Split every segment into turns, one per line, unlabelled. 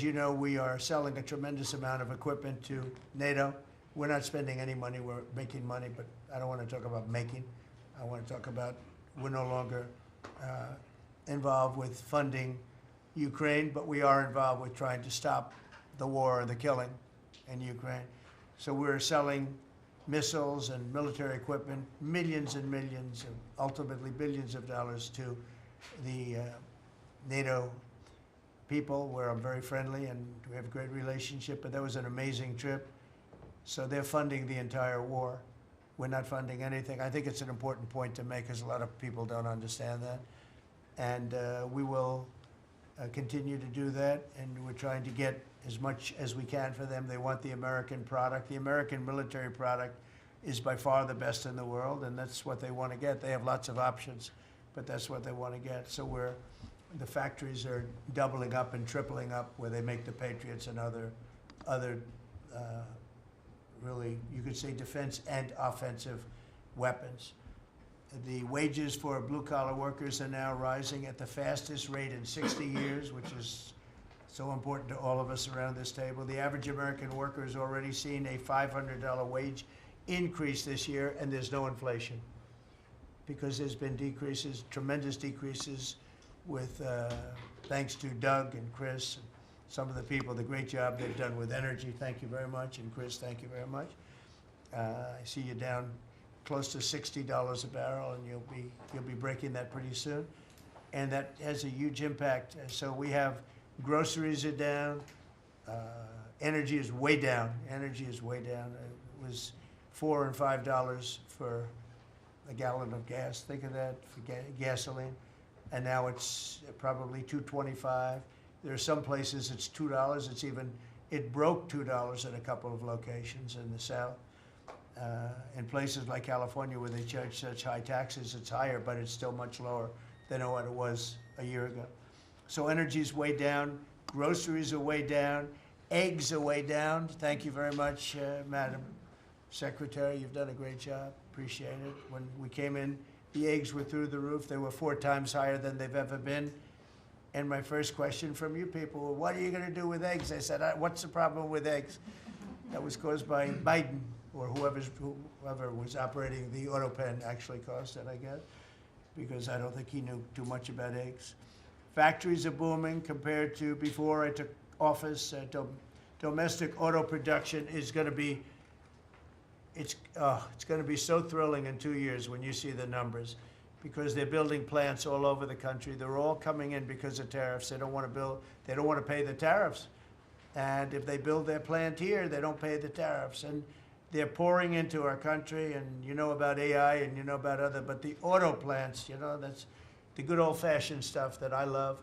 you know, we are selling a tremendous amount of equipment to NATO. We're not spending any money, we're making money, but I don't want to talk about making. I want to talk about we're no longer involved with funding Ukraine, but we are involved with trying to stop the war or the killing in Ukraine. So we're selling missiles and military equipment, millions and millions, and ultimately billions of dollars to the NATO people, where I'm very friendly and we have a great relationship, but that was an amazing trip. So they're funding the entire war. We're not funding anything. I think it's an important point to make because a lot of people don't understand that. And we will continue to do that, and we're trying to get as much as we can for them. They want the American product. The American military product is by far the best in the world, and that's what they want to get. They have lots of options, but that's what they want to get. So the factories are doubling up and tripling up where they make the Patriots and other really, you could say, defense and offensive weapons. The wages for blue-collar workers are now rising at the fastest rate in 60 years, which is so important to all of us around this table. The average American worker has already seen a $500 wage increase this year, and there's no inflation because there's been decreases, tremendous decreases with, thanks to Doug and Chris and some of the people, the great job they've done with energy. Thank you very much. And Chris, thank you very much. I see you down close to $60 a barrel, and you'll be breaking that pretty soon. And that has a huge impact. So we have groceries are down. Energy is way down. Energy is way down. It was $4 and $5 for a gallon of gas. Think of that for gasoline. And now it's probably $2.25. There are some places it's $2. It broke $2 in a couple of locations in the South. In places like California where they charge such high taxes, it's higher, but it's still much lower than what it was a year ago. So energy's way down, groceries are way down, eggs are way down. Thank you very much, Madam Secretary. You've done a great job. Appreciate it. When we came in, the eggs were through the roof. They were 4 times higher than they've ever been. And my first question from you people, well, what are you going to do with eggs? I said, what's the problem with eggs? That was caused by Biden, or whoever was operating the auto pen actually caused it, I guess, because I don't think he knew too much about eggs. Factories are booming compared to before I took office. Domestic auto production is going to be, it's going to be so thrilling in 2 years when you see the numbers, because they're building plants all over the country. They're all coming in because of tariffs. They don't want to build, they don't want to pay the tariffs. And if they build their plant here, they don't pay the tariffs. And they're pouring into our country, and you know about AI and you know about but the auto plants, you know, that's the good old-fashioned stuff that I love.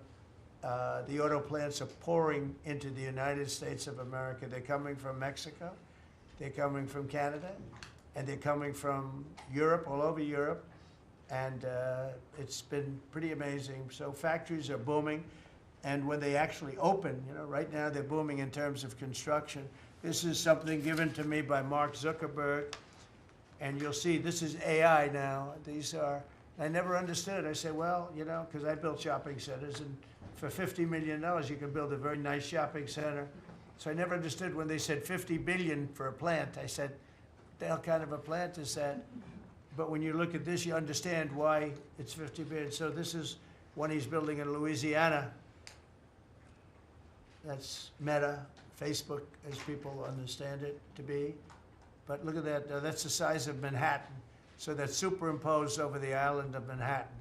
The auto plants are pouring into the United States of America. They're coming from Mexico, they're coming from Canada, and they're coming from Europe, all over Europe. And it's been pretty amazing. So factories are booming. And when they actually open, you know, right now they're booming in terms of construction. This is something given to me by Mark Zuckerberg. And you'll see this is AI now. These are, I never understood. I said, well, you know, because I built shopping centers, and for $50 million, you can build a very nice shopping center. So I never understood when they said $50 billion for a plant. I said, what the hell kind of a plant is that? But when you look at this, you understand why it's 50 billion. So this is one he's building in Louisiana. That's Meta, Facebook, as people understand it to be. But look at that. That's the size of Manhattan. So that's superimposed over the island of Manhattan.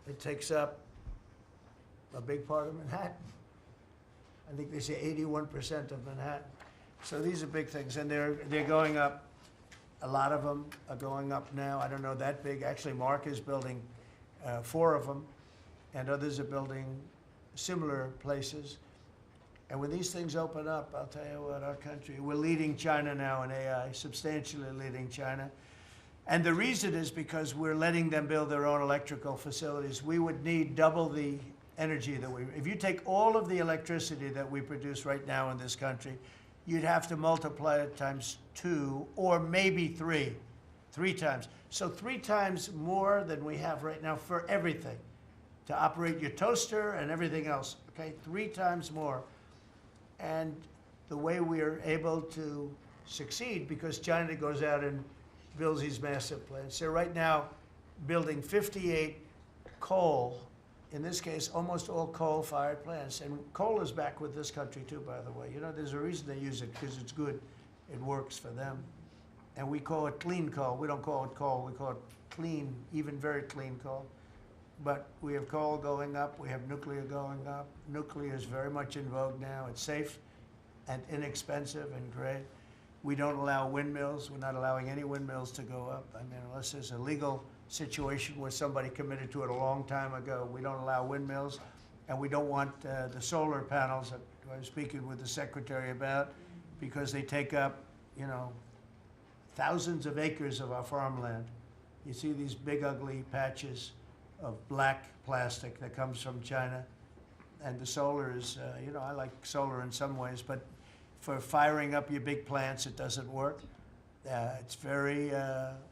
It takes up a big part of Manhattan. I think they say 81% of Manhattan. So these are big things, and they're going up. A lot of them are going up now. I don't know that big. Actually, Mark is building 4 of them, and others are building similar places. And when these things open up, I'll tell you what, our country, we're leading China now in AI, substantially leading China. And the reason is because we're letting them build their own electrical facilities. We would need double the energy that if you take all of the electricity that we produce right now in this country, you'd have to multiply it times 2 or maybe 3 times. So 3 times more than we have right now for everything, to operate your toaster and everything else, okay? 3 times more. And the way we are able to succeed, because China goes out and builds these massive plants. They're right now building 58 coal, in this case, almost all coal-fired plants. And coal is back with this country too, by the way. You know, there's a reason they use it, because it's good. It works for them. And we call it clean coal. We don't call it coal, we call it clean, even very clean coal. But we have coal going up, we have nuclear going up. Nuclear is very much in vogue now. It's safe and inexpensive and great. We don't allow windmills. We're not allowing any windmills to go up. I mean, unless there's a legal situation where somebody committed to it a long time ago, we don't allow windmills. And we don't want the solar panels that I was speaking with the secretary about, because they take up, you know, thousands of acres of our farmland. You see these big ugly patches of black plastic that comes from China. And the solar is, you know, I like solar in some ways, but for firing up your big plants, it doesn't work. It's very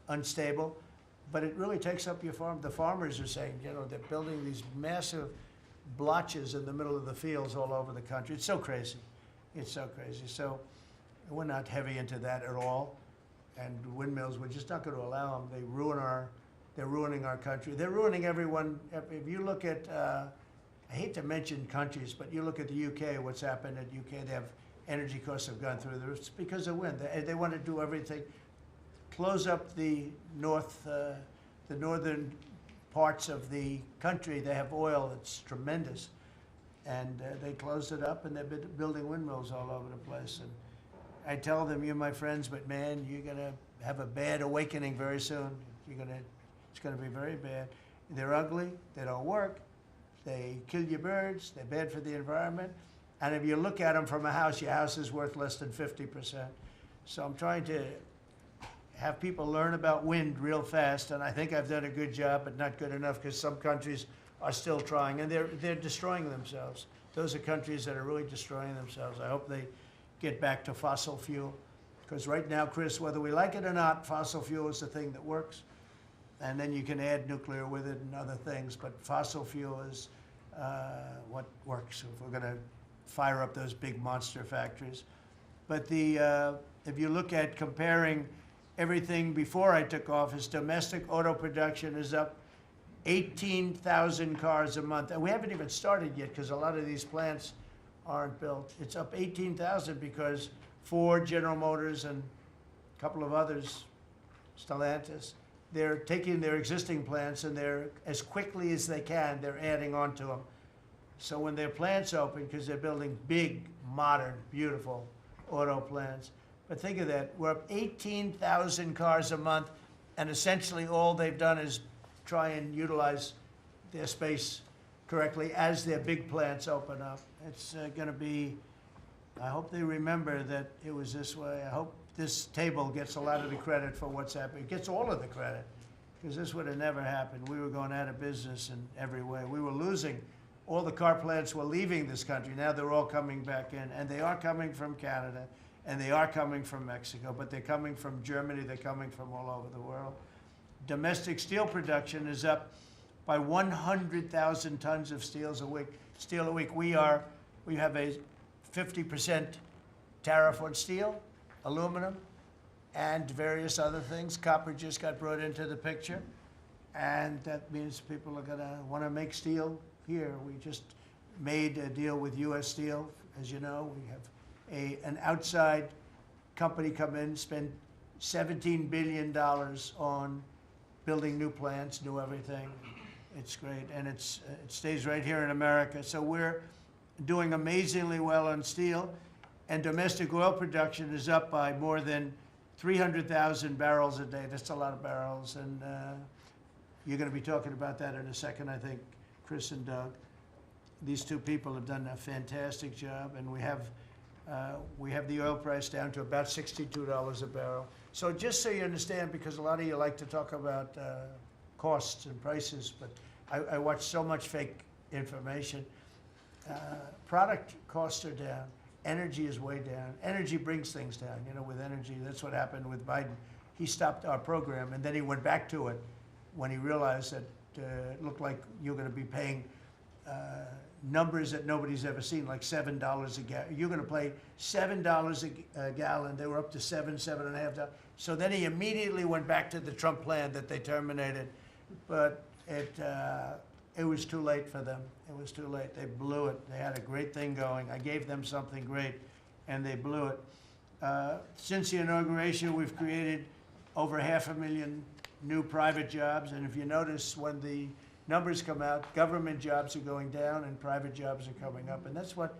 unstable, but it really takes up your farm. The farmers are saying, you know, they're building these massive blotches in the middle of the fields all over the country. It's so crazy. It's so crazy. So we're not heavy into that at all. And windmills, we're just not going to allow them. They're ruining our country. They're ruining everyone. If you look at, I hate to mention countries, but you look at the UK, what's happened at UK, they have energy costs have gone through the roof. It's because of wind. They want to do everything, close up the northern parts of the country. They have oil, it's tremendous. And they closed it up, and they've been building windmills all over the place. And I tell them, you're my friends, but man, you're gonna have a bad awakening very soon. It's gonna be very bad. They're ugly, they don't work, they kill your birds, they're bad for the environment. And if you look at them from a house, your house is worth less than 50%. So I'm trying to have people learn about wind real fast, and I think I've done a good job, but not good enough, because some countries are still trying, and they're destroying themselves. Those are countries that are really destroying themselves. I hope they get back to fossil fuel, because right now, Chris, whether we like it or not, fossil fuel is the thing that works, and then you can add nuclear with it and other things, but fossil fuel is what works if we're going to fire up those big monster factories. But if you look at comparing everything before I took office, domestic auto production is up 18,000 cars a month, and we haven't even started yet, because a lot of these plants aren't built. It's up 18,000 because Ford, General Motors, and a couple of others, Stellantis, they're taking their existing plants, and they're, as quickly as they can, they're adding on to them. So when their plants open, because they're building big, modern, beautiful auto plants. But think of that, we're up 18,000 cars a month, and essentially all they've done is try and utilize their space correctly as their big plants open up. It's going to be, I hope they remember that it was this way. I hope this table gets a lot of the credit for what's happening. It gets all of the credit, because this would have never happened. We were going out of business in every way. We were losing. All the car plants were leaving this country. Now they're all coming back in, and they are coming from Canada, and they are coming from Mexico, but they're coming from Germany, they're coming from all over the world. Domestic steel production is up by 100,000 tons of steel a week. We have a 50% tariff on steel, aluminum, and various other things. Copper just got brought into the picture, and that means people are gonna wanna make steel here. We just made a deal with US Steel, as you know. We have an outside company come in, spend $17 billion on building new plants, new everything. It's great, and it stays right here in America. So we're doing amazingly well on steel, and domestic oil production is up by more than 300,000 barrels a day. That's a lot of barrels, and you're going to be talking about that in a second, I think, Chris and Doug. These two people have done a fantastic job, and we have the oil price down to about $62 a barrel. So just so you understand, because a lot of you like to talk about costs and prices, but I watch so much fake information. Product costs are down. Energy is way down. Energy brings things down. You know, with energy, that's what happened with Biden. He stopped our program, and then he went back to it when he realized that it looked like you're going to be paying numbers that nobody's ever seen, like $7 a gallon. You're going to pay $7 a gallon. They were up to $7.5. So then he immediately went back to the Trump plan that they terminated, but it was too late for them. It was too late. They blew it. They had a great thing going. I gave them something great, and they blew it. Since the inauguration, we've created over 500,000 new private jobs, and if you notice, when the numbers come out, government jobs are going down and private jobs are coming up, and that's what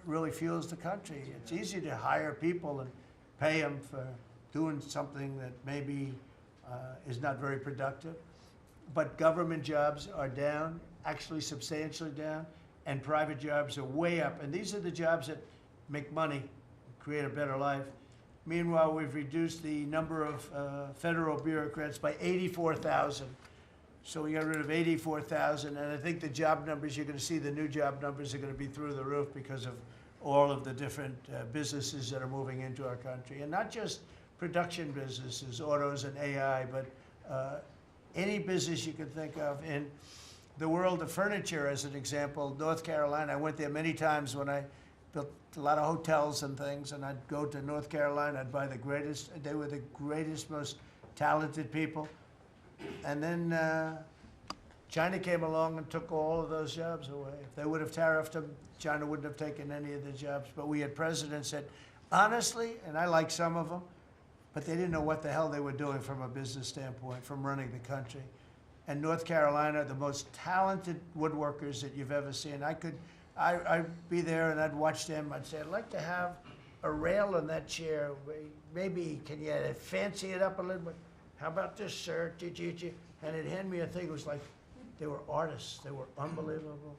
really fuels the country. It's easy to hire people and pay them for doing something that maybe is not very productive, but government jobs are down, actually substantially down, and private jobs are way up, and these are the jobs that make money, create a better life. Meanwhile, we've reduced the number of federal bureaucrats by 84,000. So we got rid of 84,000, and I think the job numbers, you're going to see the new job numbers are going to be through the roof because of all of the different businesses that are moving into our country. And not just production businesses, autos and AI, but any business you can think of. In the world of furniture, as an example, North Carolina, I went there many times when I built a lot of hotels and things, and I'd go to North Carolina, I'd buy the greatest, they were the greatest, most talented people. And then China came along and took all of those jobs away. If they would have tariffed them, China wouldn't have taken any of the jobs. But we had presidents that, honestly, and I like some of them, but they didn't know what the hell they were doing from a business standpoint, from running the country. And North Carolina, the most talented woodworkers that you've ever seen. I'd be there and I'd watch them. I'd say, I'd like to have a rail in that chair. Maybe can you fancy it up a little bit? How about this, sir? And he'd hand me a thing. It was like they were artists. They were unbelievable.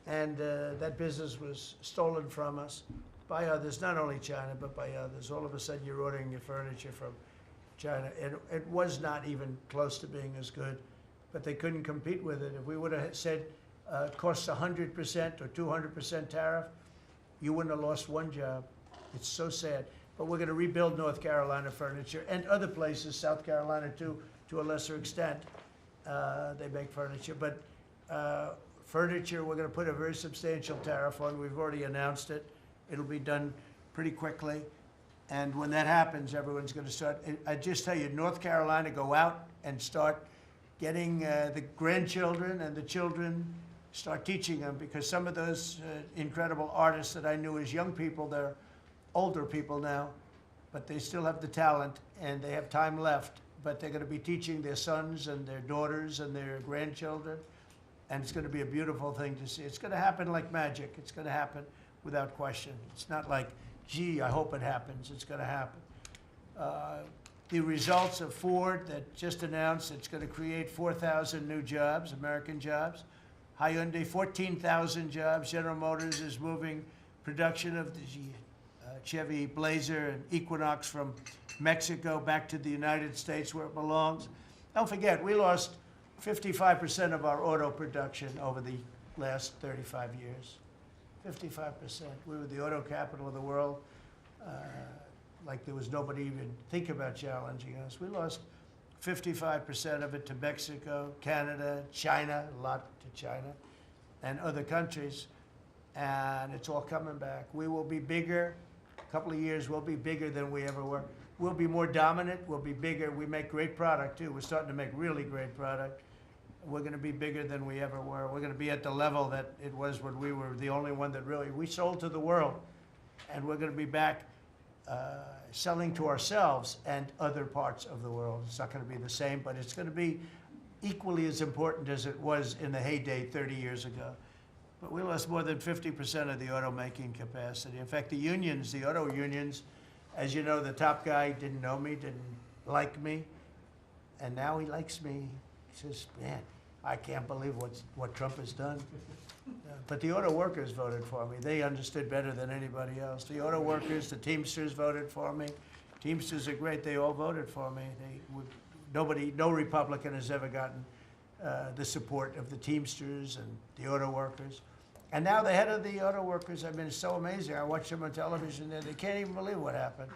And that business was stolen from us by others, not only China, but by others. All of a sudden, you're ordering your furniture from China. It was not even close to being as good, but they couldn't compete with it. If we would have said costs 100% or 200% tariff, you wouldn't have lost one job. It's so sad. But we're going to rebuild North Carolina furniture and other places, South Carolina too, to a lesser extent. They make furniture. But furniture, we're going to put a very substantial tariff on. We've already announced it. It'll be done pretty quickly. And when that happens, everyone's going to start. I just tell you, North Carolina, go out and start getting the grandchildren and the children, start teaching them, because some of those incredible artists that I knew as young people, they're older people now, but they still have the talent and they have time left, but they're going to be teaching their sons and their daughters and their grandchildren, and it's going to be a beautiful thing to see. It's going to happen like magic. It's going to happen without question. It's not like, gee, I hope it happens. It's going to happen. The results of Ford that just announced it's going to create 4,000 new jobs, American jobs. Hyundai, 14,000 jobs. General Motors is moving production of the Chevy Blazer and Equinox from Mexico back to the United States where it belongs. Don't forget, we lost 55% of our auto production over the last 35 years. 55%. We were the auto capital of the world. Like there was nobody even think about challenging us. We lost 55% of it to Mexico, Canada, China, a lot to China, and other countries. And it's all coming back. We will be bigger. A couple of years, we'll be bigger than we ever were. We'll be more dominant. We'll be bigger. We make great product, too. We're starting to make really great product. We're going to be bigger than we ever were. We're going to be at the level that it was when we were the only one that really, we sold to the world. And we're going to be back selling to ourselves and other parts of the world. It's not going to be the same, but it's going to be equally as important as it was in the heyday 30 years ago. But we lost more than 50% of the automaking capacity. In fact, the unions, the auto unions, as you know, the top guy didn't know me, didn't like me, and now he likes me. He says, man, I can't believe what Trump has done. But the auto workers voted for me. They understood better than anybody else. The auto workers, the Teamsters voted for me. Teamsters are great. They all voted for me. No Republican has ever gotten the support of the Teamsters and the auto workers. And now the head of the auto workers, I mean, it's so amazing. I watch them on television there. They can't even believe what happened.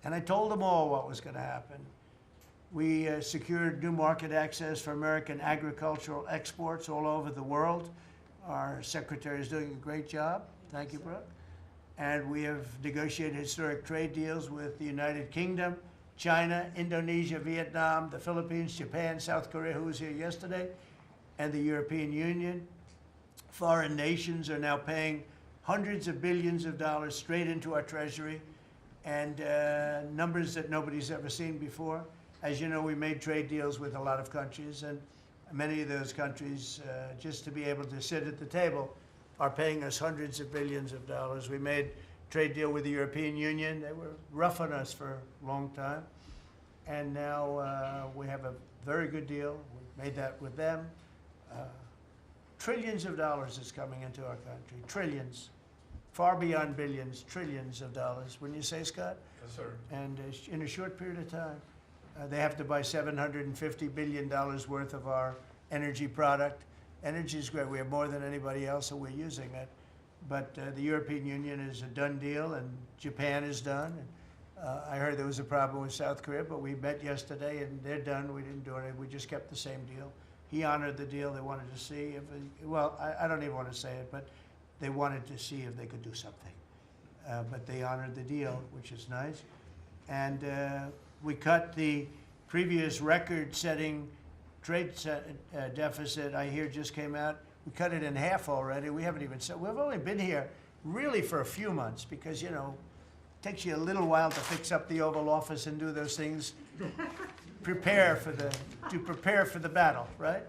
And I told them all what was going to happen. We secured new market access for American agricultural exports all over the world. Our secretary is doing a great job. Thank you, Brooke. And we have negotiated historic trade deals with the United Kingdom, China, Indonesia, Vietnam, the Philippines, Japan, South Korea, who was here yesterday, and the European Union. Foreign nations are now paying hundreds of billions of dollars straight into our treasury, and numbers that nobody's ever seen before. As you know, we made trade deals with a lot of countries, and many of those countries, just to be able to sit at the table, are paying us hundreds of billions of dollars. We made a trade deal with the European Union. They were rough on us for a long time, and now we have a very good deal. We made that with them. Trillions of dollars is coming into our country. Trillions. Far beyond billions, trillions of dollars. Wouldn't you say, Scott?
Yes, sir.
And in a short period of time, they have to buy $750 billion worth of our energy product. Energy is great. We have more than anybody else, and we're using it. But the European Union is a done deal, and Japan is done. And, I heard there was a problem with South Korea, but we met yesterday, and they're done. We didn't do anything. We just kept the same deal. He honored the deal. They wanted to see if, well, I don't even want to say it, but they wanted to see if they could do something. But they honored the deal, which is nice. And we cut the previous record-setting trade deficit, I hear just came out. We cut it in half already. We haven't even said, we've only been here really for a few months because, you know, it takes you a little while to fix up the Oval Office and do those things. prepare for the battle, right?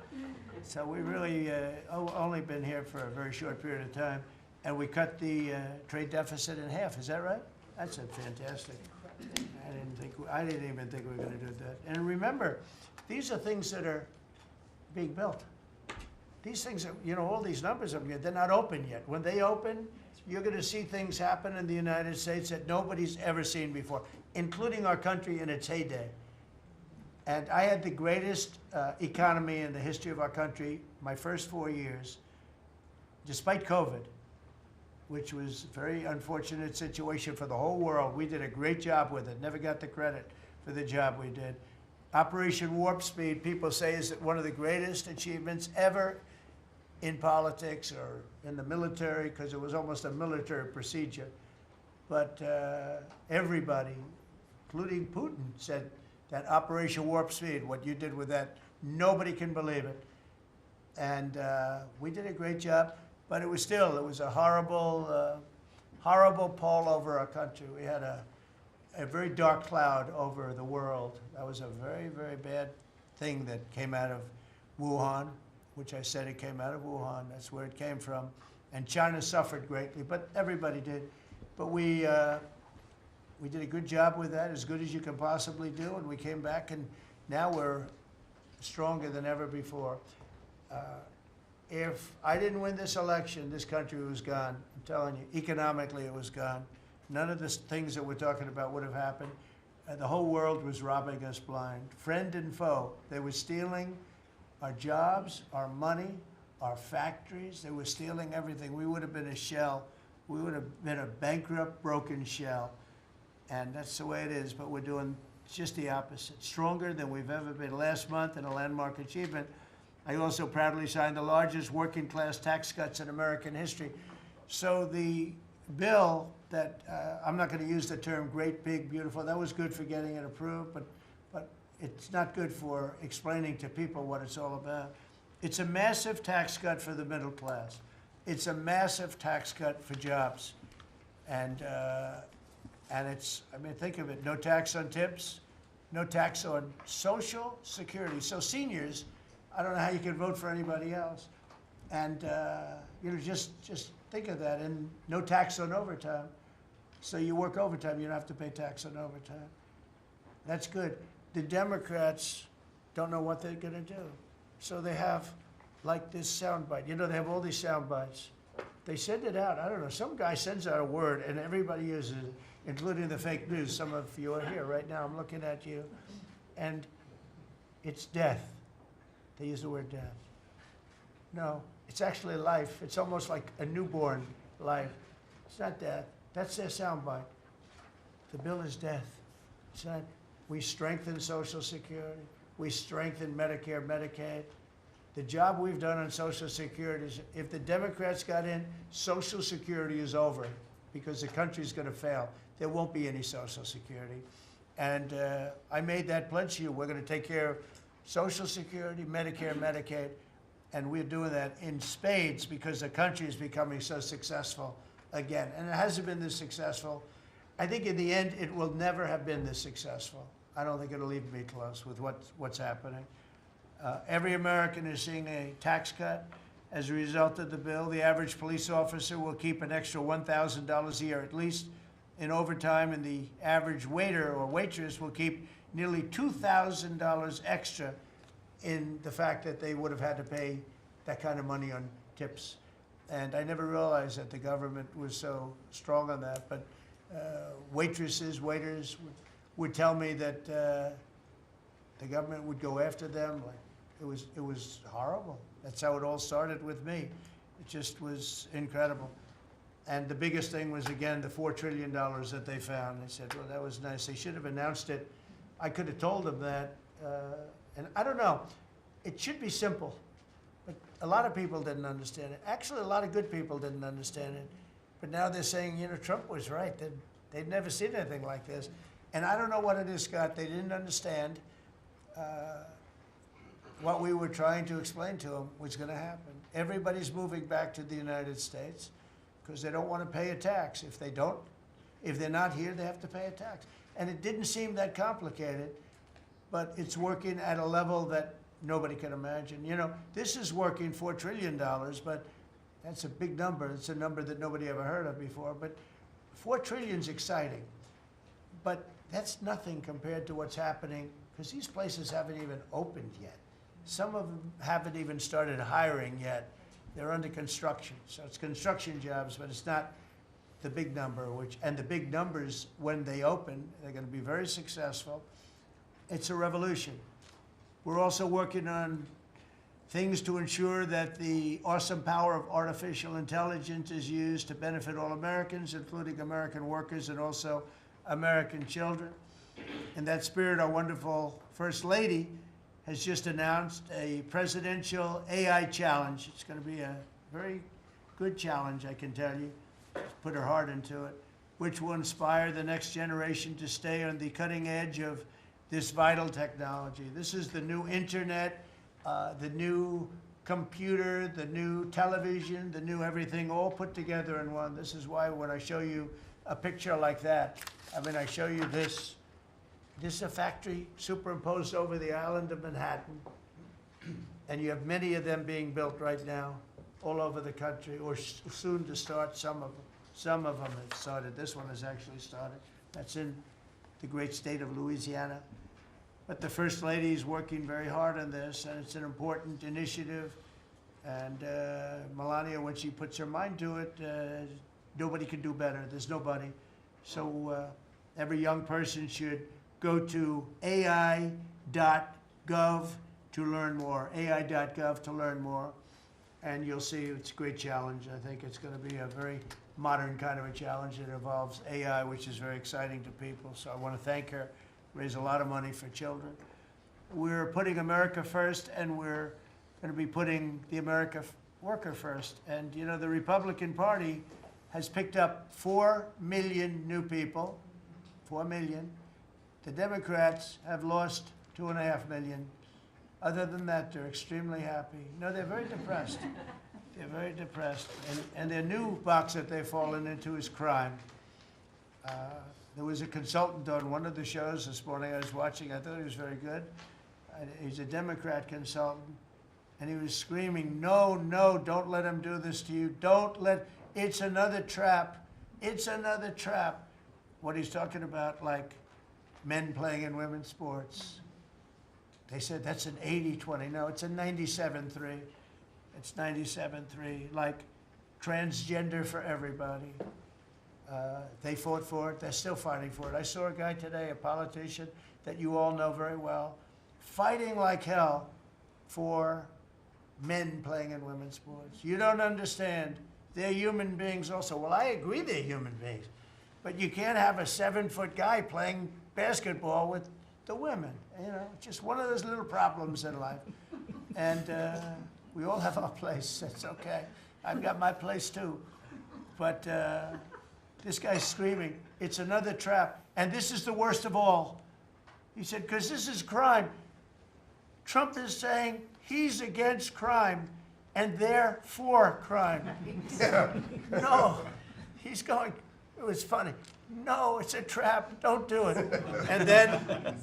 So we really only been here for a very short period of time, and we cut the trade deficit in half. Is that right? That's fantastic. I didn't even think we were going to do that. And remember, these are things that are being built. These things, you know, all these numbers, they're not open yet. When they open, you're going to see things happen in the United States that nobody's ever seen before, including our country in its heyday. And I had the greatest economy in the history of our country my first 4 years, despite COVID, which was a very unfortunate situation for the whole world. We did a great job with it, never got the credit for the job we did. Operation Warp Speed, people say, is one of the greatest achievements ever in politics or in the military, because it was almost a military procedure. But everybody, including Putin, said that Operation Warp Speed, what you did with that, nobody can believe it. And we did a great job, but it was a horrible, horrible pall over our country. We had a very dark cloud over the world. That was a very, very bad thing that came out of Wuhan, which I said it came out of Wuhan. That's where it came from. And China suffered greatly, but everybody did. But we did a good job with that, as good as you can possibly do, and we came back, and now we're stronger than ever before. If I didn't win this election, this country was gone. I'm telling you, economically it was gone. None of the things that we're talking about would have happened. The whole world was robbing us blind. Friend and foe, they were stealing our jobs, our money, our factories. They were stealing everything. We would have been a shell. We would have been a bankrupt, broken shell. And that's the way it is, but we're doing just the opposite. Stronger than we've ever been. Last month, in a landmark achievement, I also proudly signed the largest working class tax cuts in American history. So the bill that, I'm not going to use the term great, big, beautiful, that was good for getting it approved, but it's not good for explaining to people what it's all about. It's a massive tax cut for the middle class. It's a massive tax cut for jobs. And it's, I mean, think of it, no tax on tips, no tax on Social Security. So seniors, I don't know how you can vote for anybody else. And, you know, just think of that, and no tax on overtime. So you work overtime, you don't have to pay tax on overtime. That's good. The Democrats don't know what they're gonna do. So they have, like, this soundbite. You know, they have all these sound bites. They send it out, I don't know, some guy sends out a word and everybody uses it, including the fake news. Some of you are here right now, I'm looking at you. And it's death. They use the word death. No, it's actually life. It's almost like a newborn life. It's not death. That's their soundbite. The bill is death. It's not, we strengthen Social Security. We strengthen Medicare, Medicaid. The job we've done on Social Security is, if the Democrats got in, Social Security is over because the country's going to fail. There won't be any Social Security. And I made that pledge to you. We're going to take care of Social Security, Medicare, Medicaid, and we're doing that in spades because the country is becoming so successful again. And it hasn't been this successful. I think in the end, it will never have been this successful. I don't think it'll even be close with what's happening. Every American is seeing a tax cut as a result of the bill. The average police officer will keep an extra $1,000 a year at least in overtime, and the average waiter or waitress will keep nearly $2,000 extra in the fact that they would have had to pay that kind of money on tips. And I never realized that the government was so strong on that. But waitresses, waiters would tell me that the government would go after them. Like, it was horrible. That's how it all started with me. It just was incredible. And the biggest thing was, again, the $4 trillion that they found. They said, well, that was nice. They should have announced it. I could have told them that. And I don't know. It should be simple. But a lot of people didn't understand it. Actually, a lot of good people didn't understand it. But now they're saying, you know, Trump was right. They'd never seen anything like this. And I don't know what it is, Scott. They didn't understand what we were trying to explain to them was going to happen. Everybody's moving back to the United States because they don't want to pay a tax. If they're not here, they have to pay a tax. And it didn't seem that complicated, but it's working at a level that nobody can imagine. You know, this is working $4 trillion, but that's a big number. It's a number that nobody ever heard of before. But 4 trillion is exciting. But that's nothing compared to what's happening, because these places haven't even opened yet. Some of them haven't even started hiring yet. They're under construction. So it's construction jobs, but it's not the big number, and the big numbers, when they open, they're going to be very successful. It's a revolution. We're also working on things to ensure that the awesome power of artificial intelligence is used to benefit all Americans, including American workers and also American children. In that spirit, our wonderful First Lady has just announced a presidential AI challenge. It's going to be a very good challenge, I can tell you. She's put her heart into it, which will inspire the next generation to stay on the cutting edge of this vital technology. This is the new internet, the new computer, the new television, the new everything, all put together in one. This is why when I show you a picture like that, I mean, I show you this. This is a factory superimposed over the island of Manhattan, and you have many of them being built right now all over the country, or soon to start. Some of them have started. This one has actually started. That's in the great state of Louisiana. But the First Lady is working very hard on this, and it's an important initiative. And Melania, when she puts her mind to it, nobody can do better. There's nobody. So every young person should go to AI.gov to learn more, AI.gov to learn more. And you'll see it's a great challenge. I think it's going to be a very modern kind of a challenge that involves AI, which is very exciting to people. So I want to thank her, raise a lot of money for children. We're putting America first, and we're going to be putting the American worker first. And, you know, the Republican Party has picked up 4 million new people, 4 million. The Democrats have lost 2.5 million. Other than that, they're extremely happy. No, they're very depressed. They're very depressed. And their new box that they've fallen into is crime. There was a consultant on one of the shows this morning I was watching. I thought he was very good. He's a Democrat consultant. And he was screaming, no, no, don't let him do this to you. It's another trap. It's another trap. What he's talking about, like men playing in women's sports. They said that's an 80-20. No, it's a 97-3. It's 97-3. Like transgender for everybody. They fought for it. They're still fighting for it. I saw a guy today, a politician that you all know very well, fighting like hell for men playing in women's sports. You don't understand. They're human beings also. Well, I agree they're human beings. But you can't have a 7-foot guy playing basketball with the women. You know, just one of those little problems in life. And we all have our place. It's okay. I've got my place too. But this guy's screaming, it's another trap. And this is the worst of all. He said, because this is crime. Trump is saying he's against crime and they're for crime. No, he's going, it was funny. No, it's a trap, don't do it. And then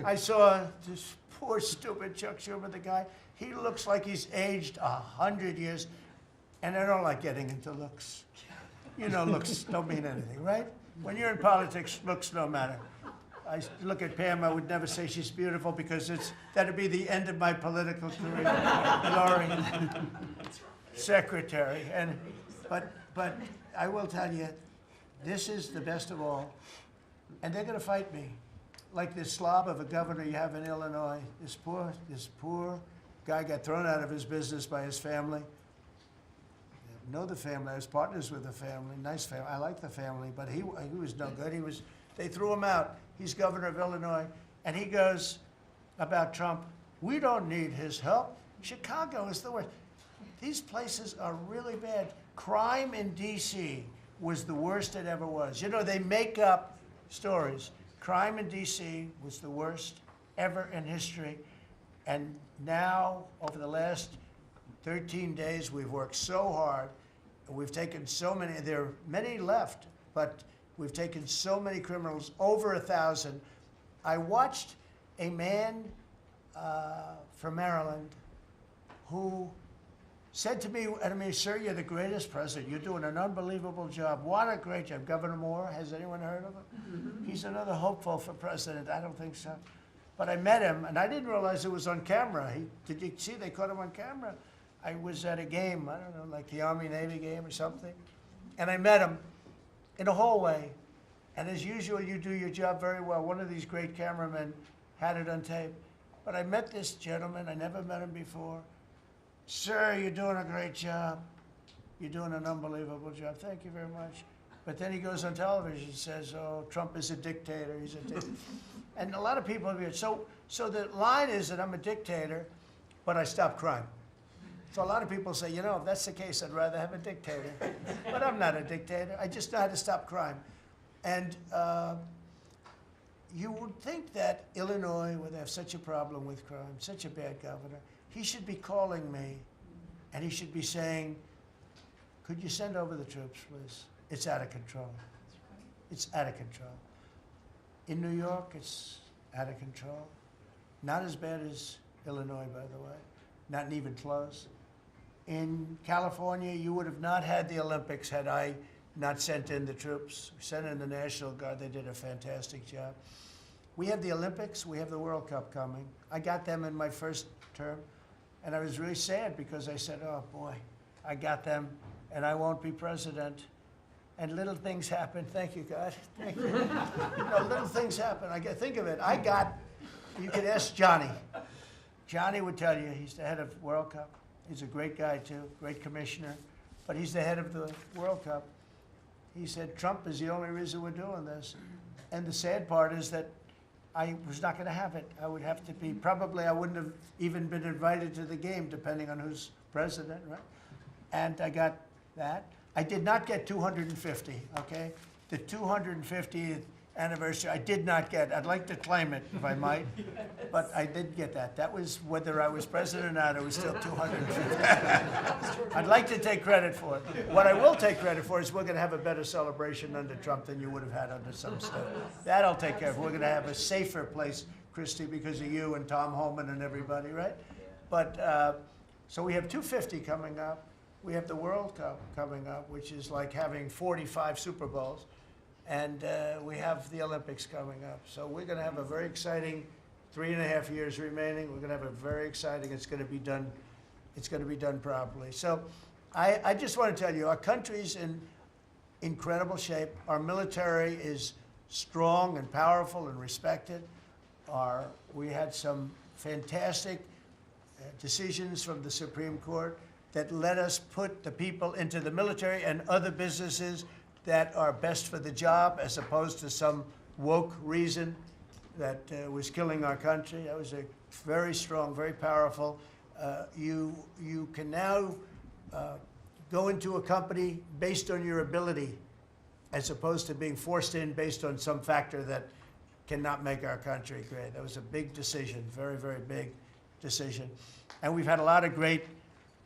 I saw this poor, stupid Chuck Schumer, the guy. He looks like he's aged 100 years, and I don't like getting into looks. You know, looks don't mean anything, right? When you're in politics, looks don't matter. I look at Pam, I would never say she's beautiful because that'd be the end of my political career. Glory, secretary. But I will tell you, this is the best of all, and they're going to fight me. Like this slob of a governor you have in Illinois, this poor guy got thrown out of his business by his family. I know the family. I was partners with the family. Nice family. I like the family, but he was no good. They threw him out. He's governor of Illinois, and he goes about Trump, we don't need his help. Chicago is the worst. These places are really bad. Crime in D.C. was the worst it ever was. You know, they make up stories. Crime in D.C. was the worst ever in history. And now, over the last 13 days, we've worked so hard. And we've taken so many, there are many left, but we've taken so many criminals, over 1,000. I watched a man from Maryland who said to me, sir, you're the greatest president. You're doing an unbelievable job. What a great job. Governor Moore, has anyone heard of him? Mm-hmm. He's another hopeful for president. I don't think so. But I met him, and I didn't realize it was on camera. Did you see they caught him on camera? I was at a game, I don't know, like the Army-Navy game or something. And I met him in a hallway. And as usual, you do your job very well. One of these great cameramen had it on tape. But I met this gentleman. I never met him before. Sir, you're doing a great job. You're doing an unbelievable job. Thank you very much. But then he goes on television and says, oh, Trump is a dictator. He's a dictator. And a lot of people have so the line is that I'm a dictator, but I stop crime. So a lot of people say, you know, if that's the case, I'd rather have a dictator. But I'm not a dictator. I just know how to stop crime. And you would think that Illinois would have such a problem with crime, such a bad governor. He should be calling me, and he should be saying, could you send over the troops, please? It's out of control. It's out of control. In New York, it's out of control. Not as bad as Illinois, by the way. Not even close. In California, you would have not had the Olympics had I not sent in the troops. We sent in the National Guard. They did a fantastic job. We have the Olympics. We have the World Cup coming. I got them in my first term, and I was really sad because I said, oh, boy, I got them, and I won't be president. And little things happen. Thank you, God. Thank you. You know, little things happen. Think of it. You could ask Johnny. Johnny would tell you he's the head of World Cup. He's a great guy, too, great commissioner. But he's the head of the World Cup. He said, Trump is the only reason we're doing this. And the sad part is that I was not going to have it. I would have to be, probably I wouldn't have even been invited to the game, depending on who's president, right? And I got that. I did not get 250, okay? The 250th anniversary, I did not get. I'd like to claim it, if I might, but I did get that. That was whether I was president or not, it was still 250. I'd like to take credit for it. What I will take credit for is we're going to have a better celebration under Trump than you would have had under some stuff. That I'll take care of. We're going to have a safer place, Christy, because of you and Tom Homan and everybody, right? But, so we have 250 coming up. We have the World Cup coming up, which is like having 45 Super Bowls. And we have the Olympics coming up. So we're going to have a very exciting 3.5 years remaining. We're going to have a very exciting, it's going to be done properly. So I just want to tell you, our country's in incredible shape. Our military is strong and powerful and respected. We had some fantastic decisions from the Supreme Court that let us put the people into the military and other businesses that are best for the job, as opposed to some woke reason that was killing our country. That was a very strong, very powerful You can now go into a company based on your ability, as opposed to being forced in based on some factor that cannot make our country great. That was a big decision, very, very big decision. And we've had a lot of great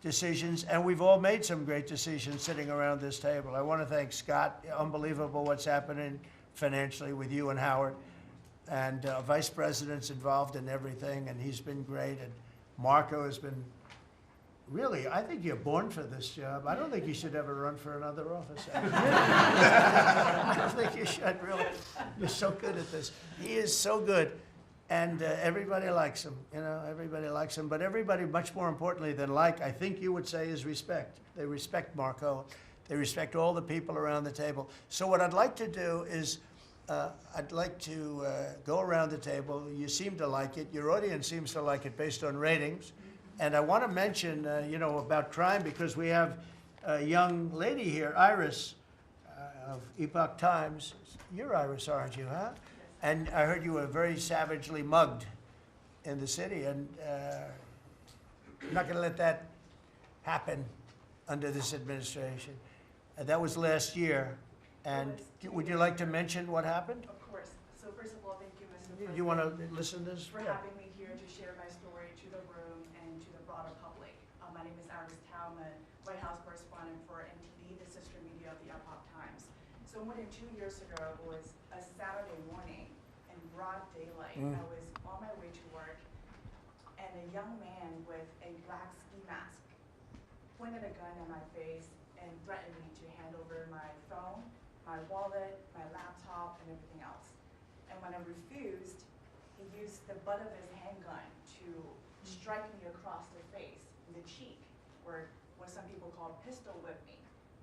decisions, and we've all made some great decisions sitting around this table. I want to thank Scott. Unbelievable what's happening financially with you and Howard. And Vice President's involved in everything, and he's been great. And Marco has been, really, I think you're born for this job. I don't think you should ever run for another office. I don't think you should, really. You're so good at this. He is so good. And everybody likes him, you know, everybody likes him. But everybody, much more importantly than like, I think you would say, is respect. They respect Marco. They respect all the people around the table. So what I'd like to do is, I'd like to go around the table. You seem to like it. Your audience seems to like it based on ratings. And I want to mention, you know, about crime, because we have a young lady here, Iris, of Epoch Times. You're Iris, aren't you, huh? And I heard you were very savagely mugged in the city, and I'm not going to let that happen under this administration. That was last year. And would you like to mention what happened?
Of course. So first of all, thank you, Mr. President.
You want to listen to this?
For having me here to share my story to the room and to the broader public. My name is Iris Tao. I'm a White House correspondent for NTD, the sister media of the Epoch Times. So more than 2 years ago, it was a Saturday morning in broad daylight. I was on my way to work, and a young man with a black ski mask pointed a gun at my face and threatened me to hand over my phone, my wallet, my laptop, and everything else. And when I refused, he used the butt of his handgun to strike me across the face, in the cheek, or what some people call pistol whip me,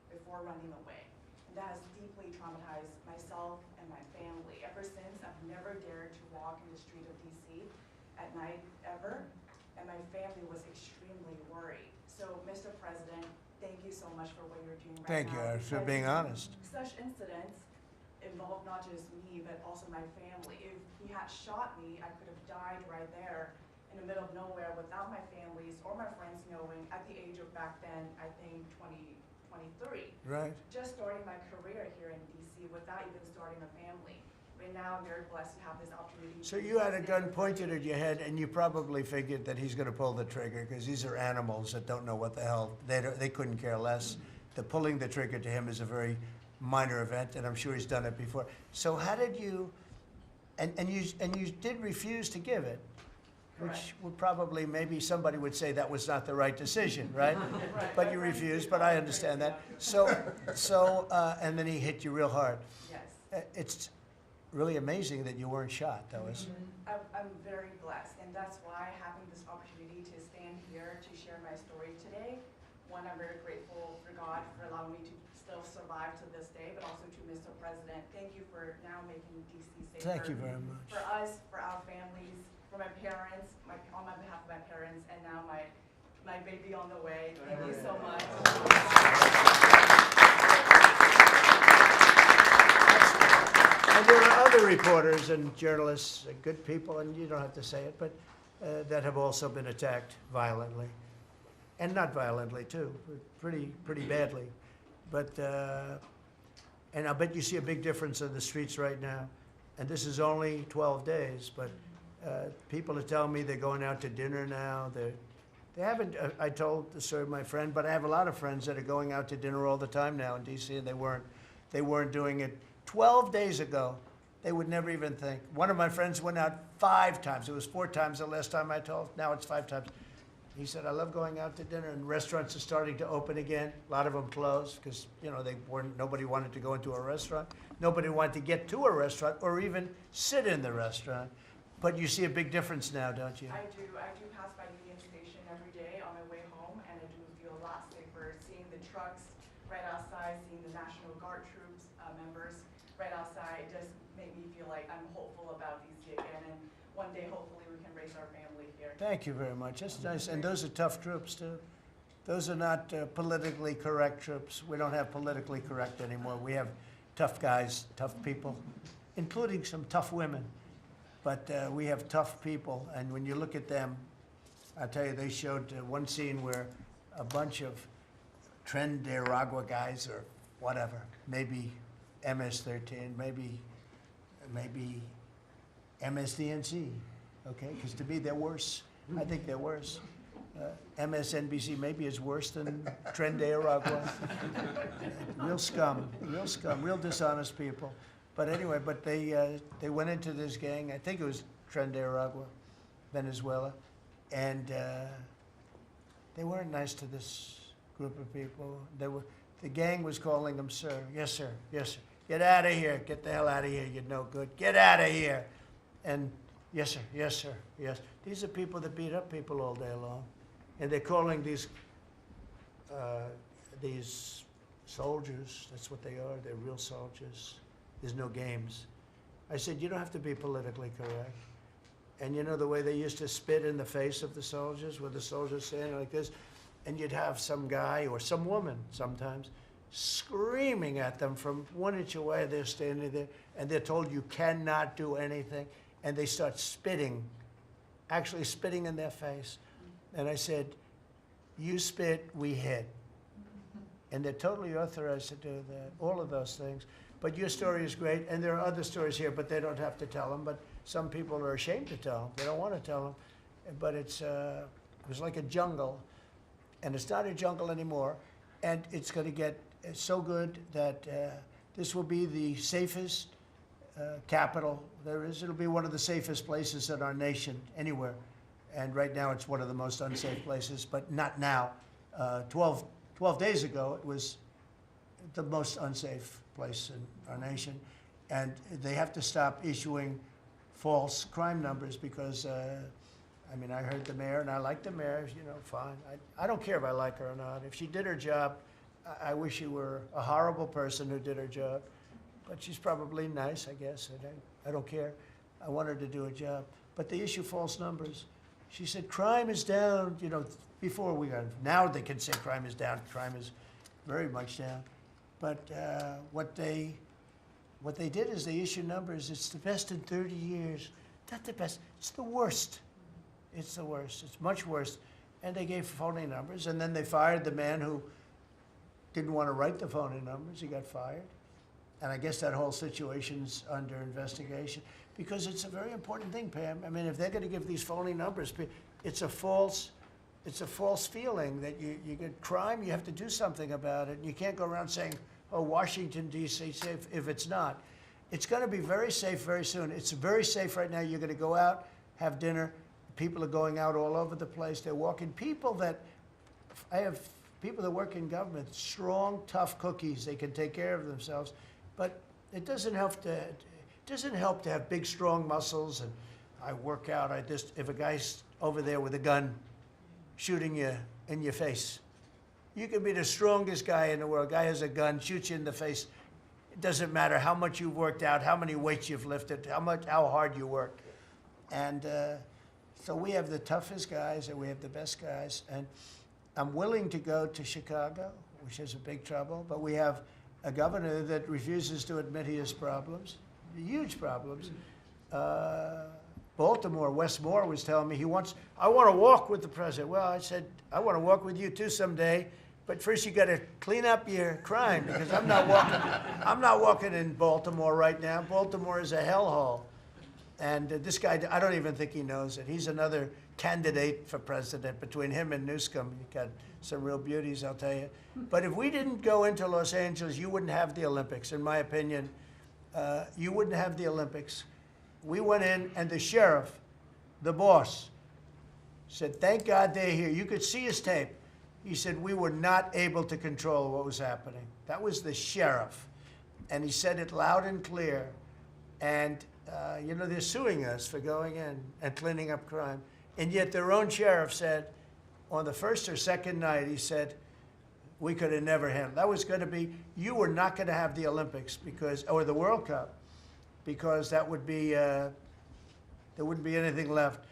before running away. And that has deeply traumatized myself and my family. Ever since, I've never dared to walk in the street of DC at night, ever, and my family was extremely worried. So, Mr. President, thank you so much for what you're doing right now.
Thank you, for being honest.
Such incidents involve not just me, but also my family. If he had shot me, I could have died right there in the middle of nowhere without my families or my friends knowing at the age of back then, I think 23.
Right.
Just starting my career here in DC without even starting a family. Right now, I'm very blessed to have this opportunity.
So you had a gun pointed at your head, and you probably figured that he's going to pull the trigger, because these are animals that don't know what the hell. They couldn't care less. The pulling the trigger to him is a very minor event, and I'm sure he's done it before. So how did you, and you did refuse to give it, which would probably, maybe somebody would say that was not the right decision, right?
Right.
But you refused, but I understand that. So, and then he hit you real hard.
Yes.
It's really amazing that you weren't shot, though, isn't it?
I'm very blessed, and that's why having this opportunity to stand here to share my story today. One, I'm very grateful for God for allowing me to still survive to this day, but also to Mr. President. Thank you for now making DC safer.
Thank you very much.
For us, for our families, for my parents, on my behalf of my parents, and now my baby on the way. Thank you so much.
And there are other reporters and journalists, good people, and you don't have to say it, but that have also been attacked violently, and not violently too, but pretty badly. But and I bet you see a big difference in the streets right now. And this is only 12 days, but people are telling me they're going out to dinner now. They haven't. I told my friend, but I have a lot of friends that are going out to dinner all the time now in D.C. and they weren't doing it 12 days ago. They would never even think. One of my friends went out 5 times. It was 4 times the last time I told. Now it's 5 times. He said, I love going out to dinner, and restaurants are starting to open again. A lot of them closed because, you know, nobody wanted to go into a restaurant. Nobody wanted to get to a restaurant or even sit in the restaurant. But you see a big difference now, don't you?
I do pass by Union Station every day on my way home, and I do feel a lot safer seeing the trucks right outside, seeing the National Guard troops members right outside. It does make me feel like I'm hopeful about DC again, and one day hopefully we can raise our family here.
Thank you very much. That's nice. And those are tough troops, too. Those are not politically correct troops. We don't have politically correct anymore. We have tough guys, tough people, including some tough women. But we have tough people, and when you look at them, I'll tell you, they showed one scene where a bunch of Deregulation guys or whatever, maybe MS-13, maybe MSDNC, okay? Because to me, they're worse. I think they're worse. MSNBC maybe is worse than Deregulation. Real scum, real dishonest people. But anyway, but they went into this gang, I think it was Deregulation, Venezuela, and they weren't nice to this group of people. The gang was calling them sir. Yes, sir. Yes, sir. Get out of here. Get the hell out of here. You're no good. Get out of here. And yes, sir. Yes, sir. Yes. These are people that beat up people all day long. And they're calling these soldiers, that's what they are. They're real soldiers. There's no games. I said, you don't have to be politically correct. And you know the way they used to spit in the face of the soldiers, with the soldiers standing like this? And you'd have some guy or some woman sometimes screaming at them from 1 inch away. They're standing there and they're told you cannot do anything. And they start spitting, actually spitting in their face. And I said, you spit, we hit. And they're totally authorized to do that, all of those things. But your story is great, and there are other stories here, but they don't have to tell them. But some people are ashamed to tell them. They don't want to tell them. But it was like a jungle. And it's not a jungle anymore. And it's going to get so good that this will be the safest capital there is. It'll be one of the safest places in our nation, anywhere. And right now it's one of the most unsafe places, but not now. 12 days ago, it was the most unsafe place in our nation. And they have to stop issuing false crime numbers because I mean, I heard the mayor, and I like the mayor, you know, fine. I don't care if I like her or not. If she did her job, I wish she were a horrible person who did her job. But she's probably nice, I guess. I don't care. I want her to do a job. But they issue false numbers. She said, crime is down, you know, before we got, now they can say crime is down. Crime is very much down. But what they did is they issue numbers. It's the best in 30 years. Not the best. It's the worst. It's the worst. It's much worse. And they gave phony numbers, and then they fired the man who didn't want to write the phony numbers. He got fired. And I guess that whole situation's under investigation because it's a very important thing, Pam. I mean, if they're going to give these phony numbers, it's a false feeling that you get crime, you have to do something about it. You can't go around saying, oh, Washington, D.C., safe, if it's not. It's going to be very safe very soon. It's very safe right now. You're going to go out, have dinner. People are going out all over the place. They're walking. I have people that work in government, strong, tough cookies. They can take care of themselves. But it doesn't help to have big, strong muscles. And I work out. If a guy's over there with a gun shooting you in your face, you can be the strongest guy in the world. Guy has a gun, shoots you in the face. It doesn't matter how much you've worked out, how many weights you've lifted, how hard you work. And so we have the toughest guys and we have the best guys. And I'm willing to go to Chicago, which is a big trouble, but we have a governor that refuses to admit he has problems, huge problems. Baltimore, Wes Moore was telling me I want to walk with the president. Well, I said, I want to walk with you too someday, but first you got to clean up your crime because I'm not walking in Baltimore right now. Baltimore is a hellhole. And this guy, I don't even think he knows it. He's another candidate for president. Between him and Newsom, you got some real beauties, I'll tell you. But if we didn't go into Los Angeles, you wouldn't have the Olympics, in my opinion. You wouldn't have the Olympics. We went in, and the sheriff, the boss, said, thank God they're here. You could see his tape. He said, we were not able to control what was happening. That was the sheriff. And he said it loud and clear. And you know, they're suing us for going in and cleaning up crime. And yet their own sheriff said, on the first or second night, he said, we could have never handled. That was going to be, you were not going to have the Olympics or the World Cup, because that would be, there wouldn't be anything left.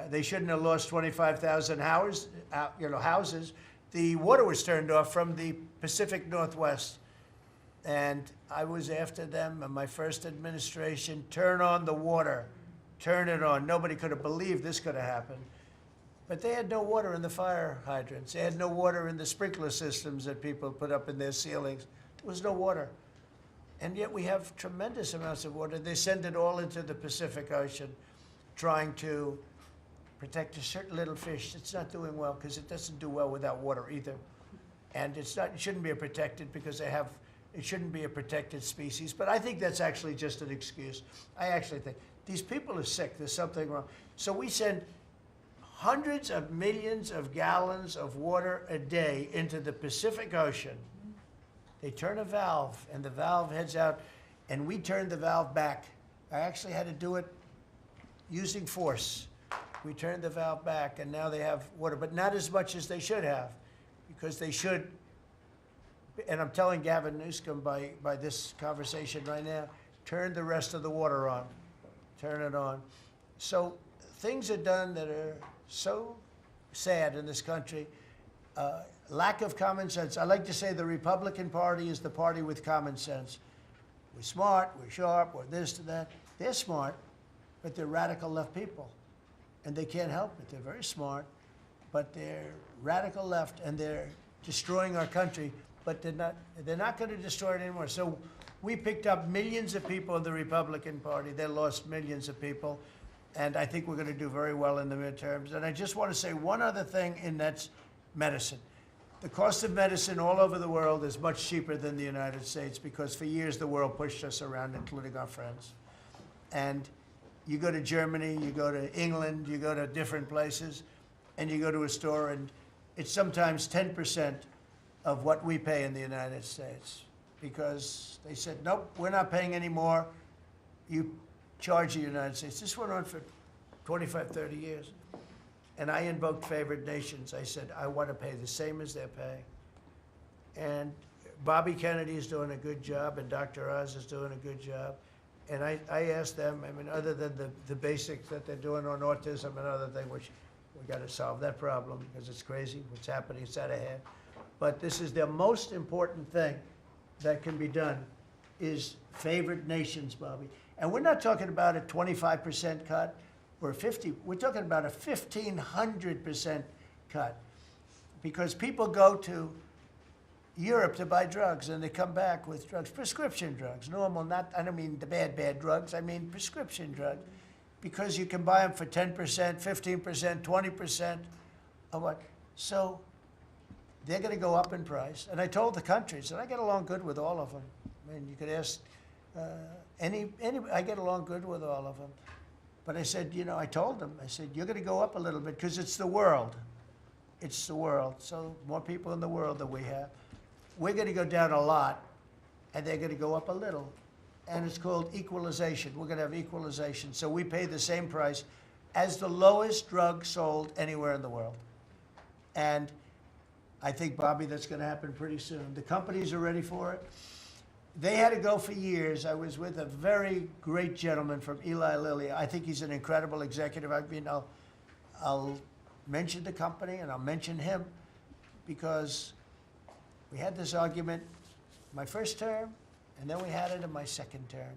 They shouldn't have lost 25,000 houses. The water was turned off from the Pacific Northwest. And I was after them in my first administration, turn on the water, turn it on. Nobody could have believed this could have happened. But they had no water in the fire hydrants. They had no water in the sprinkler systems that people put up in their ceilings. There was no water. And yet we have tremendous amounts of water. They send it all into the Pacific Ocean, trying to protect a certain little fish that's not doing well, because it doesn't do well without water either. And it shouldn't be a protected, because it shouldn't be a protected species. But I think that's actually just an excuse. I actually think these people are sick. There's something wrong. So we send hundreds of millions of gallons of water a day into the Pacific Ocean. They turn a valve, and the valve heads out, and we turn the valve back. I actually had to do it using force. We turned the valve back, and now they have water, but not as much as they should have, because they should, and I'm telling Gavin Newsom by this conversation right now, turn the rest of the water on. Turn it on. So things are done that are so sad in this country. Lack of common sense. I like to say the Republican Party is the party with common sense. We're smart, we're sharp, we're this to that. They're smart, but they're radical left people. And they can't help it. They're very smart, but they're radical left, and they're destroying our country, but they're not going to destroy it anymore. So we picked up millions of people in the Republican Party. They lost millions of people, and I think we're going to do very well in the midterms. And I just want to say one other thing, and that's medicine. The cost of medicine all over the world is much cheaper than the United States, because for years the world pushed us around, including our friends. And you go to Germany, you go to England, you go to different places, and you go to a store, and it's sometimes 10% of what we pay in the United States, because they said, nope, we're not paying any more. You charge the United States. This went on for 25, 30 years. And I invoked favored nations. I said, I want to pay the same as they're paying. And Bobby Kennedy is doing a good job, and Dr. Oz is doing a good job. And I asked them, I mean, other than the basics that they're doing on autism and other things, which we got to solve that problem, because it's crazy what's happening, it's out of hand. But this is the most important thing that can be done, is favored nations, Bobby. And we're not talking about a 25% cut or 50. We're talking about a 1,500% cut, because people go to Europe to buy drugs, and they come back with drugs, prescription drugs, normal, not, I don't mean the bad drugs, I mean prescription drugs, because you can buy them for 10%, 15%, 20% of what. So they're going to go up in price. And I told the countries, and I get along good with all of them. I mean, you could ask I get along good with all of them. But I said, you know, I told them, I said, you're going to go up a little bit, because it's the world. It's the world. So more people in the world than we have. We're going to go down a lot, and they're going to go up a little. And it's called equalization. We're going to have equalization. So we pay the same price as the lowest drug sold anywhere in the world. And I think, Bobby, that's going to happen pretty soon. The companies are ready for it. They had to go for years. I was with a very great gentleman from Eli Lilly. I think he's an incredible executive. I mean, I'll mention the company, and I'll mention him, because we had this argument my first term, and then we had it in my second term.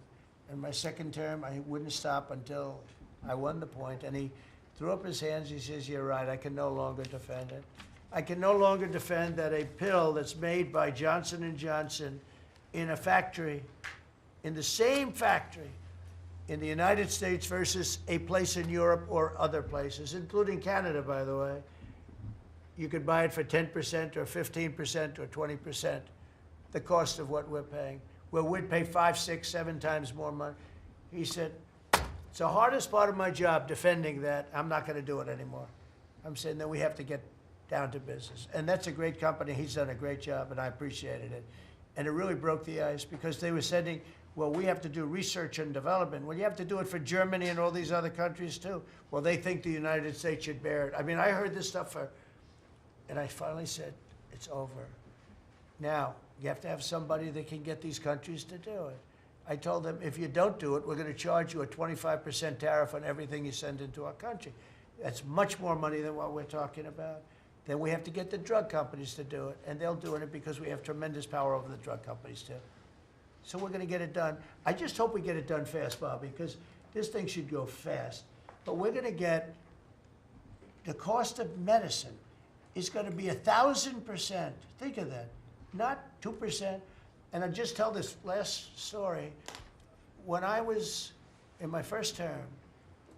In my second term, I wouldn't stop until I won the point, and he threw up his hands. He says, you're right, I can no longer defend it. I can no longer defend that a pill that's made by Johnson & Johnson in a factory, in the same factory in the United States versus a place in Europe or other places, including Canada, by the way, you could buy it for 10% or 15% or 20%, the cost of what we're paying, where we'd pay 5, 6, 7 times more money. He said, it's the hardest part of my job, defending that. I'm not going to do it anymore. I'm saying that we have to get down to business. And that's a great company. He's done a great job, and I appreciated it. And it really broke the ice, because they were saying, well, we have to do research and development. Well, you have to do it for Germany and all these other countries too. Well, they think the United States should bear it. I mean, I heard this stuff and I finally said, it's over. Now, you have to have somebody that can get these countries to do it. I told them, if you don't do it, we're going to charge you a 25% tariff on everything you send into our country. That's much more money than what we're talking about. Then we have to get the drug companies to do it, and they'll do it because we have tremendous power over the drug companies too. So we're going to get it done. I just hope we get it done fast, Bobby, because this thing should go fast. But we're going to get the cost of medicine is going to be 1,000%. Think of that, not 2%. And I'll just tell this last story. When I was in my first term,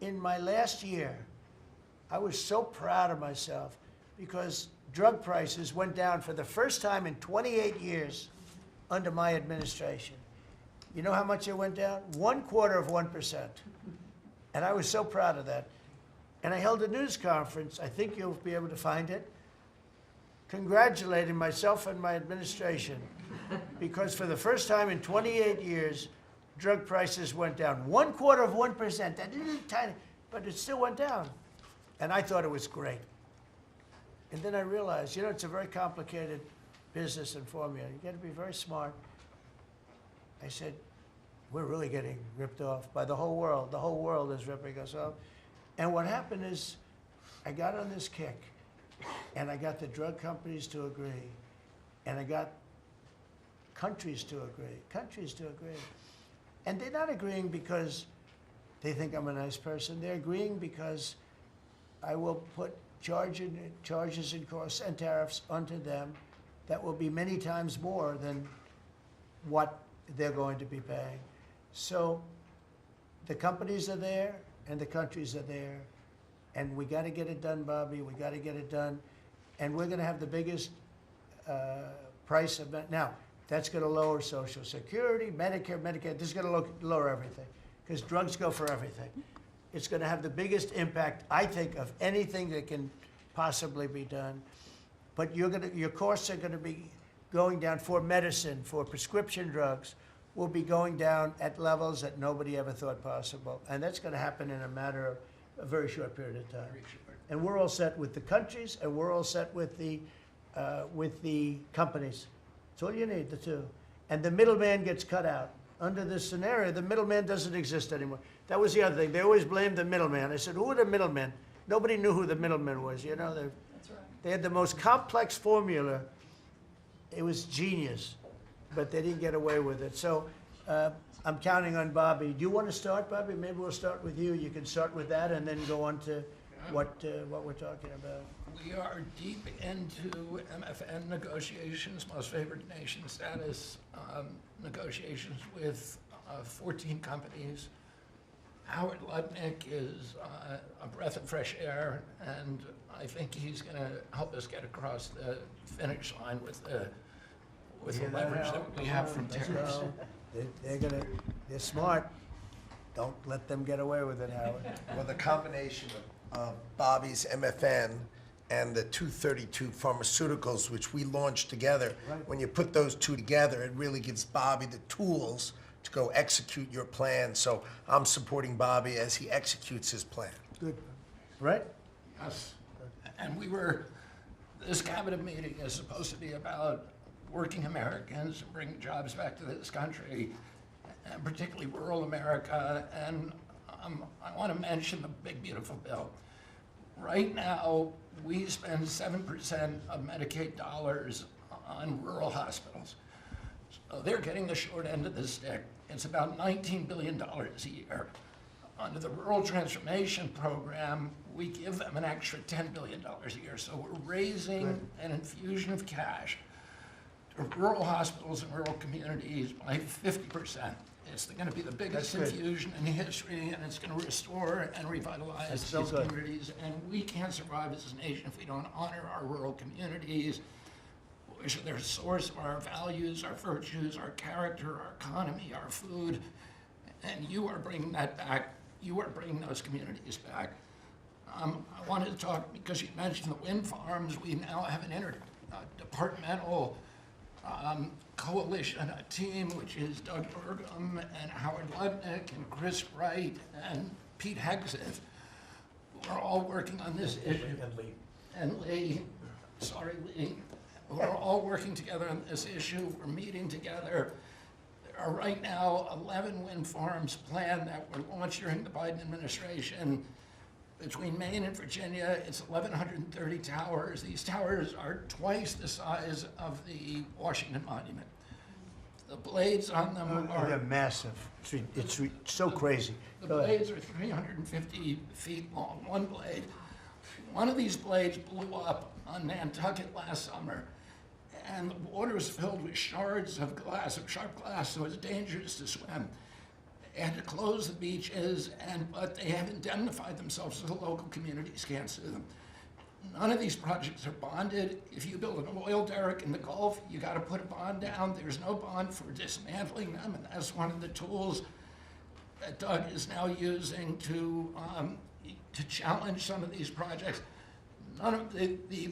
in my last year, I was so proud of myself because drug prices went down for the first time in 28 years under my administration. You know how much it went down? 1/4%. And I was so proud of that. And I held a news conference, I think you'll be able to find it, congratulating myself and my administration because for the first time in 28 years, drug prices went down. 1/4%, that little tiny, but it still went down. And I thought it was great. And then I realized, it's a very complicated business and formula. You got to be very smart. I said, we're really getting ripped off by the whole world. The whole world is ripping us off. And what happened is I got on this kick, and I got the drug companies to agree, and I got countries to agree. And they're not agreeing because they think I'm a nice person. They're agreeing because I will put charges and costs and tariffs onto them that will be many times more than what they're going to be paying. So the companies are there and the countries are there, and we got to get it done, Bobby. We got to get it done, and we're going to have the biggest price of it. Now, that's going to lower Social Security, Medicare, Medicaid. This is going to lower everything because drugs go for everything. It's going to have the biggest impact, I think, of anything that can possibly be done. But your costs are going to be going down for medicine, for prescription drugs, will be going down at levels that nobody ever thought possible. And that's going to happen in a matter of a very short period of time. And we're all set with the countries, and we're all set with the companies. That's all you need, the two. And the middleman gets cut out. Under this scenario, the middleman doesn't exist anymore. That was the other thing. They always blamed the middleman. I said, who are the middlemen? Nobody knew who the middleman was.
That's right.
They had the most complex formula. It was genius, but they didn't get away with it. So I'm counting on Bobby. Do you want to start, Bobby? Maybe we'll start with you. You can start with that and then go on to what we're talking about.
We are deep into MFN negotiations, most favored nation status negotiations with 14 companies. Howard Lutnick is a breath of fresh air, and I think he's going to help us get across the finish line with the leverage that we have from tariffs.
They're smart. Don't let them get away with it, Howard.
Well, the combination of Bobby's MFN and the 232 pharmaceuticals, which we launched together,
Right.
when you put those two together, it really gives Bobby the tools to go execute your plan. So I'm supporting Bobby as he executes his plan.
Good. Right?
Yes. And this cabinet meeting is supposed to be about working Americans and bringing jobs back to this country, and particularly rural America. And I want to mention the big, beautiful bill. Right now, we spend 7% of Medicaid dollars on rural hospitals. So they're getting the short end of the stick. It's about $19 billion a year. Under the Rural Transformation Program, we give them an extra $10 billion a year. So we're raising an infusion of cash to rural hospitals and rural communities by 50%. It's going to be the biggest
That's good.
infusion in history, and it's going to restore and revitalize
That's so
these
good.
communities. And we can't survive as a nation if we don't honor our rural communities, which are the source of our values, our virtues, our character, our economy, our food. And you are bringing that back. You are bringing those communities back. I wanted to talk, because you mentioned the wind farms, we now have an interdepartmental coalition, a team, which is Doug Burgum and Howard Lutnick and Chris Wright and Pete Hegseth. We're all working on this issue. And Lee, sorry, Lee. We're all working together on this issue. We're meeting together. There are right now 11 wind farms planned that were launched during the Biden administration. Between Maine and Virginia, it's 1,130 towers. These towers are twice the size of the Washington Monument. The blades on them
They're
are,
massive. It's so crazy.
the
Go ahead.
blades are 350 feet long, one blade. One of these blades blew up on Nantucket last summer, and the water was filled with shards of glass, of sharp glass, so it was dangerous to swim. They had to close the beaches, but they have indemnified themselves so the local communities can't sue them. None of these projects are bonded. If you build an oil derrick in the Gulf, you got to put a bond down. There's no bond for dismantling them, and that's one of the tools that Doug is now using to challenge some of these projects. None of the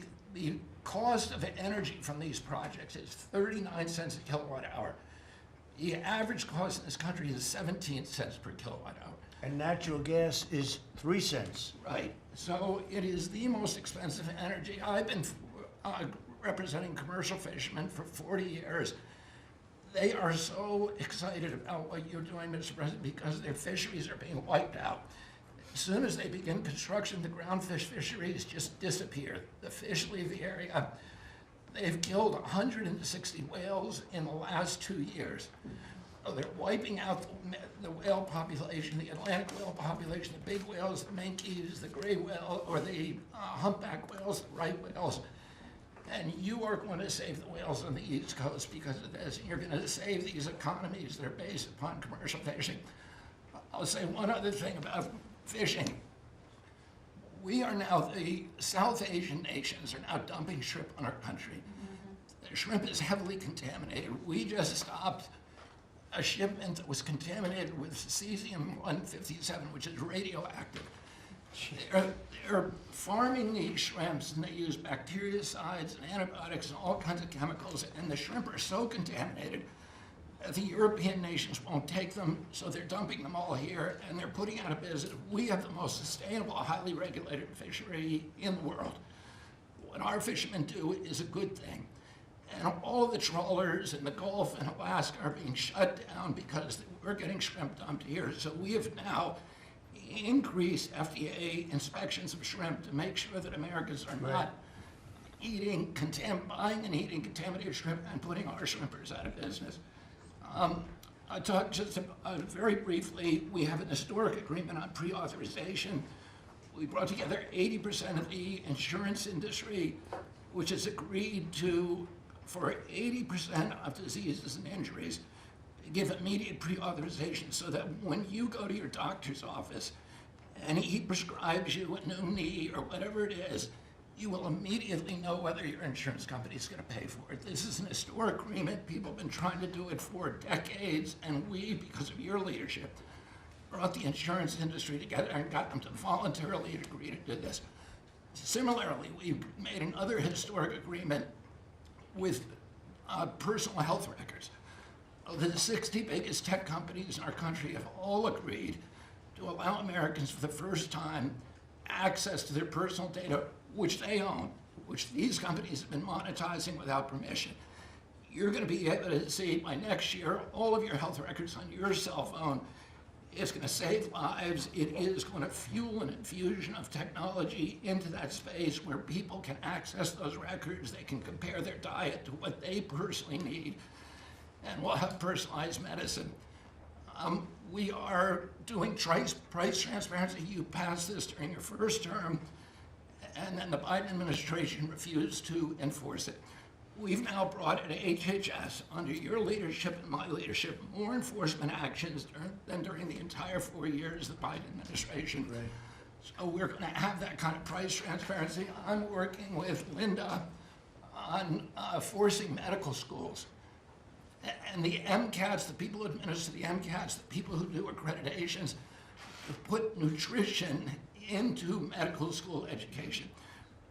cost of energy from these projects is 39 cents a kilowatt hour. The average cost in this country is 17 cents per kilowatt hour.
And natural gas is 3 cents.
Right. So it is the most expensive energy. I've been representing commercial fishermen for 40 years. They are so excited about what you're doing, Mr. President, because their fisheries are being wiped out. As soon as they begin construction, the groundfish fisheries just disappear. The fish leave the area. They've killed 160 whales in the last 2 years. So they're wiping out the whale population, the Atlantic whale population, the big whales, the minkies, the gray whale, or the humpback whales, the right whales. And you are going to save the whales on the East Coast because of this. You're going to save these economies that are based upon commercial fishing. I'll say one other thing about fishing. We are now, the South Asian nations are now dumping shrimp on our country. The shrimp is heavily contaminated. We just stopped a shipment that was contaminated with cesium-157, which is radioactive. They're farming these shrimps, and they use bactericides and antibiotics and all kinds of chemicals, and the shrimp are so contaminated that the European nations won't take them, so they're dumping them all here, and they're putting out of business. We have the most sustainable, highly regulated fishery in the world. What our fishermen do is a good thing. And all the trawlers in the Gulf and Alaska are being shut down because we're getting shrimp dumped here. So we have now increased FDA inspections of shrimp to make sure that Americans are not buying and eating contaminated shrimp and putting our shrimpers out of business. I talked just very briefly, we have an historic agreement on pre-authorization. We brought together 80% of the insurance industry, which has agreed to, for 80% of diseases and injuries, give immediate pre-authorization so that when you go to your doctor's office and he prescribes you a new knee or whatever it is, you will immediately know whether your insurance company is going to pay for it. This is an historic agreement. People have been trying to do it for decades, and we, because of your leadership, brought the insurance industry together and got them to voluntarily agree to do this. Similarly, we've made another historic agreement with personal health records. The 60 biggest tech companies in our country have all agreed to allow Americans for the first time access to their personal data, which they own, which these companies have been monetizing without permission. You're going to be able to see by next year all of your health records on your cell phone. It's going to save lives. It is going to fuel an infusion of technology into that space where people can access those records. They can compare their diet to what they personally need, and we'll have personalized medicine. We are doing price transparency. You passed this during your first term, and then the Biden administration refused to enforce it. We've now brought at HHS, under your leadership and my leadership, more enforcement actions than during the entire 4 years of the Biden administration.
Right.
So we're going to have that kind of price transparency. I'm working with Linda on forcing medical schools. And the MCATs, the people who administer the MCATs, the people who do accreditations, to put nutrition into medical school education.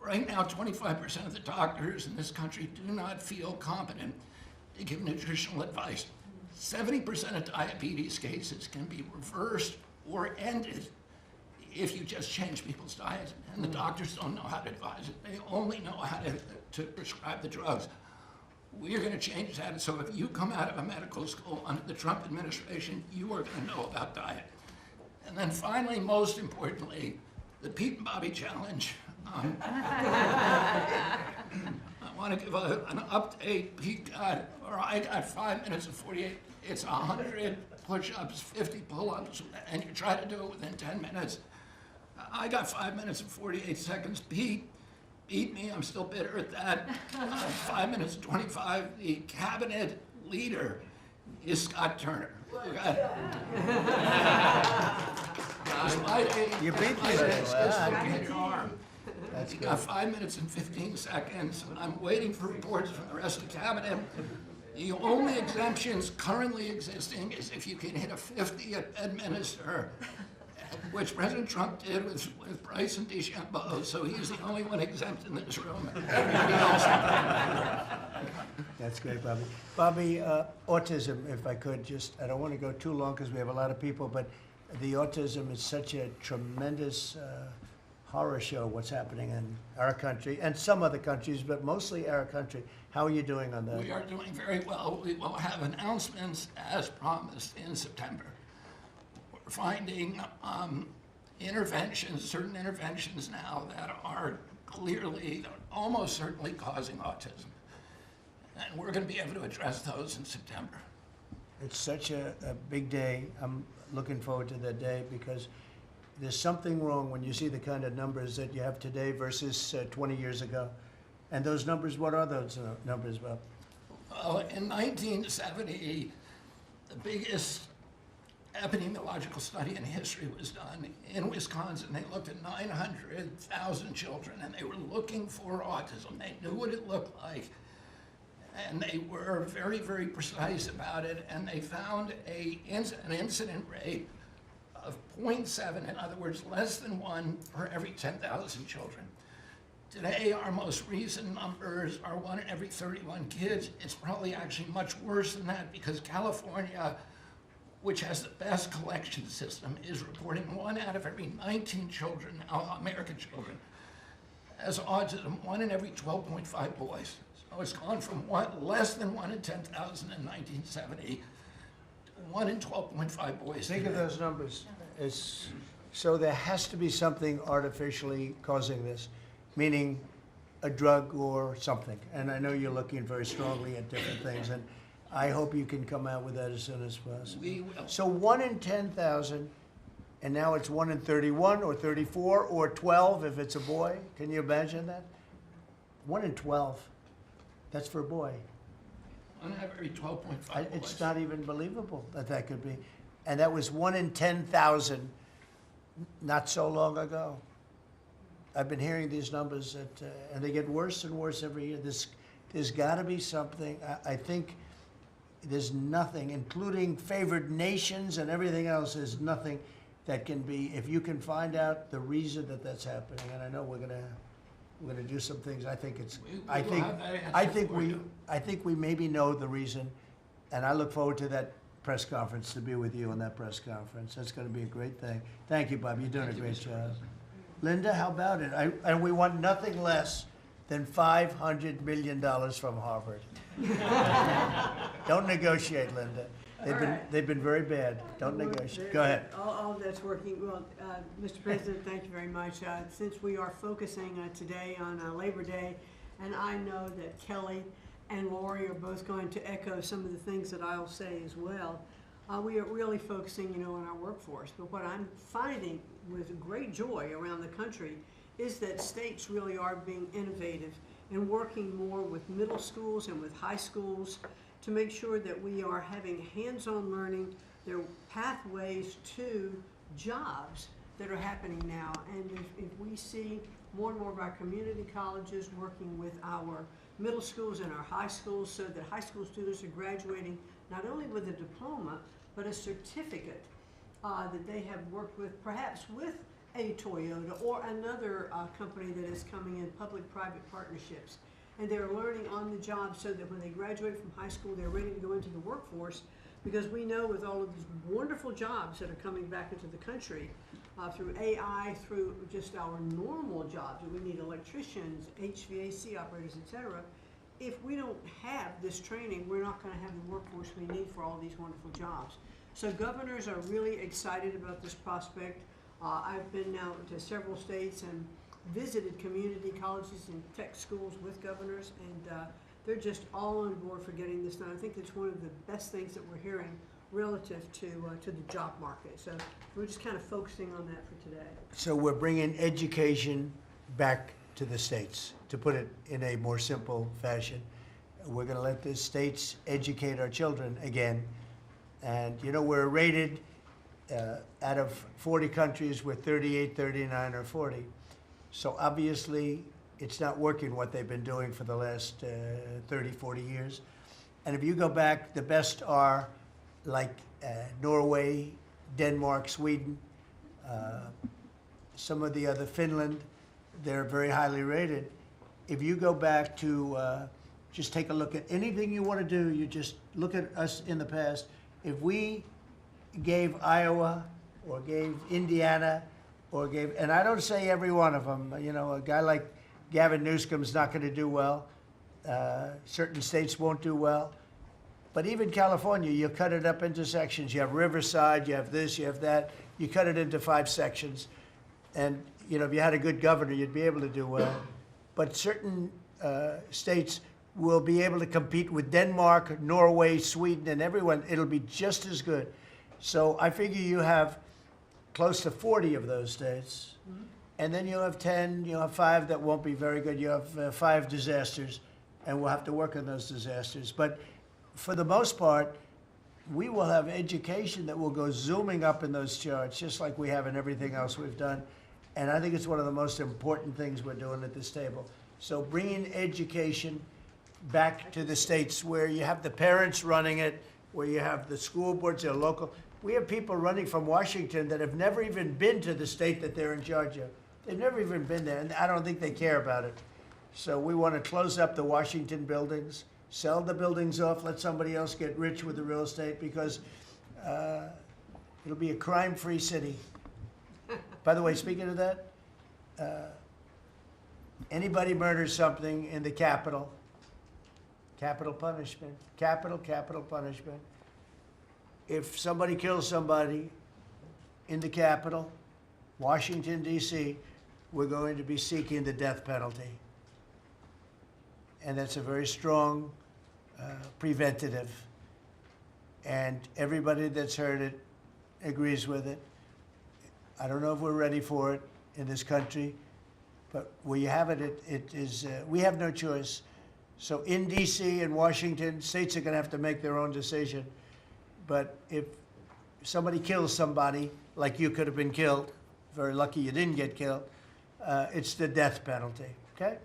Right now, 25% of the doctors in this country do not feel competent to give nutritional advice. 70% of diabetes cases can be reversed or ended if you just change people's diets, and the doctors don't know how to advise it. They only know how to prescribe the drugs. We're going to change that, so if you come out of a medical school under the Trump administration, you are going to know about diet. And then finally, most importantly, the Pete and Bobby Challenge. I want to give an update. Pete got, or I got 5 minutes and 48. It's 100 push-ups, 50 pull-ups, and you try to do it within 10 minutes. I got 5 minutes and 48 seconds. Pete beat me. I'm still bitter at that. 5 minutes and 25. The cabinet leader is Scott Turner.
You beat me.
Dislocated arm. You got 5 minutes and 15 seconds. I'm waiting for reports from the rest of the cabinet. The only exemptions currently existing is if you can hit a 50 at Bedminster, which President Trump did with Bryce and DeChambeau, so he's the only one exempt in this room. Everybody else.
That's great, Bobby. Bobby, autism, if I could, just, I don't want to go too long because we have a lot of people, but the autism is such a tremendous horror show, what's happening in our country and some other countries, but mostly our country. How are you doing on that?
We are doing very well. We will have announcements as promised in September. We're finding interventions, certain interventions now that are clearly, almost certainly causing autism. And we're going to be able to address those in September.
It's such a big day. I'm looking forward to that day because there's something wrong when you see the kind of numbers that you have today versus 20 years ago. And those numbers, what are those numbers, Bob?
Well, in 1970, the biggest epidemiological study in history was done in Wisconsin. They looked at 900,000 children and they were looking for autism. They knew what it looked like. And they were very, very precise about it. And they found an incident rate of 0.7, in other words, less than 1 per every 10,000 children. Today, our most recent numbers are 1 in every 31 kids. It's probably actually much worse than that because California, which has the best collection system, is reporting 1 out of every 19 children, American children, has autism, 1 in every 12.5 boys. So it's gone from less than 1 in 10,000 in 1970 to 1 in 12.5 boys.
Think of those numbers. So there has to be something artificially causing this, meaning a drug or something. And I know you're looking very strongly at different things, and I hope you can come out with that as soon as possible.
We will.
So 1 in 10,000, and now it's 1 in 31 or 34 or 12 if it's a boy. Can you imagine that? 1 in 12. That's for a boy.
1 out of every 12.5 boys.
It's not even believable that that could be. And that was 1 in 10,000 not so long ago. I've been hearing these numbers, that, and they get worse and worse every year. There's got to be something. I think there's nothing, including favored nations and everything else, there's nothing that can be, if you can find out the reason that that's happening, and I know we're gonna do some things. I think it's, I think we maybe know the reason, and I look forward to that press conference, to be with you on that press conference. That's going to be a great thing. Thank you, Bob. You're doing a great job. Linda, how about it? And we want nothing less than $500 million from Harvard. Don't negotiate, Linda. They've been very bad. Don't negotiate. Go ahead.
All of that's working well. Mr. President, thank you very much. Since we are focusing today on Labor Day, and I know that Kelly and Lori are both going to echo some of the things that I'll say as well, we are really focusing, on our workforce. But what I'm finding with great joy around the country is that states really are being innovative and working more with middle schools and with high schools to make sure that we are having hands-on learning. There are pathways to jobs that are happening now. And if we see more and more of our community colleges working with our middle schools and our high schools so that high school students are graduating not only with a diploma, but a certificate that they have worked with, perhaps with a Toyota or another company that is coming in, public-private partnerships. And they're learning on the job so that when they graduate from high school, they're ready to go into the workforce, because we know with all of these wonderful jobs that are coming back into the country, through AI, through just our normal jobs, we need electricians, HVAC operators, etc. If we don't have this training, we're not going to have the workforce we need for all these wonderful jobs. So governors are really excited about this prospect. I've been now to several states and visited community colleges and tech schools with governors, and they're just all on board for getting this done. I think it's one of the best things that we're hearing relative to the job market. So we're just kind of focusing on that for today.
So we're bringing education back to the states, to put it in a more simple fashion. We're going to let the states educate our children again. And, you know, we're rated out of 40 countries, we're 38, 39, or 40. So obviously, it's not working what they've been doing for the last 30, 40 years. And if you go back, the best are like Norway, Denmark, Sweden, some of the other, Finland, they're very highly rated. If you go back to just take a look at anything you want to do, you just look at us in the past. If we gave Iowa or gave Indiana or gave, and I don't say every one of them, you know, a guy like Gavin Newsom's not going to do well. Certain states won't do well. But even California, you cut it up into sections. You have Riverside, you have this, you have that. You cut it into 5 sections. And, you know, if you had a good governor, you'd be able to do well. But certain states will be able to compete with Denmark, Norway, Sweden, and everyone. It'll be just as good. So I figure you have close to 40 of those states. Mm-hmm. And then you'll have 10, you'll have 5 that won't be very good. You have 5 disasters, and we'll have to work on those disasters. But for the most part, we will have education that will go zooming up in those charts, just like we have in everything else we've done. And I think it's one of the most important things we're doing at this table. So bringing education back to the states where you have the parents running it, where you have the school boards, they're local. We have people running from Washington that have never even been to the state that they're in charge of. They've never even been there, and I don't think they care about it. So we want to close up the Washington buildings, sell the buildings off, let somebody else get rich with the real estate, because it'll be a crime-free city. By the way, speaking of that, anybody murders something in the Capitol, capital punishment, capital punishment. If somebody kills somebody in the Capitol, Washington, D.C., we're going to be seeking the death penalty. And that's a very strong preventative. And everybody that's heard it agrees with it. I don't know if we're ready for it in this country, but where you have it, it is, we have no choice. So in D.C. and Washington, states are going to have to make their own decision. But if somebody kills somebody, like you could have been killed, very lucky you didn't get killed, it's the death penalty, okay?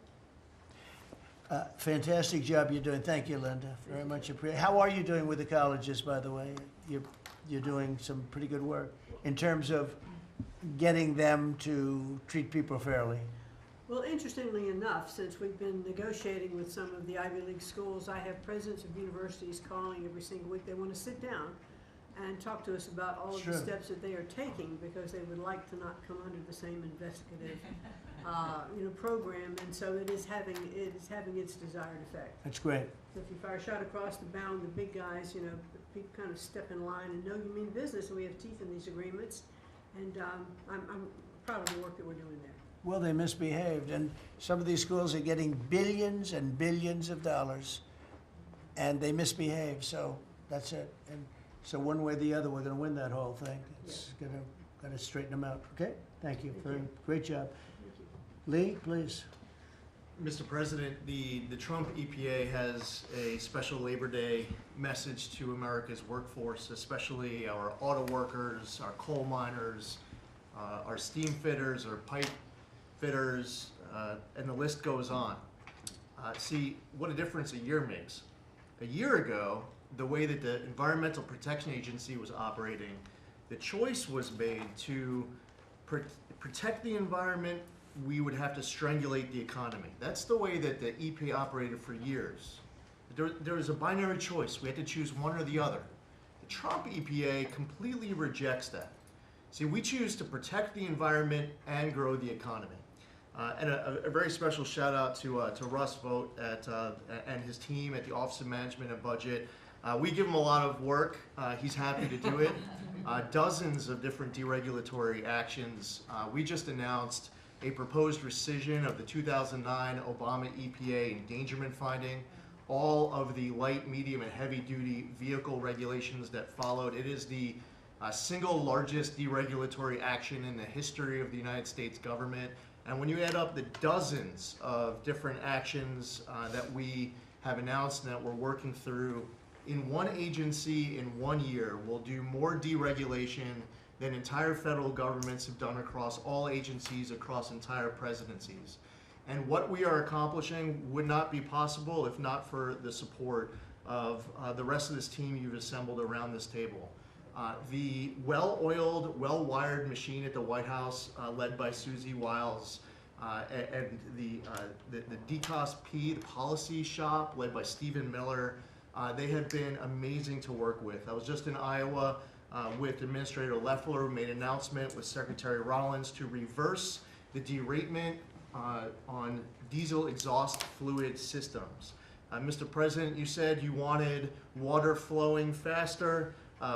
Fantastic job you're doing. Thank you, Linda. Very much appreciated. How are you doing with the colleges, by the way? You're doing some pretty good work in terms of getting them to treat people fairly.
Well, interestingly enough, since we've been negotiating with some of the Ivy League schools, I have presidents of universities calling every single week. They want to sit down and talk to us about all of the steps that they are taking, because they would like to not come under the same investigative program, and so it is having its desired effect.
That's great.
So if you fire a shot across the bow, the big guys, people kind of step in line and know you mean business, and we have teeth in these agreements, and I'm proud of the work that we're doing there.
Well, they misbehaved, and some of these schools are getting billions and billions of dollars, and they misbehave, so that's it. And so one way or the other, we're going to win that whole thing. It's going to straighten them out. Okay? Thank you. Great job. Lee, please.
Mr. President, the Trump EPA has a special Labor Day message to America's workforce, especially our auto workers, our coal miners, our steam fitters, our pipe fitters, and the list goes on. See what a difference a year makes. A year ago, the way that the Environmental Protection Agency was operating, the choice was made to protect the environment. We would have to strangulate the economy. That's the way that the EPA operated for years. There was a binary choice. We had to choose one or the other. The Trump EPA completely rejects that. See, we choose to protect the environment and grow the economy. And a very special shout out to Russ Vogt and his team at the Office of Management and Budget. We give him a lot of work. He's happy to do it. Dozens of different deregulatory actions. We just announced a proposed rescission of the 2009 Obama EPA endangerment finding. all of the light, medium, and heavy-duty vehicle regulations that followed. It is the single largest deregulatory action in the history of the United States government. And when you add up the dozens of different actions that we have announced and that we're working through, in one agency in 1 year, we'll do more deregulation than entire federal governments have done across all agencies, across entire presidencies. And what we are accomplishing would not be possible if not for the support of the rest of this team you've assembled around this table. The well-oiled, well-wired machine at the White House, led by Susie Wiles, and the DCOSP, the policy shop, led by Stephen Miller, they have been amazing to work with. I was just in Iowa with Administrator Loeffler, who made an announcement with Secretary Rollins to reverse the deratement on diesel exhaust fluid systems. Mr. President, you said you wanted water flowing faster.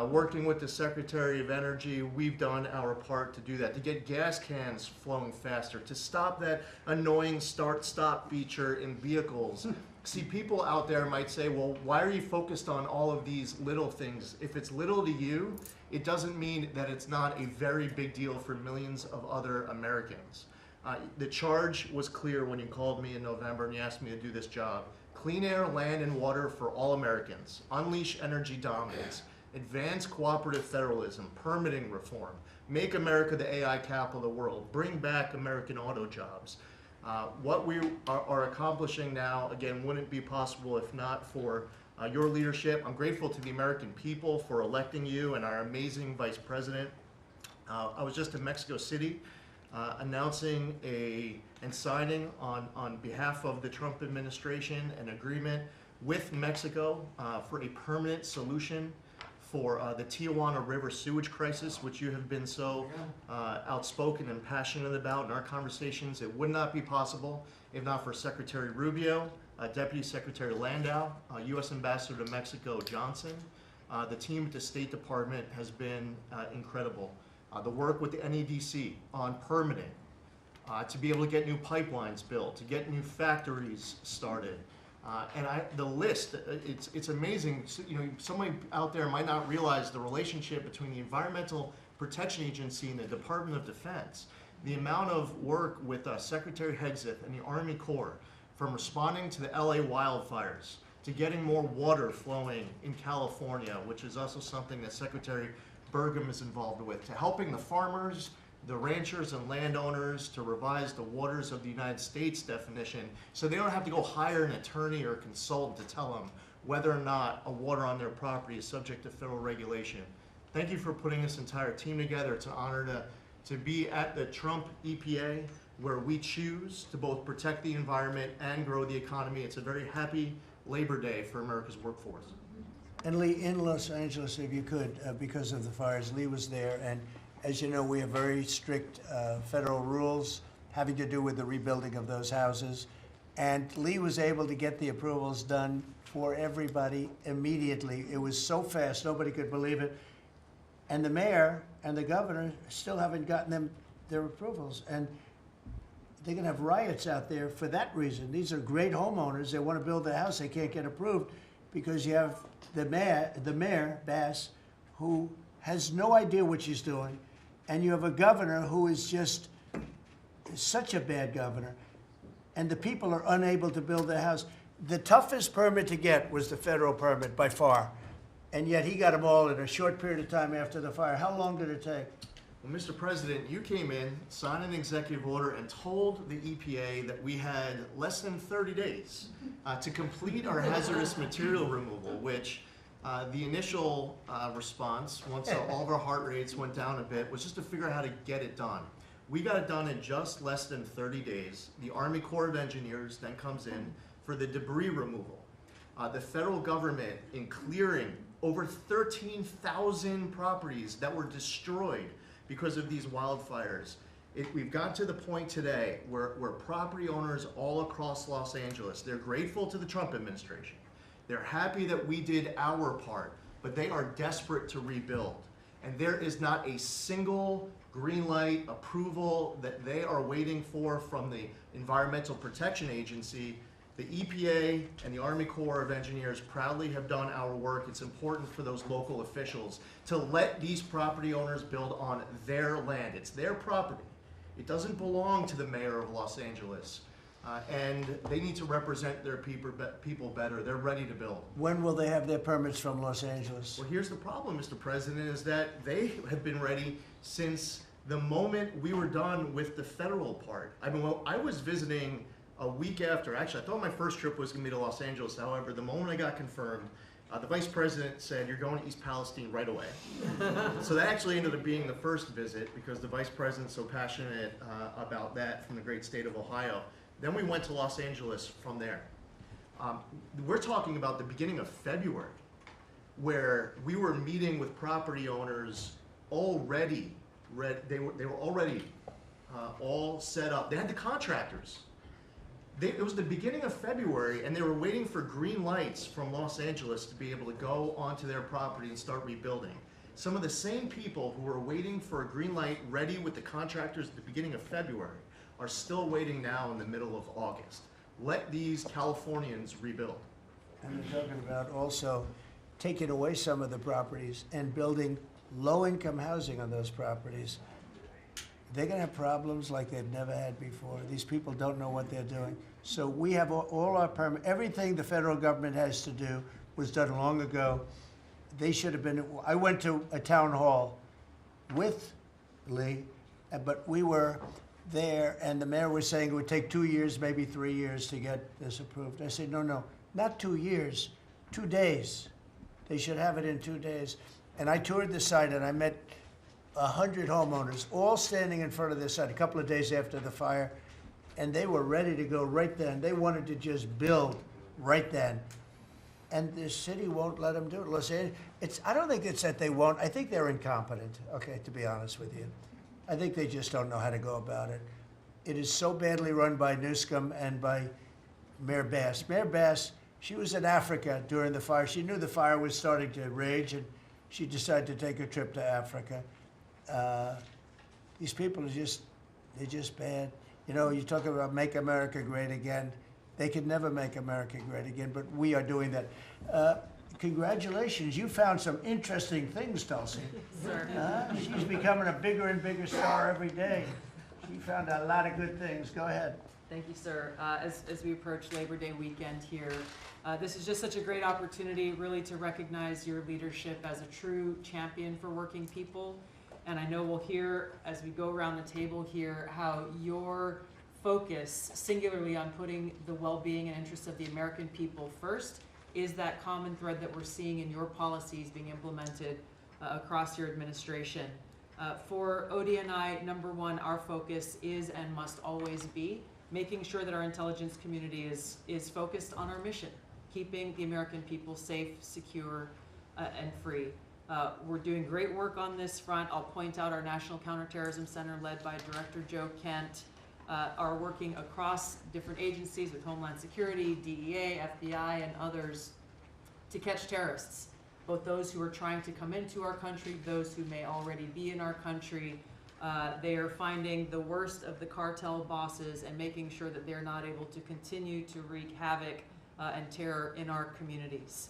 Working with the Secretary of Energy, we've done our part to do that, to get gas cans flowing faster, to stop that annoying start-stop feature in vehicles. See, people out there might say, well, why are you focused on all of these little things? If it's little to you, it doesn't mean that it's not a very big deal for millions of other Americans. The charge was clear when you called me in November and you asked me to do this job. Clean air, land, and water for all Americans. Unleash energy dominance. Advance cooperative federalism, permitting reform, make America the AI capital of the world, bring back American auto jobs. What we are accomplishing now, again, wouldn't be possible if not for your leadership. I'm grateful to the American people for electing you and our amazing Vice President. I was just in Mexico City announcing and signing on behalf of the Trump administration an agreement with Mexico for a permanent solution for the Tijuana River sewage crisis, which you have been so outspoken and passionate about in our conversations. It would not be possible if not for Secretary Rubio, Deputy Secretary Landau, U.S. Ambassador to Mexico Johnson. The team at the State Department has been incredible. The work with the NEDC on permitting, to be able to get new pipelines built, to get new factories started. The list, it's amazing. So, you know, somebody out there might not realize the relationship between the Environmental Protection Agency and the Department of Defense. The amount of work with Secretary Hegseth and the Army Corps, from responding to the LA wildfires, to getting more water flowing in California, which is also something that Secretary Burgum is involved with, to helping the farmers, the ranchers and landowners to revise the waters of the United States definition so they don't have to go hire an attorney or consultant to tell them whether or not a water on their property is subject to federal regulation. Thank you for putting this entire team together. It's an honor to be at the Trump EPA, where we choose to both protect the environment and grow the economy. It's a very happy Labor Day for America's workforce.
And Lee, in Los Angeles, if you could, because of the fires, Lee was there, and as you know, we have very strict federal rules having to do with the rebuilding of those houses. And Lee was able to get the approvals done for everybody immediately. It was so fast, nobody could believe it. And the mayor and the governor still haven't gotten their approvals. And they're gonna have riots out there for that reason. These are great homeowners. They wanna build a house, they can't get approved because you have the mayor, Bass, who has no idea what she's doing. And you have a governor who is just such a bad governor, and the people are unable to build their house. The toughest permit to get was the federal permit by far, and yet he got them all in a short period of time after the fire. How long did it take?
Well, Mr. President, you came in, signed an executive order, and told the EPA that we had less than 30 days to complete our hazardous material removal, which the initial response, once all of our heart rates went down a bit, was just to figure out how to get it done. We got it done in just less than 30 days. The Army Corps of Engineers then comes in for the debris removal. The federal government, in clearing over 13,000 properties that were destroyed because of these wildfires. We've got to the point today where property owners all across Los Angeles, they're grateful to the Trump administration. They're happy that we did our part, but they are desperate to rebuild. And there is not a single green light approval that they are waiting for from the Environmental Protection Agency The EPA and the Army Corps of Engineers proudly have done our work. It's important for those local officials to let these property owners build on their land. It's their property. It doesn't belong to the mayor of Los Angeles. And they need to represent their people better. They're ready to build.
When will they have their permits from Los Angeles?
Well, here's the problem, Mr. President, is that they have been ready since the moment we were done with the federal part. I mean, well, I was visiting a week after. Actually, I thought my first trip was going to be to Los Angeles. However, the moment I got confirmed, the vice president said, "You're going to East Palestine right away." So that actually ended up being the first visit because the vice president's so passionate about that from the great state of Ohio. Then we went to Los Angeles from there. We're talking about the beginning of February, where we were meeting with property owners already. They were already all set up. They had the contractors. It was the beginning of February, and they were waiting for green lights from Los Angeles to be able to go onto their property and start rebuilding. Some of the same people who were waiting for a green light ready with the contractors at the beginning of February are still waiting now in the middle of August. Let these Californians rebuild.
And they're talking about also taking away some of the properties and building low-income housing on those properties. They're going to have problems like they've never had before. These people don't know what they're doing. So we have all our everything the federal government has to do was done long ago. They should have been. I went to a town hall with Lee, but we were there, and the mayor was saying it would take 2 years, maybe 3 years to get this approved. I said, no, not 2 years, 2 days. They should have it in 2 days. And I toured the site, and I met 100 homeowners, all standing in front of this site a couple of days after the fire, and they were ready to go right then. They wanted to just build right then. And the city won't let them do it. Los Angeles, I don't think it's that they won't. I think they're incompetent, okay, to be honest with you. I think they just don't know how to go about it. It is so badly run by Newscomb and by Mayor Bass. Mayor Bass, she was in Africa during the fire. She knew the fire was starting to rage, and she decided to take a trip to Africa. These people are they're just bad. You know, you talk about make America great again. They could never make America great again, but we are doing that. Congratulations, you found some interesting things, Tulsi.
Sir.
She's becoming a bigger and bigger star every day. She found a lot of good things. Go ahead.
Thank you, sir. As we approach Labor Day weekend here, this is just such a great opportunity really to recognize your leadership as a true champion for working people. And I know we'll hear, as we go around the table here, how your focus singularly on putting the well-being and interests of the American people first is that common thread that we're seeing in your policies being implemented across your administration. For ODNI, number one, our focus is and must always be making sure that our intelligence community is focused on our mission, keeping the American people safe, secure, and free. We're doing great work on this front. I'll point out our National Counterterrorism Center, led by Director Joe Kent, are working across different agencies with Homeland Security, DEA, FBI, and others to catch terrorists, both those who are trying to come into our country, those who may already be in our country. They are finding the worst of the cartel bosses and making sure that they're not able to continue to wreak havoc and terror in our communities.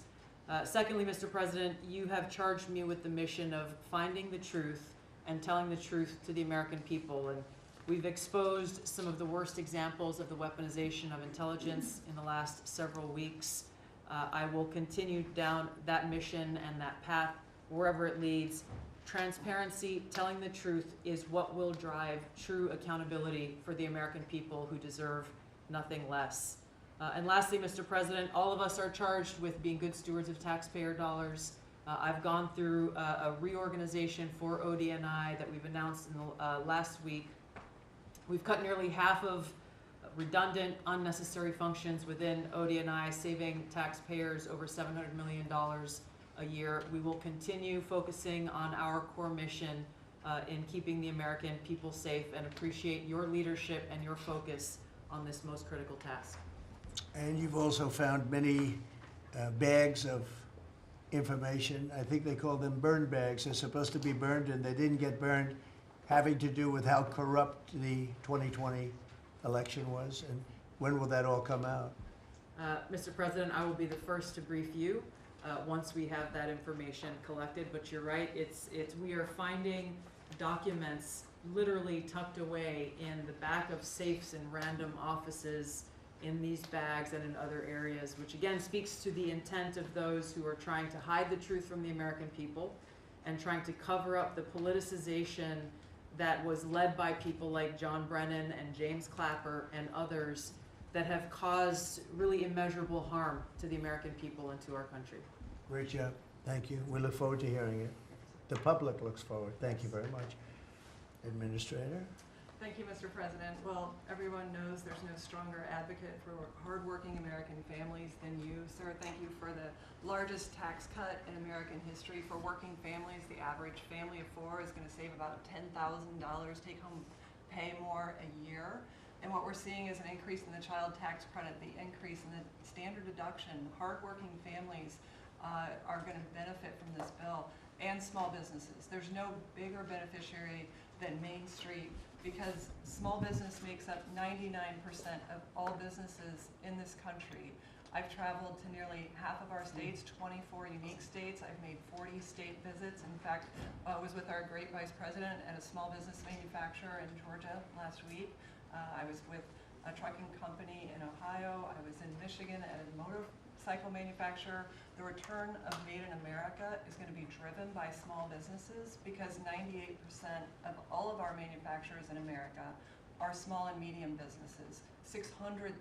Secondly, Mr. President, you have charged me with the mission of finding the truth and telling the truth to the American people. And we've exposed some of the worst examples of the weaponization of intelligence in the last several weeks. I will continue down that mission and that path wherever it leads. Transparency, telling the truth, is what will drive true accountability for the American people who deserve nothing less. And lastly, Mr. President, all of us are charged with being good stewards of taxpayer dollars. I've gone through a reorganization for ODNI that we've announced in the last week. We've cut nearly half of redundant, unnecessary functions within ODNI, saving taxpayers over $700 million a year. We will continue focusing on our core mission in keeping the American people safe, and appreciate your leadership and your focus on this most critical task.
And you've also found many bags of information. I think they call them burn bags. They're supposed to be burned, and they didn't get burned, having to do with how corrupt the 2020 election was. And when will that all come out?
Mr. President, I will be the first to brief you once we have that information collected, but you're right, we are finding documents literally tucked away in the back of safes in random offices, in these bags and in other areas, which again speaks to the intent of those who are trying to hide the truth from the American people and trying to cover up the politicization that was led by people like John Brennan and James Clapper and others that have caused really immeasurable harm to the American people and to our country.
Great job. Thank you. We look forward to hearing it. The public looks forward. Thank you very much. Administrator?
Thank you, Mr. President. Well, everyone knows there's no stronger advocate for hardworking American families than you, sir. Thank you for the largest tax cut in American history for working families. The average family of four is going to save about $10,000 take-home pay more a year. And what we're seeing is an increase in the child tax credit, the increase in the standard deduction. Hardworking families are going to benefit from this bill, and small businesses. There's no bigger beneficiary than Main Street, because small business makes up 99% of all businesses in this country. I've traveled to nearly half of our states, 24 unique states. I've made 40 state visits. In fact, I was with our great vice president at a small business manufacturer in Georgia last week. I was with a trucking company in Ohio. I was in Michigan at a motorcycle manufacturer. The return of Made in America is going to be driven by small businesses, because 98% of all of our manufacturers in America are small and medium businesses, 600,000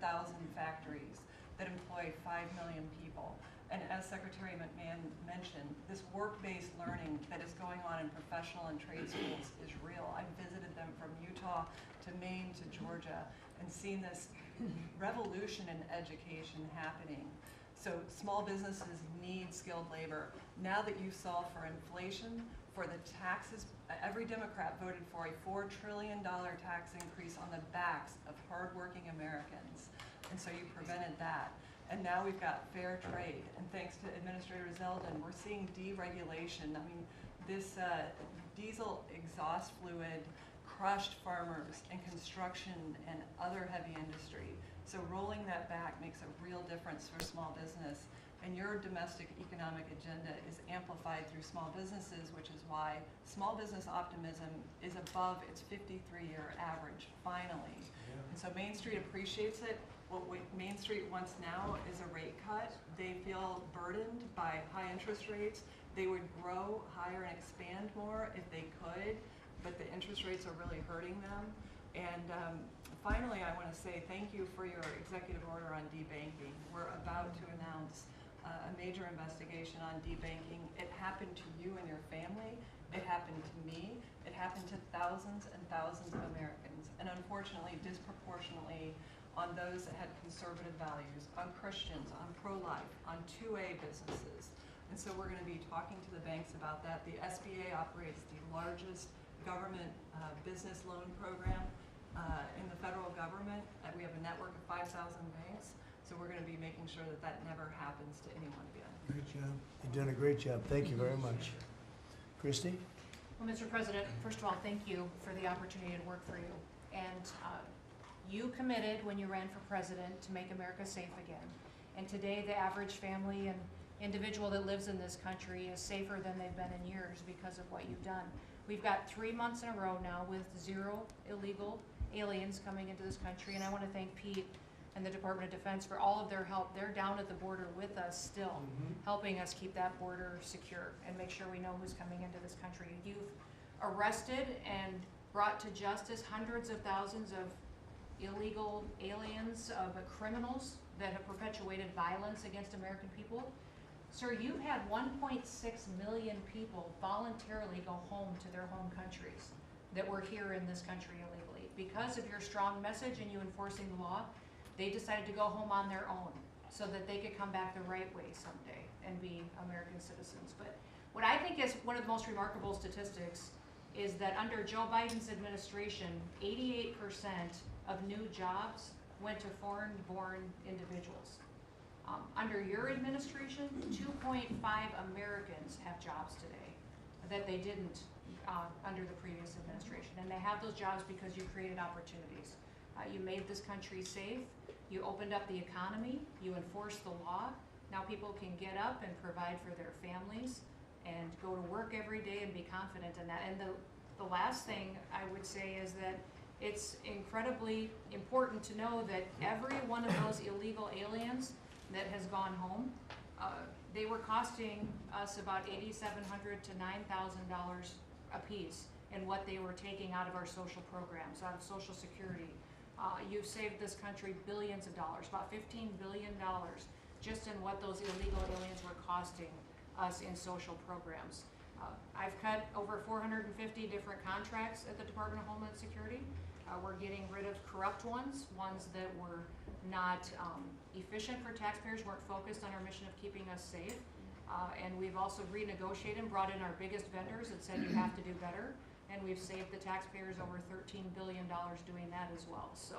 factories that employ 5 million people. And as Secretary McMahon mentioned, this work-based learning that is going on in professional and trade schools is real. I've visited them from Utah to Maine to Georgia and seen this revolution in education happening. So small businesses need skilled labor. Now that you solve for inflation, for the taxes, every Democrat voted for a $4 trillion tax increase on the backs of hardworking Americans. And so you prevented that. And now we've got fair trade. And thanks to Administrator Zeldin, we're seeing deregulation. I mean, this diesel exhaust fluid crushed farmers and construction and other heavy industry. So rolling that back makes a real difference for small business. And your domestic economic agenda is amplified through small businesses, which is why small business optimism is above its 53-year average, finally. And so Main Street appreciates it. What Main Street wants now is a rate cut. They feel burdened by high interest rates. They would grow higher and expand more if they could, but the interest rates are really hurting them. And finally, I want to say thank you for your executive order on debanking. We're about to announce a major investigation on debanking. It happened to you and your family. It happened to me. It happened to thousands and thousands of Americans, and unfortunately, disproportionately on those that had conservative values, on Christians, on pro-life, on 2A businesses. And so we're going to be talking to the banks about that. The SBA operates the largest government business loan program in the federal government. We have a network of 5,000 banks. So we're going to be making sure that that never happens to anyone again.
Great job. You're doing a great job. Thank you very much. Christy?
Well, Mr. President, first of all, thank you for the opportunity to work for you. And you committed when you ran for president to make America safe again. And today, the average family and individual that lives in this country is safer than they've been in years because of what you've done. We've got 3 months in a row now with 0 illegal aliens coming into this country, and I want to thank Pete and the Department of Defense for all of their help. They're down at the border with us still, helping us keep that border secure and make sure we know who's coming into this country. You've arrested and brought to justice hundreds of thousands of illegal aliens, of criminals that have perpetuated violence against American people. Sir, you had 1.6 million people voluntarily go home to their home countries that were here in this country illegally. Because of your strong message and you enforcing the law, they decided to go home on their own so that they could come back the right way someday and be American citizens. But what I think is one of the most remarkable statistics is that under Joe Biden's administration, 88% of new jobs went to foreign-born individuals. Under your administration, 2.5 Americans have jobs today that they didn't under the previous administration. And they have those jobs because you created opportunities. You made this country safe. You opened up the economy, you enforced the law. Now people can get up and provide for their families and go to work every day and be confident in that. And the last thing I would say is that it's incredibly important to know that every one of those illegal aliens that has gone home, they were costing us about $8,700 to $9,000 a piece in what they were taking out of our social programs, out of Social Security. You've saved this country billions of dollars, about $15 billion, just in what those illegal aliens were costing us in social programs. I've cut over 450 different contracts at the Department of Homeland Security. We're getting rid of corrupt ones that were not efficient for taxpayers, weren't focused on our mission of keeping us safe. And we've also renegotiated and brought in our biggest vendors and said you have to do better. And we've saved the taxpayers over $13 billion doing that as well. So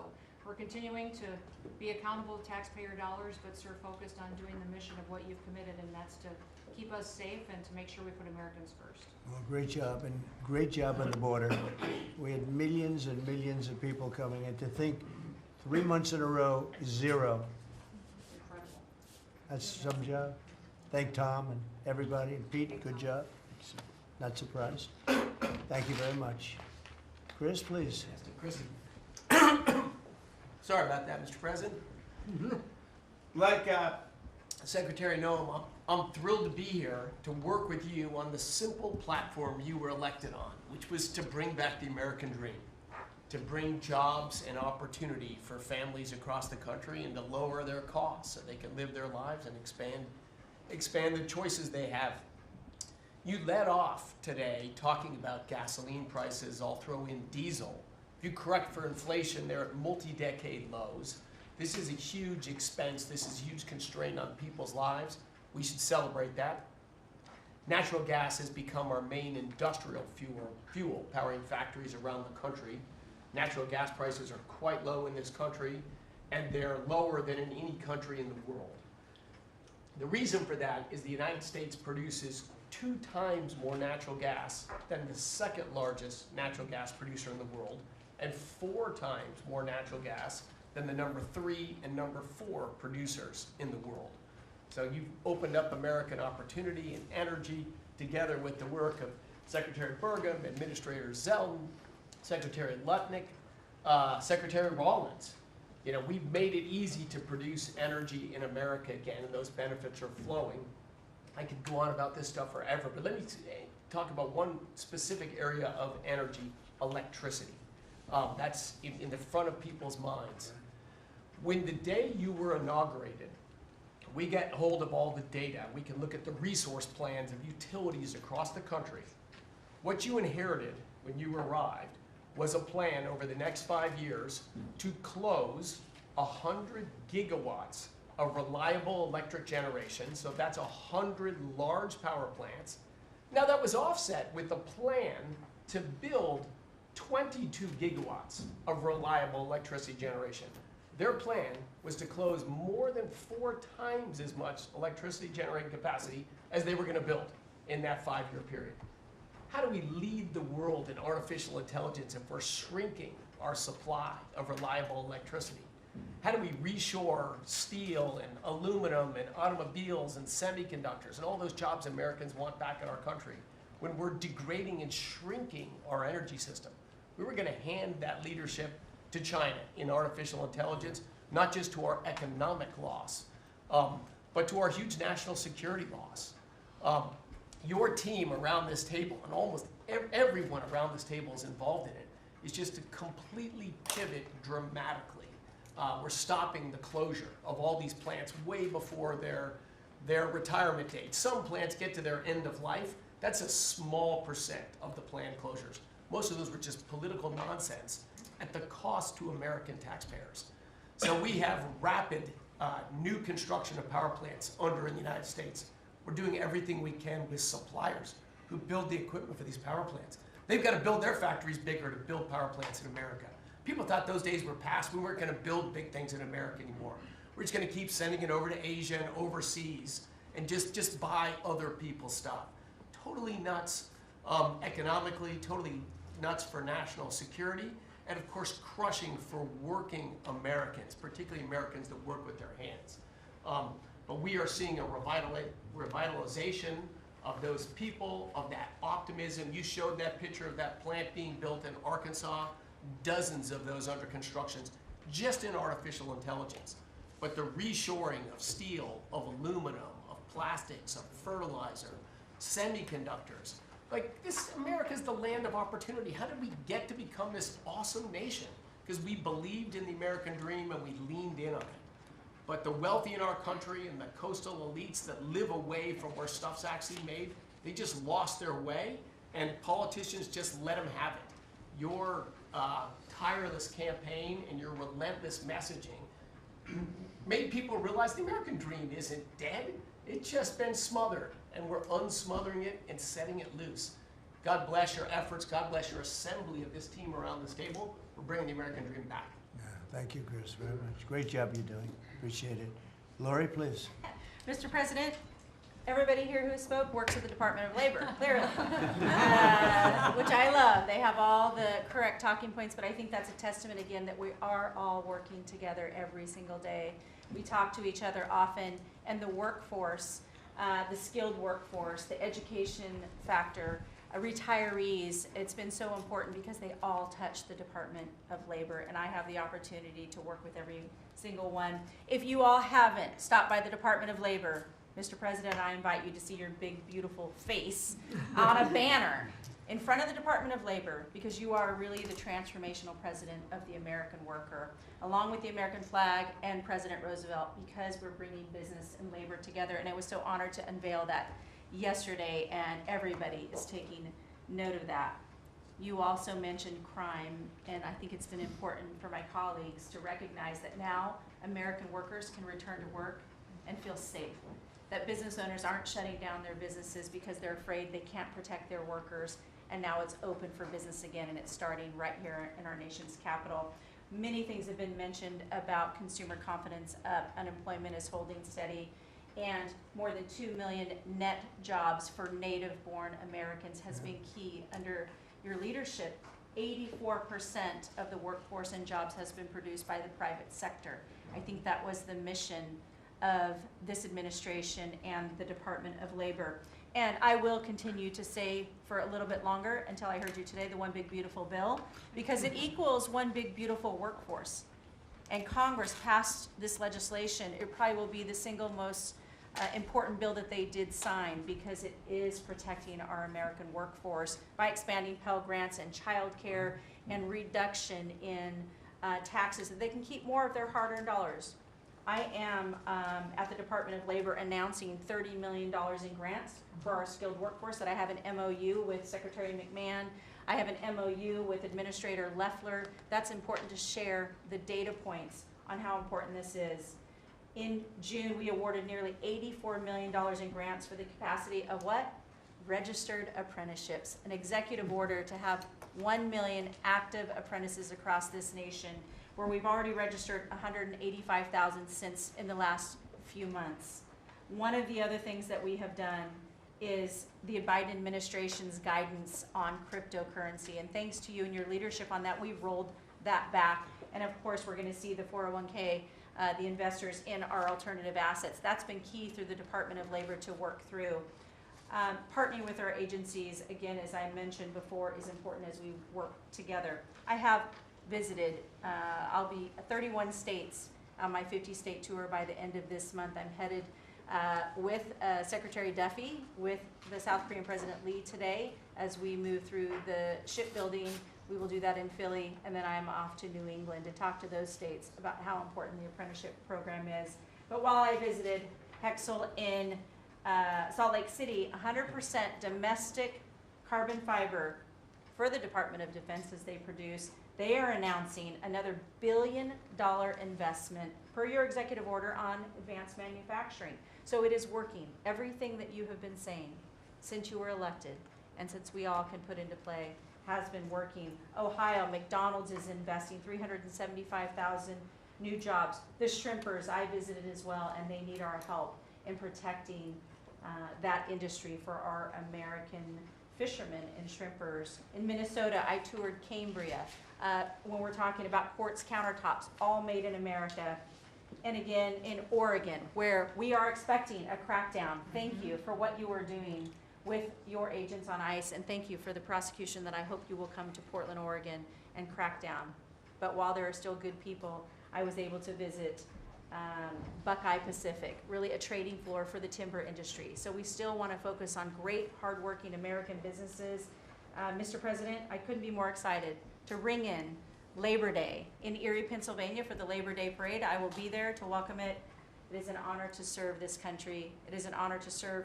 we're continuing to be accountable to taxpayer dollars, but sort of focused on doing the mission of what you've committed, and that's to keep us safe and to make sure we put Americans first.
Well, great job, and great job on the border. We had millions and millions of people coming in. To think 3 months in a row, 0.
Incredible.
That's some job. Thank Tom and everybody, and Pete, good job. Not surprised. Thank you very much. Chris, please.
Chris. Sorry about that, Mr. President. Like Secretary Noam, I'm thrilled to be here to work with you on the simple platform you were elected on, which was to bring back the American dream, to bring jobs and opportunity for families across the country and to lower their costs so they can live their lives and expand the choices they have. You led off today talking about gasoline prices. I'll throw in diesel. If you correct for inflation, they're at multi-decade lows. This is a huge expense. This is a huge constraint on people's lives. We should celebrate that. Natural gas has become our main industrial fuel powering factories around the country. Natural gas prices are quite low in this country, and they're lower than in any country in the world. The reason for that is the United States produces 2 times more natural gas than the second largest natural gas producer in the world, and 4 times more natural gas than the number 3 and number 4 producers in the world. So you've opened up American opportunity and energy together with the work of Secretary Burgum, Administrator Zeldin, Secretary Lutnick, Secretary Rawlins. You know, we've made it easy to produce energy in America again, and those benefits are flowing. I could go on about this stuff forever, but let me talk about one specific area of energy, electricity. That's in the front of people's minds. When the day you were inaugurated, we get hold of all the data. We can look at the resource plans of utilities across the country. What you inherited when you arrived was a plan over the next 5 years to close 100 gigawatts of reliable electric generation. So that's 100 large power plants. Now that was offset with a plan to build 22 gigawatts of reliable electricity generation. Their plan was to close more than 4 times as much electricity generating capacity as they were going to build in that 5-year period. How do we lead the world in artificial intelligence if we're shrinking our supply of reliable electricity? How do we reshore steel and aluminum and automobiles and semiconductors and all those jobs Americans want back in our country when we're degrading and shrinking our energy system? We were going to hand that leadership to China in artificial intelligence, not just to our economic loss, but to our huge national security loss. Your team around this table, and almost everyone around this table is involved in it, is just to completely pivot dramatically. We're stopping the closure of all these plants way before their retirement date. Some plants get to their end of life. That's a small percent of the planned closures. Most of those were just political nonsense at the cost to American taxpayers. So we have rapid new construction of power plants under in the United States. We're doing everything we can with suppliers who build the equipment for these power plants. They've got to build their factories bigger to build power plants in America. People thought those days were past. We weren't going to build big things in America anymore. We're just going to keep sending it over to Asia and overseas and just buy other people's stuff. Totally nuts economically, totally nuts for national security, and of course crushing for working Americans, particularly Americans that work with their hands. But we are seeing a revitalization of those people, of that optimism. You showed that picture of that plant being built in Arkansas, dozens of those under construction, just in artificial intelligence. But the reshoring of steel, of aluminum, of plastics, of fertilizer, semiconductors. Like this, America's the land of opportunity. How did we get to become this awesome nation? Because we believed in the American dream and we leaned in on it. But the wealthy in our country and the coastal elites that live away from where stuff's actually made, they just lost their way, and politicians just let them have it. Your tireless campaign and your relentless messaging made people realize the American dream isn't dead. It's just been smothered, and we're unsmothering it and setting it loose. God bless your efforts. God bless your assembly of this team around this table. We're bringing the American dream back.
Yeah, thank you, Chris, very much. Great job you're doing. Appreciate it. Lori, please.
Mr. President, everybody here who spoke works at the Department of Labor, clearly, which I love. They have all the correct talking points, but I think that's a testament again that we are all working together every single day. We talk to each other often, and the workforce, the skilled workforce, the education factor, retirees, it's been so important because they all touch the Department of Labor, and I have the opportunity to work with every single one. If you all haven't stopped by the Department of Labor, Mr. President, I invite you to see your big, beautiful face on a banner in front of the Department of Labor, because you are really the transformational president of the American worker, along with the American flag and President Roosevelt, because we're bringing business and labor together. And I was so honored to unveil that yesterday, and everybody is taking note of that. You also mentioned crime, and I think it's been important for my colleagues to recognize that now American workers can return to work and feel safe. That business owners aren't shutting down their businesses because they're afraid they can't protect their workers, and now it's open for business again, and it's starting right here in our nation's capital. Many things have been mentioned about consumer confidence up, unemployment is holding steady, and more than 2 million net jobs for native-born Americans has been key under your leadership. 84% of the workforce and jobs has been produced by the private sector. I think that was the mission of this administration and the Department of Labor. And I will continue to say for a little bit longer, until I heard you today, the one big beautiful bill, because it equals one big beautiful workforce. And Congress passed this legislation. It probably will be the single most important bill that they did sign, because it is protecting our American workforce by expanding Pell Grants and child care and reduction in taxes, so they can keep more of their hard-earned dollars. I am at the Department of Labor announcing $30 million in grants for our skilled workforce, that I have an MOU with Secretary McMahon. I have an MOU with Administrator Loeffler. That's important to share the data points on how important this is. In June, we awarded nearly $84 million in grants for the capacity of what? Registered apprenticeships. An executive order to have 1 million active apprentices across this nation, where we've already registered 185,000 since in the last few months. One of the other things that we have done is the Biden administration's guidance on cryptocurrency. And thanks to you and your leadership on that, we've rolled that back. And of course, we're gonna see the 401k, the investors in our alternative assets. That's been key through the Department of Labor to work through. Partnering with our agencies, again, as I mentioned before, is important as we work together. I have visited, I'll be 31 states on my 50-state tour by the end of this month. I'm headed with Secretary Duffy, with the South Korean President Lee today, as we move through the shipbuilding. We will do that in Philly, and then I'm off to New England to talk to those states about how important the apprenticeship program is. But while I visited Hexel in Salt Lake City, 100% domestic carbon fiber for the Department of Defense as they produce. They are announcing another $1 billion investment per your executive order on advanced manufacturing. So it is working. Everything that you have been saying since you were elected and since we all can put into play has been working. Ohio, McDonald's is investing 375,000 new jobs. The shrimpers I visited as well, and they need our help in protecting that industry for our American fishermen and shrimpers. In Minnesota, I toured Cambria. When we're talking about quartz countertops, all made in America. And again, in Oregon, where we are expecting a crackdown. Thank you for what you are doing with your agents on ICE, and thank you for the prosecution that I hope you will come to Portland, Oregon and crack down. But while there are still good people, I was able to visit Buckeye Pacific, really a trading floor for the timber industry. So we still want to focus on great, hardworking American businesses. Mr. President, I couldn't be more excited to ring in Labor Day in Erie, Pennsylvania for the Labor Day Parade. I will be there to welcome it. It is an honor to serve this country. It is an honor to serve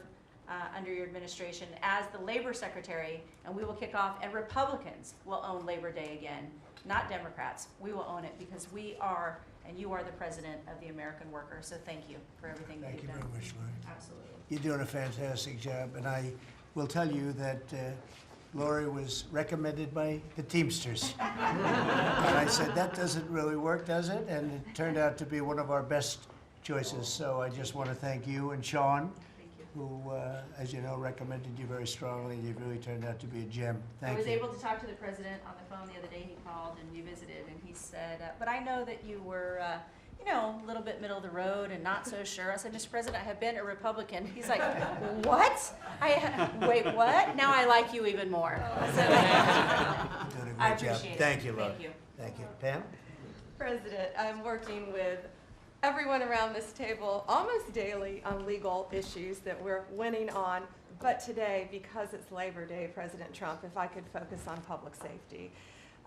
under your administration as the Labor Secretary, and we will kick off, and Republicans will own Labor Day again, not Democrats. We will own it because we are, and you are the president of the American worker. So thank you for everything that
Thank
you've
you
done.
very much, Lori.
Absolutely.
You're doing a fantastic job, and I will tell you that Lori was recommended by the Teamsters. And I said, that doesn't really work, does it? And it turned out to be one of our best choices. So I just want to thank you and Sean,
Thank you.
who, as you know, recommended you very strongly. You really turned out to be a gem.
I
Thank
was
you.
able to talk to the president on the phone the other day. He called and we visited, and he said, but I know that you were, you know, a little bit middle of the road and not so sure. I said, Mr. President, I have been a Republican. He's like, what? Wait, what? Now I like you even more. So,
You're doing a
I
great job.
appreciate it.
Thank you, Lori.
Thank you.
Thank you. Pam?
President, I'm working with everyone around this table almost daily on legal issues that we're winning on. But today, because it's Labor Day, President Trump, if I could focus on public safety,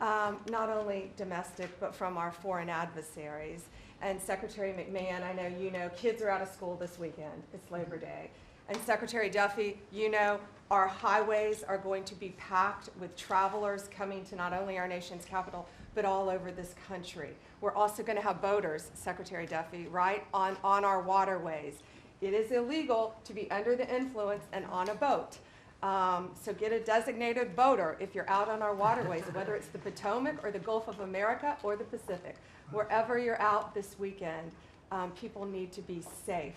not only domestic, but from our foreign adversaries. And Secretary McMahon, I know you know, kids are out of school this weekend. It's Labor Day. And Secretary Duffy, you know, our highways are going to be packed with travelers coming to not only our nation's capital, but all over this country. We're also going to have boaters, Secretary Duffy, right, on our waterways. It is illegal to be under the influence and on a boat. So get a designated boater if you're out on our waterways, whether it's the Potomac or the Gulf of America or the Pacific. Wherever you're out this weekend, people need to be safe.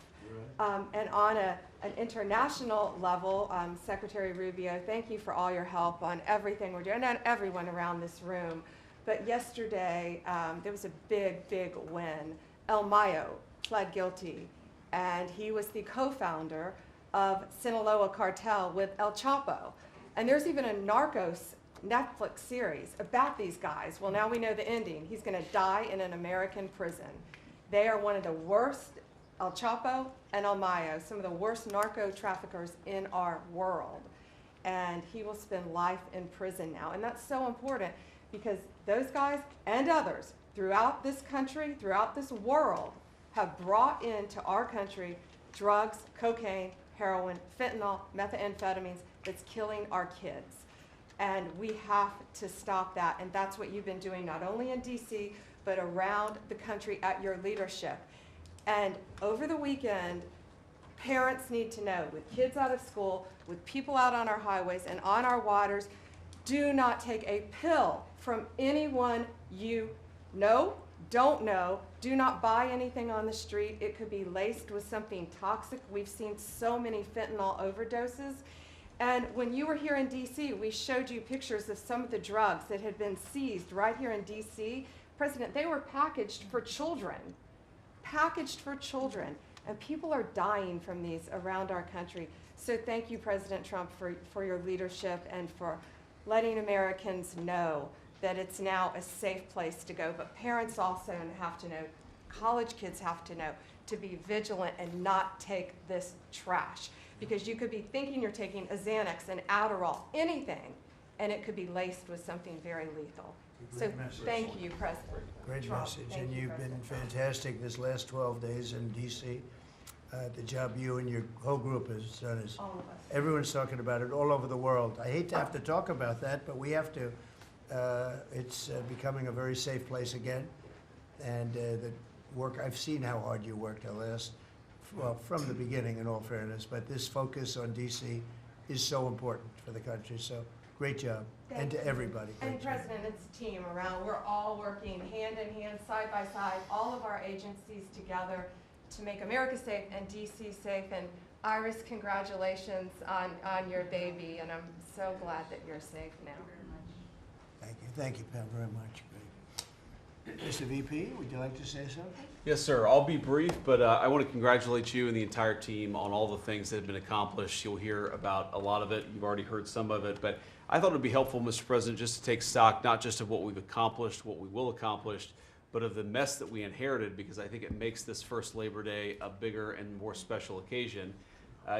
And on an international level, Secretary Rubio, thank you for all your help on everything we're doing, and everyone around this room. But yesterday, there was a big, big win. El Mayo pled guilty, and he was the co-founder of Sinaloa cartel with El Chapo. And there's even a Narcos Netflix series about these guys. Well, now we know the ending. He's going to die in an American prison. They are one of the worst, El Chapo and El Mayo, some of the worst narco traffickers in our world. And he will spend life in prison now. And that's so important because those guys and others throughout this country, throughout this world, have brought into our country drugs, cocaine, heroin, fentanyl, methamphetamines that's killing our kids. And we have to stop that. And that's what you've been doing not only in DC, but around the country at your leadership. And over the weekend, parents need to know, with kids out of school, with people out on our highways and on our waters, do not take a pill from anyone you know, don't know. Do not buy anything on the street. It could be laced with something toxic. We've seen so many fentanyl overdoses. And when you were here in DC, we showed you pictures of some of the drugs that had been seized right here in DC. President, they were packaged for children. Packaged for children. And people are dying from these around our country. So thank you, President Trump, for your leadership and for letting Americans know that it's now a safe place to go. But parents also have to know, college kids have to know, to be vigilant and not take this trash. Because you could be thinking you're taking a Xanax, an Adderall, anything, and it could be laced with something very lethal. So
Great message.
thank you, President
Great
Trump.
message,
Thank
and
you,
you've been
President Trump.
fantastic this last 12 days in DC. The job you and your whole group has done is,
All of us.
everyone's talking about it all over the world. I hate to have to talk about that, but we have to. It's becoming a very safe place again, and the work, I've seen how hard you worked from the beginning, in all fairness, but this focus on DC is so important for the country, so great job, and
Thank
to
you.
everybody.
And
Great job.
President, it's a team around. We're all working hand in hand, side by side, all of our agencies together to make America safe and DC safe. And
Iris, congratulations on your baby, and I'm so glad that you're safe now.
Thank you, Pam, very much. Great. Mr. VP, would you like to say something?
Yes, sir. I'll be brief, but I want to congratulate you and the entire team on all the things that have been accomplished. You'll hear about a lot of it. You've already heard some of it, but I thought it would be helpful, Mr. President, just to take stock, not just of what we've accomplished, what we will accomplish, but of the mess that we inherited, because I think it makes this first Labor Day a bigger and more special occasion.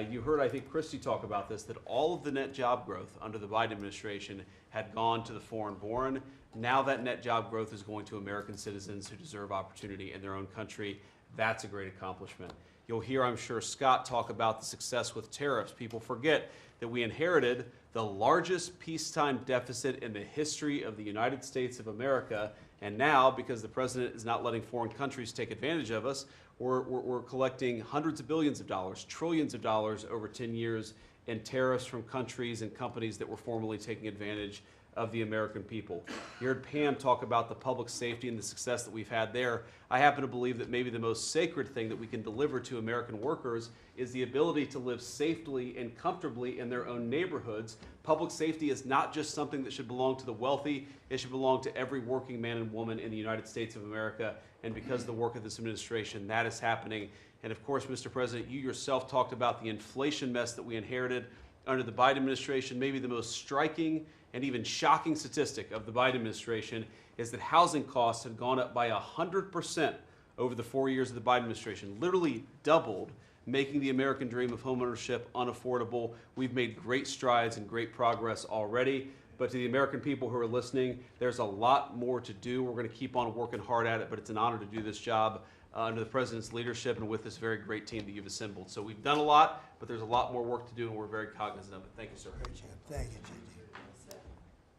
You heard, I think, Christy talk about this, that all of the net job growth under the Biden administration had gone to the foreign-born. Now that net job growth is going to American citizens who deserve opportunity in their own country. That's a great accomplishment. You'll hear, I'm sure, Scott talk about the success with tariffs. People forget that we inherited the largest peacetime deficit in the history of the United States of America. And now, because the president is not letting foreign countries take advantage of us, we're collecting hundreds of billions of dollars, trillions of dollars over 10 years in tariffs from countries and companies that were formerly taking advantage of the American people. You heard Pam talk about the public safety and the success that we've had there. I happen to believe that maybe the most sacred thing that we can deliver to American workers is the ability to live safely and comfortably in their own neighborhoods. Public safety is not just something that should belong to the wealthy, it should belong to every working man and woman in the United States of America. And because of the work of this administration, that is happening. And of course, Mr. President, you yourself talked about the inflation mess that we inherited under the Biden administration. Maybe the most striking and even shocking statistic of the Biden administration is that housing costs have gone up by 100% over the 4 years of the Biden administration, literally doubled, making the American dream of homeownership unaffordable. We've made great strides and great progress already. But to the American people who are listening, there's a lot more to do. We're going to keep on working hard at it, but it's an honor to do this job under the President's leadership and with this very great team that you've assembled. So we've done a lot, but there's a lot more work to do, and we're very cognizant of it. Thank you, sir.
Great job. Thank you, JD.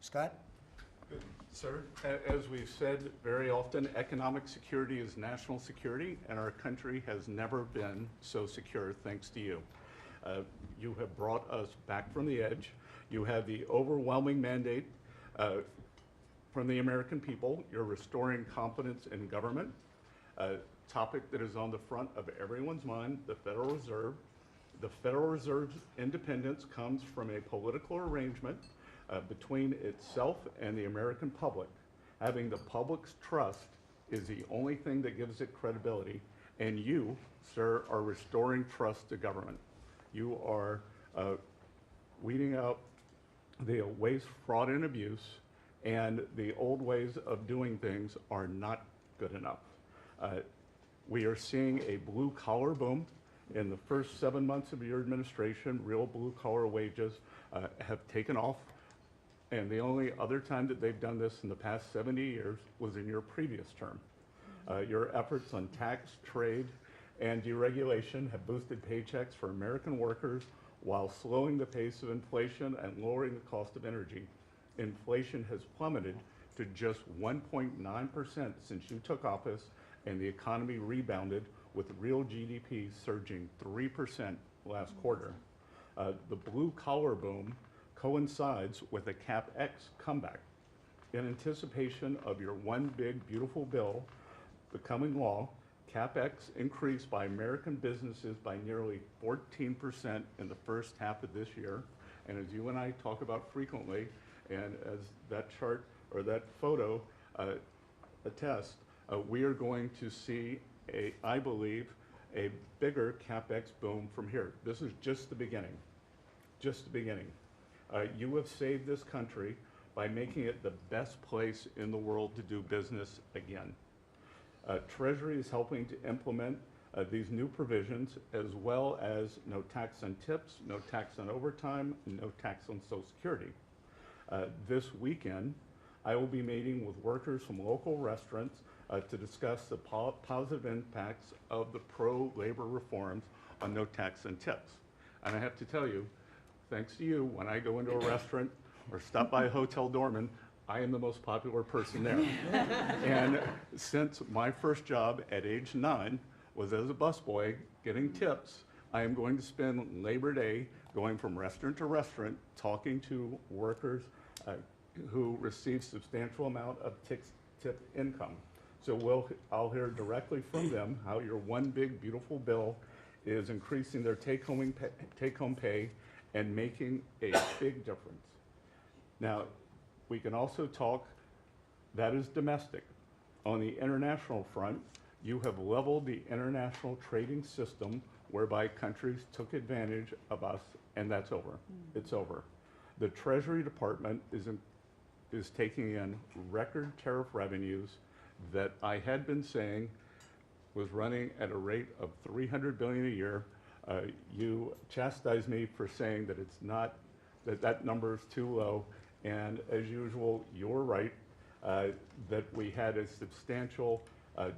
Scott?
Sir, as we've said very often, economic security is national security, and our country has never been so secure thanks to you. You have brought us back from the edge. You have the overwhelming mandate from the American people. You're restoring confidence in government, a topic that is on the front of everyone's mind, the Federal Reserve. The Federal Reserve's independence comes from a political arrangement between itself and the American public. Having the public's trust is the only thing that gives it credibility, and you, sir, are restoring trust to government. You are weeding out the waste, fraud, and abuse, and the old ways of doing things are not good enough. We are seeing a blue-collar boom. In the first 7 months of your administration, real blue-collar wages have taken off. And the only other time that they've done this in the past 70 years was in your previous term. Your efforts on tax, trade, and deregulation have boosted paychecks for American workers while slowing the pace of inflation and lowering the cost of energy. Inflation has plummeted to just 1.9% since you took office, and the economy rebounded with real GDP surging 3% last quarter. The blue-collar boom coincides with a CapEx comeback. In anticipation of your one big beautiful bill becoming law, CapEx increased by American businesses by nearly 14% in the first half of this year. And as you and I talk about frequently, and as that chart or that photo attests, we are going to see, I believe, a bigger CapEx boom from here. This is just the beginning, just the beginning. You have saved this country by making it the best place in the world to do business again. Treasury is helping to implement these new provisions, as well as no tax on tips, no tax on overtime, no tax on Social Security. This weekend, I will be meeting with workers from local restaurants to discuss the positive impacts of the pro-labor reforms on no tax on tips. And I have to tell you, thanks to you, when I go into a restaurant or stop by a hotel doorman, I am the most popular person there. And since my first job at age 9 was as a busboy getting tips, I am going to spend Labor Day going from restaurant to restaurant talking to workers who receive substantial amount of tip income. So I'll hear directly from them how your one big beautiful bill is increasing their take-home pay and making a big difference. Now, we can also talk, that is domestic. On the international front, you have leveled the international trading system whereby countries took advantage of us, and that's over. It's over. The Treasury Department is taking in record tariff revenues that I had been saying was running at a rate of $300 billion a year. You chastised me for saying that it's not, that number is too low, and as usual, you're right, that we had a substantial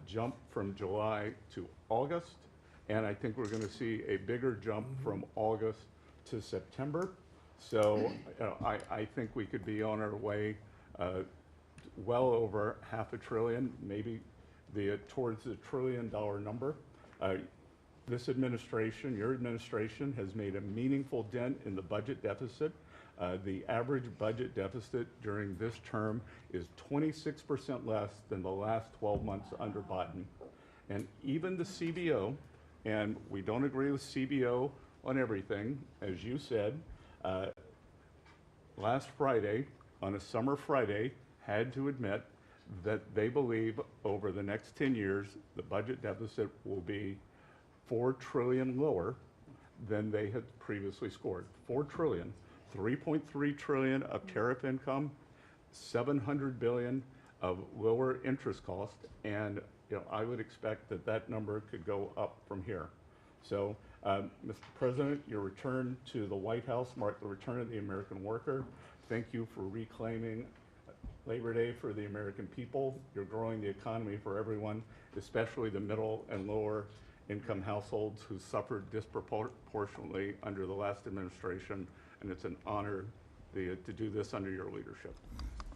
jump from July to August, and I think we're going to see a bigger jump from August to September. So I think we could be on our way well over $500 billion, maybe towards the $1 trillion number. This administration, your administration, has made a meaningful dent in the budget deficit. The average budget deficit during this term is 26% less than the last 12 months under Biden. And even the CBO, and we don't agree with CBO on everything, as you said, last Friday, on a summer Friday, had to admit that they believe over the next 10 years, the budget deficit will be $4 trillion lower than they had previously scored. $4 trillion, 3.3 trillion of tariff income, 700 billion of lower interest cost, and I would expect that that number could go up from here. So, Mr. President, your return to the White House marked the return of the American worker. Thank you for reclaiming Labor Day for the American people. You're growing the economy for everyone, especially the middle and lower income households who suffered disproportionately under the last administration, and it's an honor to do this under your leadership.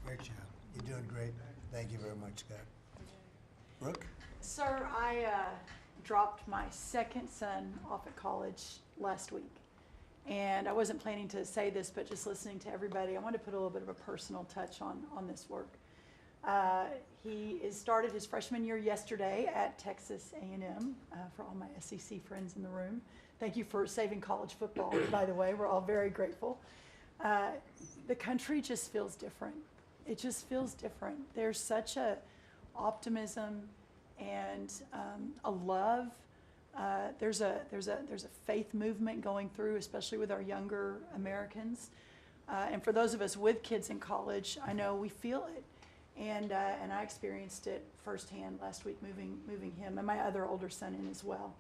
Great job. You're doing great. Thank you very much, Scott. Brooke?
Sir, I dropped my second son off at college last week. And I wasn't planning to say this, but just listening to everybody, I wanted to put a little bit of a personal touch on this work. He started his freshman year yesterday at Texas A&M, for all my SEC friends in the room. Thank you for saving college football, by the way. We're all very grateful. The country just feels different. It just feels different. There's such a optimism and a love. There's a faith movement going through, especially with our younger Americans. And for those of us with kids in college, I know we feel it. And I experienced it firsthand last week, moving him and my other older son in as well.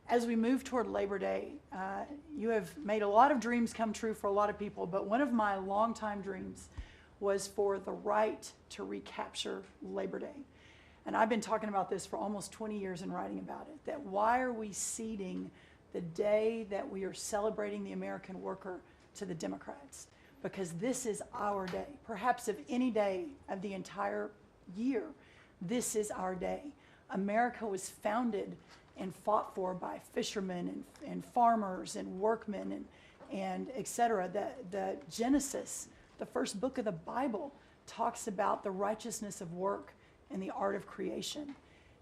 As we move toward Labor Day, you have made a lot of dreams come true for a lot of people, but one of my longtime dreams was for the right to recapture Labor Day. And I've been talking about this for almost 20 years and writing about it, that why are we ceding the day that we are celebrating the American worker to the Democrats? Because this is our day. Perhaps of any day of the entire year, this is our day. America was founded and fought for by fishermen and farmers and workmen and et cetera. The Genesis, the first book of the Bible, talks about the righteousness of work and the art of creation.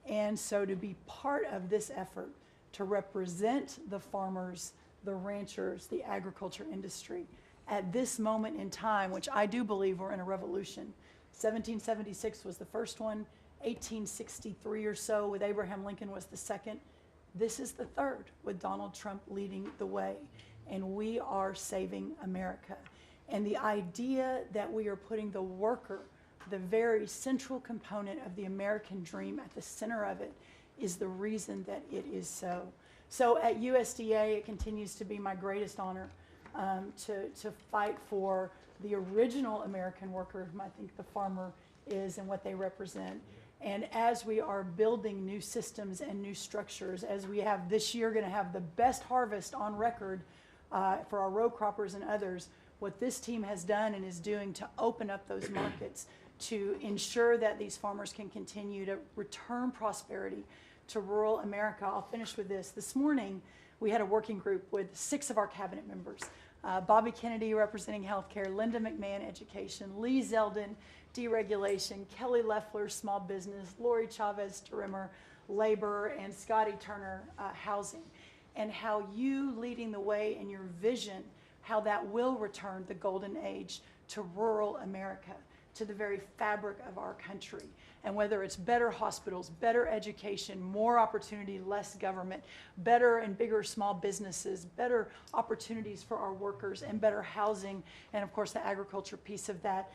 And so to be part of this effort to represent the farmers, the ranchers, the agriculture industry at this moment in time, which I do believe we're in a revolution. 1776 was the first one, 1863 or so with Abraham Lincoln was the second. This is the third with Donald Trump leading the way. And we are saving America. And the idea that we are putting the worker, the very central component of the American dream, at the center of it is the reason that it is so. So at USDA, it continues to be my greatest honor to fight for the original American worker, whom I think the farmer is and what they represent. And as we are building new systems and new structures, as we have this year going to have the best harvest on record for our row croppers and others, what this team has done and is doing to open up those markets to ensure that these farmers can continue to return prosperity to rural America. I'll finish with this. This morning, we had a working group with 6 of our cabinet members. Bobby Kennedy representing healthcare, Linda McMahon education, Lee Zeldin deregulation, Kelly Loeffler small business, Lori Chavez Rimmer labor, and Scotty Turner housing. and how you leading the way and your vision, how that will return the golden age to rural America, to the very fabric of our country. And whether it's better hospitals, better education, more opportunity, less government, better and bigger small businesses, better opportunities for our workers, and better housing, and of course the agriculture piece of that,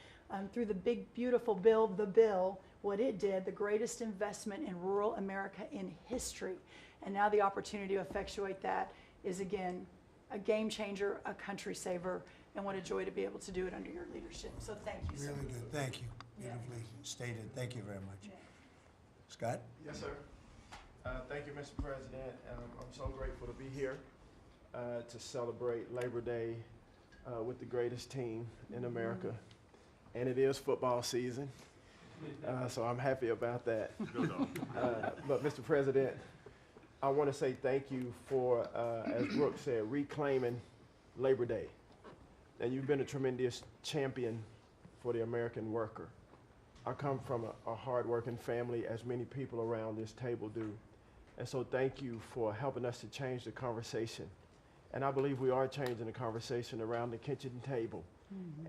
through the big, beautiful bill, what it did, the greatest investment in rural America in history. And now the opportunity to effectuate that is, again, a game changer, a country saver, and what a joy to be able to do it under your leadership. So thank you so much.
Really good, thank you. Beautifully stated, thank you very much. Scott?
Yes, sir. Thank you, Mr. President. I'm so grateful to be here to celebrate Labor Day with the greatest team in America. And it is football season, so I'm happy about that. But Mr. President, I want to say thank you for, as Brooke said, reclaiming Labor Day. And you've been a tremendous champion for the American worker. I come from a hard-working family, as many people around this table do. And so thank you for helping us to change the conversation. And I believe we are changing the conversation around the kitchen table.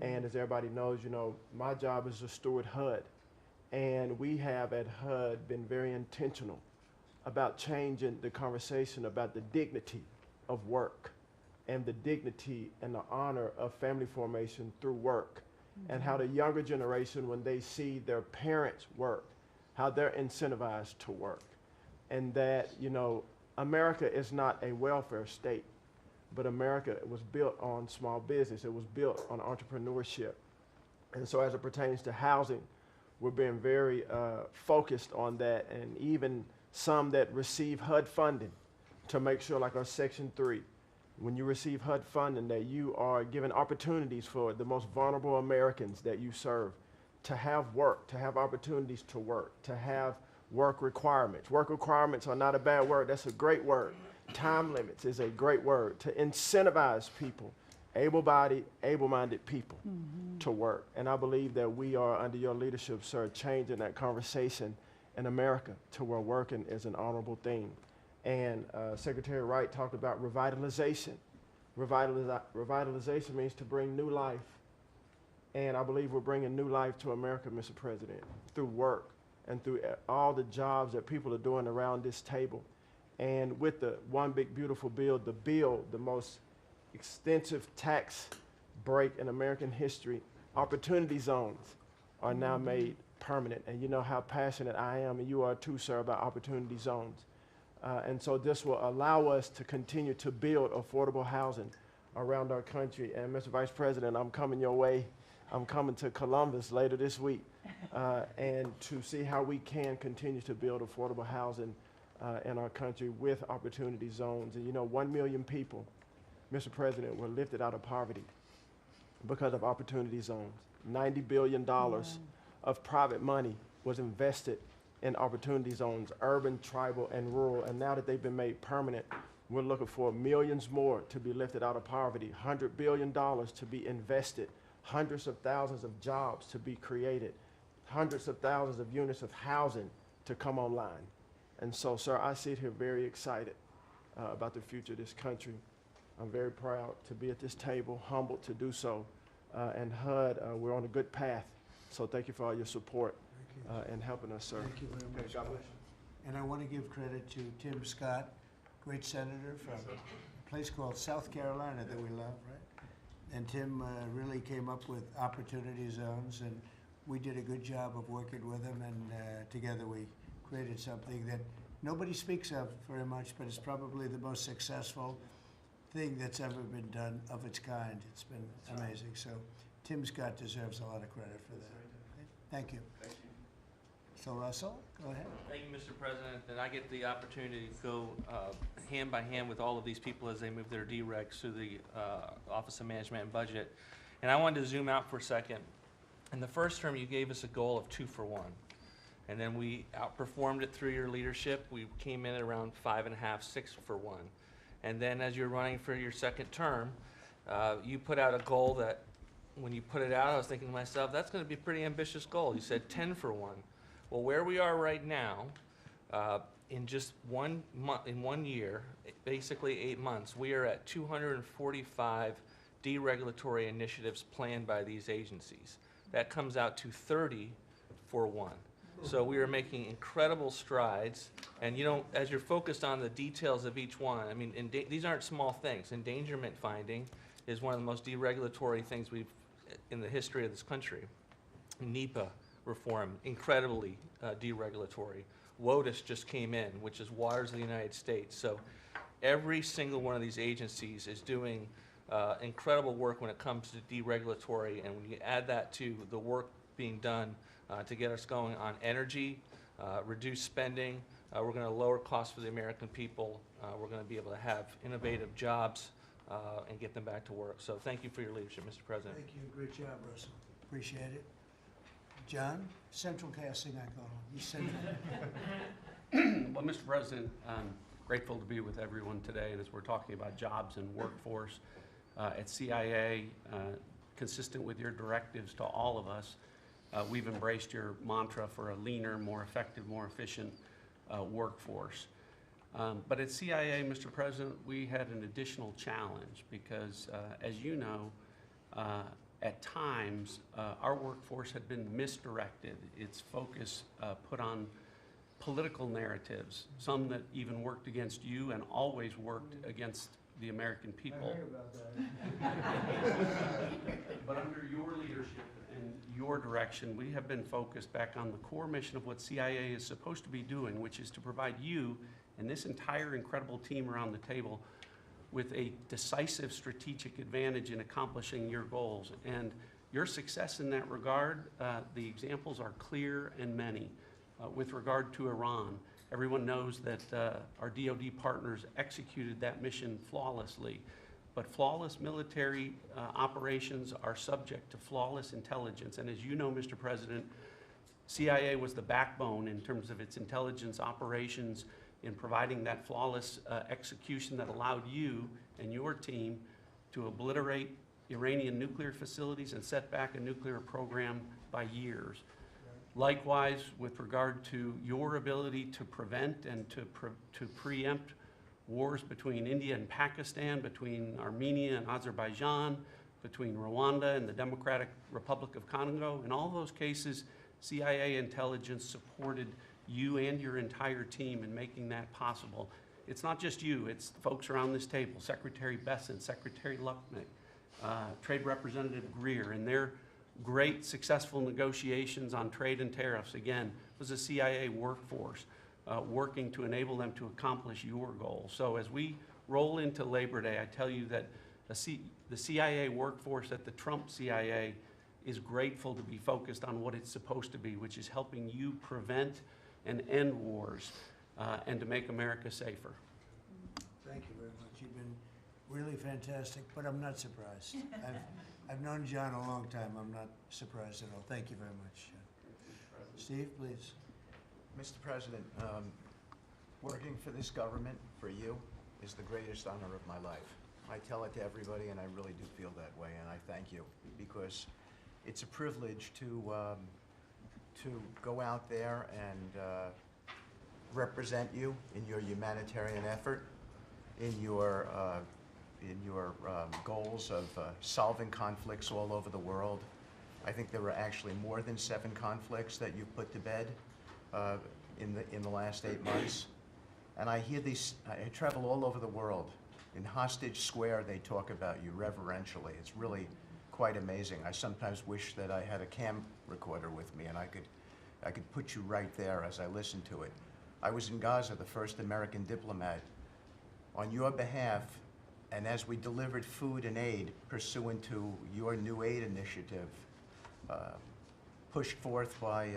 And as everybody knows, you know, my job is to steward HUD. And we have at HUD been very intentional about changing the conversation about the dignity of work and the dignity and the honor of family formation through work. And how the younger generation, when they see their parents work, how they're incentivized to work. And that, you know, America is not a welfare state, but America was built on small business. It was built on entrepreneurship. And so as it pertains to housing, we're being very focused on that, and even some that receive HUD funding to make sure, like our Section 3, when you receive HUD funding, that you are given opportunities for the most vulnerable Americans that you serve to have work, to have opportunities to work, to have work requirements. Work requirements are not a bad word, that's a great word. Time limits is a great word, to incentivize people, able-bodied, able-minded people to work. And I believe that we are, under your leadership, sir, changing that conversation in America to where working is an honorable thing. And Secretary Wright talked about revitalization. Revitalization means to bring new life. And I believe we're bringing new life to America, Mr. President, through work and through all the jobs that people are doing around this table. And with the One Big Beautiful Bill, the most extensive tax break in American history, opportunity zones are now made permanent. And you know how passionate I am, and you are too, sir, about opportunity zones. And so this will allow us to continue to build affordable housing around our country. And Mr. Vice President, I'm coming your way. I'm coming to Columbus later this week and to see how we can continue to build affordable housing in our country with opportunity zones. And you know, 1 million people, Mr. President, were lifted out of poverty because of opportunity zones. $90 billion of private money was invested in opportunity zones, urban, tribal, and rural. And now that they've been made permanent, we're looking for millions more to be lifted out of poverty, $100 billion to be invested, hundreds of thousands of jobs to be created, hundreds of thousands of units of housing to come online. And so, sir, I sit here very excited about the future of this country. I'm very proud to be at this table, humbled to do so. And HUD, we're on a good path. So thank you for all your support and helping us, sir.
Thank you very much.
God bless you.
And I want to give credit to Tim Scott, great senator from a place called South Carolina that we love, right? And Tim really came up with opportunity zones, and we did a good job of working with him, and together we created something that nobody speaks of very much, but it's probably the most successful thing that's ever been done of its kind. It's been amazing. So Tim Scott deserves a lot of credit for that. Thank you.
Thank you.
So Russell, go ahead.
Thank you, Mr. President. And I get the opportunity to go hand by hand with all of these people as they move their deregs through the Office of Management and Budget. And I wanted to zoom out for a second. In the first term, you gave us a goal of 2 for 1. And then we outperformed it through your leadership. We came in at around 5.5, 6 for 1. And then as you're running for your second term, you put out a goal that when you put it out, I was thinking to myself, that's going to be a pretty ambitious goal. You said 10 for 1. Well, where we are right now, in just 1 month, in 1 year, basically 8 months, we are at 245 deregulatory initiatives planned by these agencies. That comes out to 30 for one. So we are making incredible strides, and as you're focused on the details of each one, I mean, these aren't small things. Endangerment finding is one of the most deregulatory things in the history of this country. NEPA reform, incredibly deregulatory. WOTUS just came in, which is Waters of the United States. So every single one of these agencies is doing incredible work when it comes to deregulatory, and when you add that to the work being done to get us going on energy, reduce spending, we're going to lower costs for the American people, we're going to be able to have innovative jobs and get them back to work. So thank you for your leadership, Mr. President.
Thank you. Great job, Russell. Appreciate it. John, central casting, I call him. He's central.
Well, Mr. President, I'm grateful to be with everyone today, and as we're talking about jobs and workforce at CIA, consistent with your directives to all of us, we've embraced your mantra for a leaner, more effective, more efficient workforce. But at CIA, Mr. President, we had an additional challenge because, as you know, at times, our workforce had been misdirected. Its focus put on political narratives, some that even worked against you and always worked against the American people.
I heard about that.
But under your leadership and your direction, we have been focused back on the core mission of what CIA is supposed to be doing, which is to provide you and this entire incredible team around the table with a decisive strategic advantage in accomplishing your goals. And your success in that regard, the examples are clear and many. With regard to Iran, everyone knows that our DoD partners executed that mission flawlessly. But flawless military operations are subject to flawless intelligence. And as you know, Mr. President, CIA was the backbone in terms of its intelligence operations in providing that flawless execution that allowed you and your team to obliterate Iranian nuclear facilities and set back a nuclear program by years. Likewise, with regard to your ability to prevent and to preempt wars between India and Pakistan, between Armenia and Azerbaijan, between Rwanda and the Democratic Republic of Congo. In all those cases, CIA intelligence supported you and your entire team in making that possible. It's not just you, it's the folks around this table, Secretary Besant, Secretary Lucknick, Trade Representative Greer, and their great successful negotiations on trade and tariffs, again, was a CIA workforce working to enable them to accomplish your goals. So as we roll into Labor Day, I tell you that the CIA workforce at the Trump CIA is grateful to be focused on what it's supposed to be, which is helping you prevent and end wars and to make America safer.
Thank you very much. You've been really fantastic, but I'm not surprised. I've known John a long time. I'm not surprised at all. Thank you very much. Steve, please.
Mr. President, working for this government, for you, is the greatest honor of my life. I tell it to everybody, and I really do feel that way, and I thank you, because it's a privilege to go out there and represent you in your humanitarian effort, in your goals of solving conflicts all over the world. I think there were actually more than 7 conflicts that you put to bed in the last 8 months. And I hear these, I travel all over the world. In Hostage Square, they talk about you reverentially. It's really quite amazing. I sometimes wish that I had a cam recorder with me and I could put you right there as I listen to it. I was in Gaza, the first American diplomat. On your behalf, and as we delivered food and aid pursuant to your new aid initiative, pushed forth by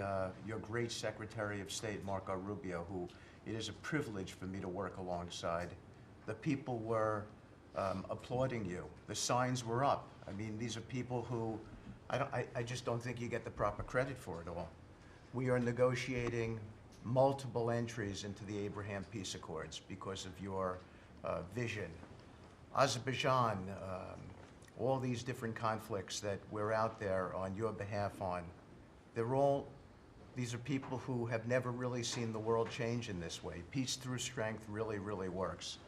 your great Secretary of State, Marco Rubio, who it is a privilege for me to work alongside. The people were applauding you. The signs were up. I mean, these are people who I just don't think you get the proper credit for it all. We are negotiating multiple entries into the Abraham Peace Accords because of your vision. Azerbaijan, all these different conflicts that we're out there on your behalf on, they're all These are people who have never really seen the world change in this way. Peace through strength really, really works.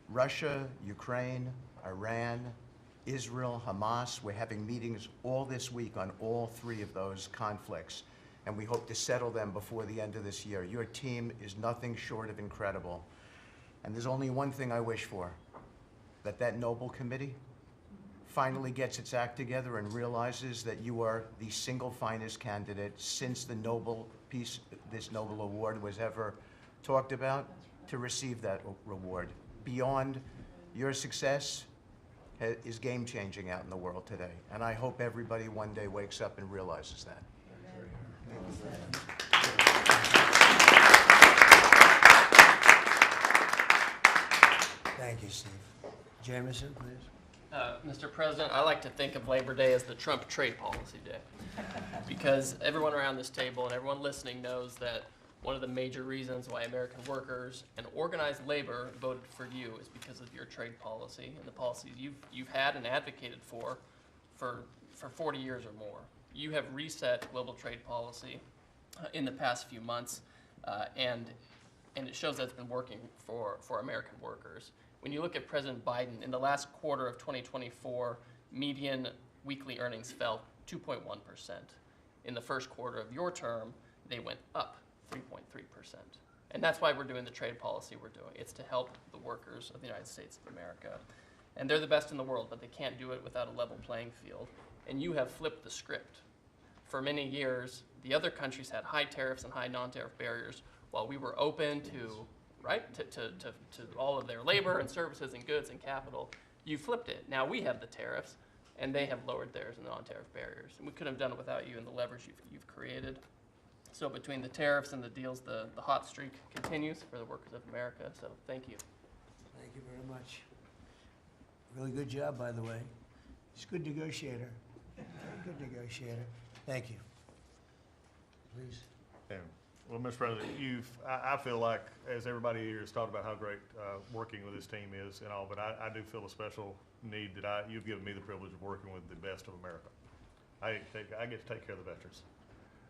Russia, Ukraine, Iran, Israel, Hamas, we're having meetings all this week on all three of those conflicts, and we hope to settle them before the end of this year. Your team is nothing short of incredible. And there's only one thing I wish for, that noble committee finally gets its act together and realizes that you are the single finest candidate since the this Nobel Award was ever talked about to receive that reward. Beyond your success is game-changing out in the world today. And I hope everybody one day wakes up and realizes that.
Thank you, Steve. Jameson, please.
Mr. President, I like to think of Labor Day as the Trump trade policy day, because everyone around this table and everyone listening knows that one of the major reasons why American workers and organized labor voted for you is because of your trade policy and the policies you've had and advocated for 40 years or more. You have reset global trade policy in the past few months, and it shows that it's been working for American workers. When you look at President Biden, in the last quarter of 2024, median weekly earnings fell 2.1%. In the first quarter of your term, they went up 3.3%. And that's why we're doing the trade policy we're doing. It's to help the workers of the United States of America. And they're the best in the world, but they can't do it without a level playing field. And you have flipped the script. For many years, the other countries had high tariffs and high non-tariff barriers, while we were open to all of their labor and services and goods and capital. You flipped it. Now we have the tariffs, and they have lowered theirs and the non-tariff barriers. And we couldn't have done it without you and the leverage you've created. So between the tariffs and the deals, the hot streak continues for the workers of America. So thank you.
Thank you very much. Really good job, by the way. He's a good negotiator. Very good negotiator. Thank you. Please.
Yeah. Well, Mr. President, I feel like, as everybody here has talked about how great working with this team is and all, but I do feel a special need that you've given me the privilege of working with the best of America. I get to take care of the veterans.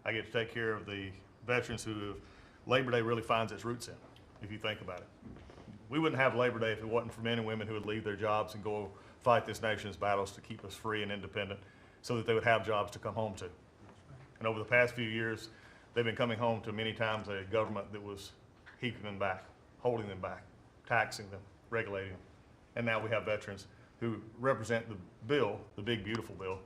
I get to take care of the veterans who Labor Day really finds its roots in, if you think about it. We wouldn't have Labor Day if it wasn't for men and women who would leave their jobs and go fight this nation's battles to keep us free and independent so that they would have jobs to come home to. And over the past few years, they've been coming home to many times a government that was keeping them back, holding them back, taxing them, regulating them. And now we have veterans who represent the bill, the big, beautiful bill,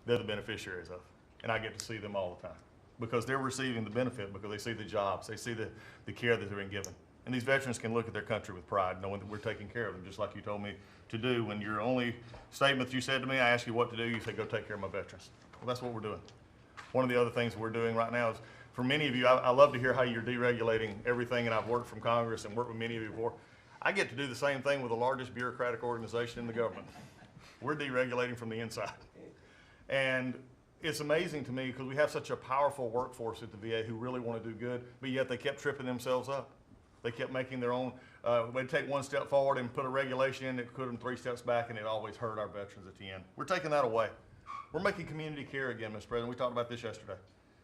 they're the beneficiaries of. And I get to see them all the time because they're receiving the benefit, because they see the jobs, they see the care that they're being given. And these veterans can look at their country with pride, knowing that we're taking care of them, just like you told me to do. When your only statement you said to me, I asked you what to do, you said, go take care of my veterans. Well, that's what we're doing. One of the other things we're doing right now is, for many of you, I love to hear how you're deregulating everything, and I've worked from Congress and worked with many of you before. I get to do the same thing with the largest bureaucratic organization in the government. We're deregulating from the inside. And it's amazing to me because we have such a powerful workforce at the VA who really want to do good, but yet they kept tripping themselves up. They kept making their own, they'd take one step forward and put a regulation in that put them 3 steps back, and it always hurt our veterans at the end. We're taking that away. We're making community care again, Mr. President. We talked about this yesterday.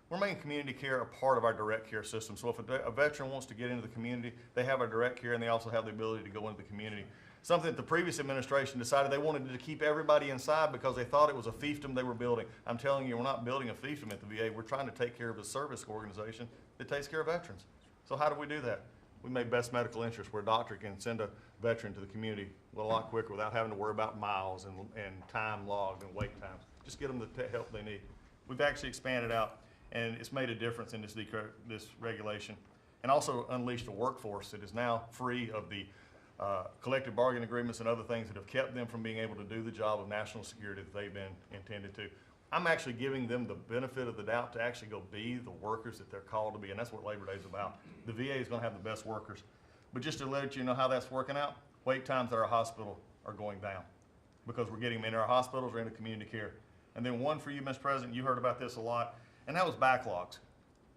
We're making community care a part of our direct care system. So if a veteran wants to get into the community, they have our direct care, and they also have the ability to go into the community. Something that the previous administration decided they wanted to keep everybody inside because they thought it was a fiefdom they were building. I'm telling you, we're not building a fiefdom at the VA. We're trying to take care of a service organization that takes care of veterans. So how do we do that? We made best medical interest, where a doctor can send a veteran to the community a lot quicker without having to worry about miles and time logged and wait times. Just get them the help they need. We've actually expanded out, and it's made a difference in this regulation, and also unleashed a workforce that is now free of the collective bargaining agreements and other things that have kept them from being able to do the job of national security that they've been intended to. I'm actually giving them the benefit of the doubt to actually go be the workers that they're called to be, and that's what Labor Day is about. The VA is going to have the best workers. But just to let you know how that's working out, wait times at our hospital are going down because we're getting them into our hospitals or into community care. And then one for you, Mr. President, you heard about this a lot, and that was backlogs.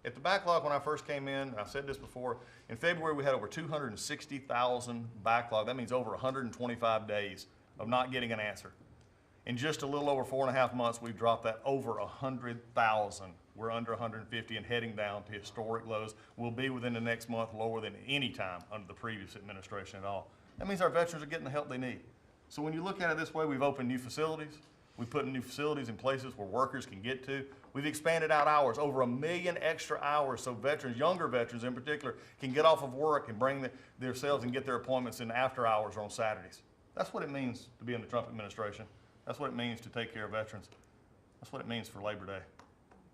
At the backlog, when I first came in, I've said this before, in February we had over 260,000 backlog. That means over 125 days of not getting an answer. In just a little over 4.5 months, we've dropped that over 100,000 We're under 150 and heading down to historic lows. We'll be within the next month lower than any time under the previous administration at all. That means our veterans are getting the help they need. So when you look at it this way, we've opened new facilities. We've put new facilities in places where workers can get to. We've expanded out hours, over 1 million extra hours, so veterans, younger veterans in particular, can get off of work and bring themselves and get their appointments in after hours or on Saturdays. That's what it means to be in the Trump administration. That's what it means to take care of veterans. That's what it means for Labor Day,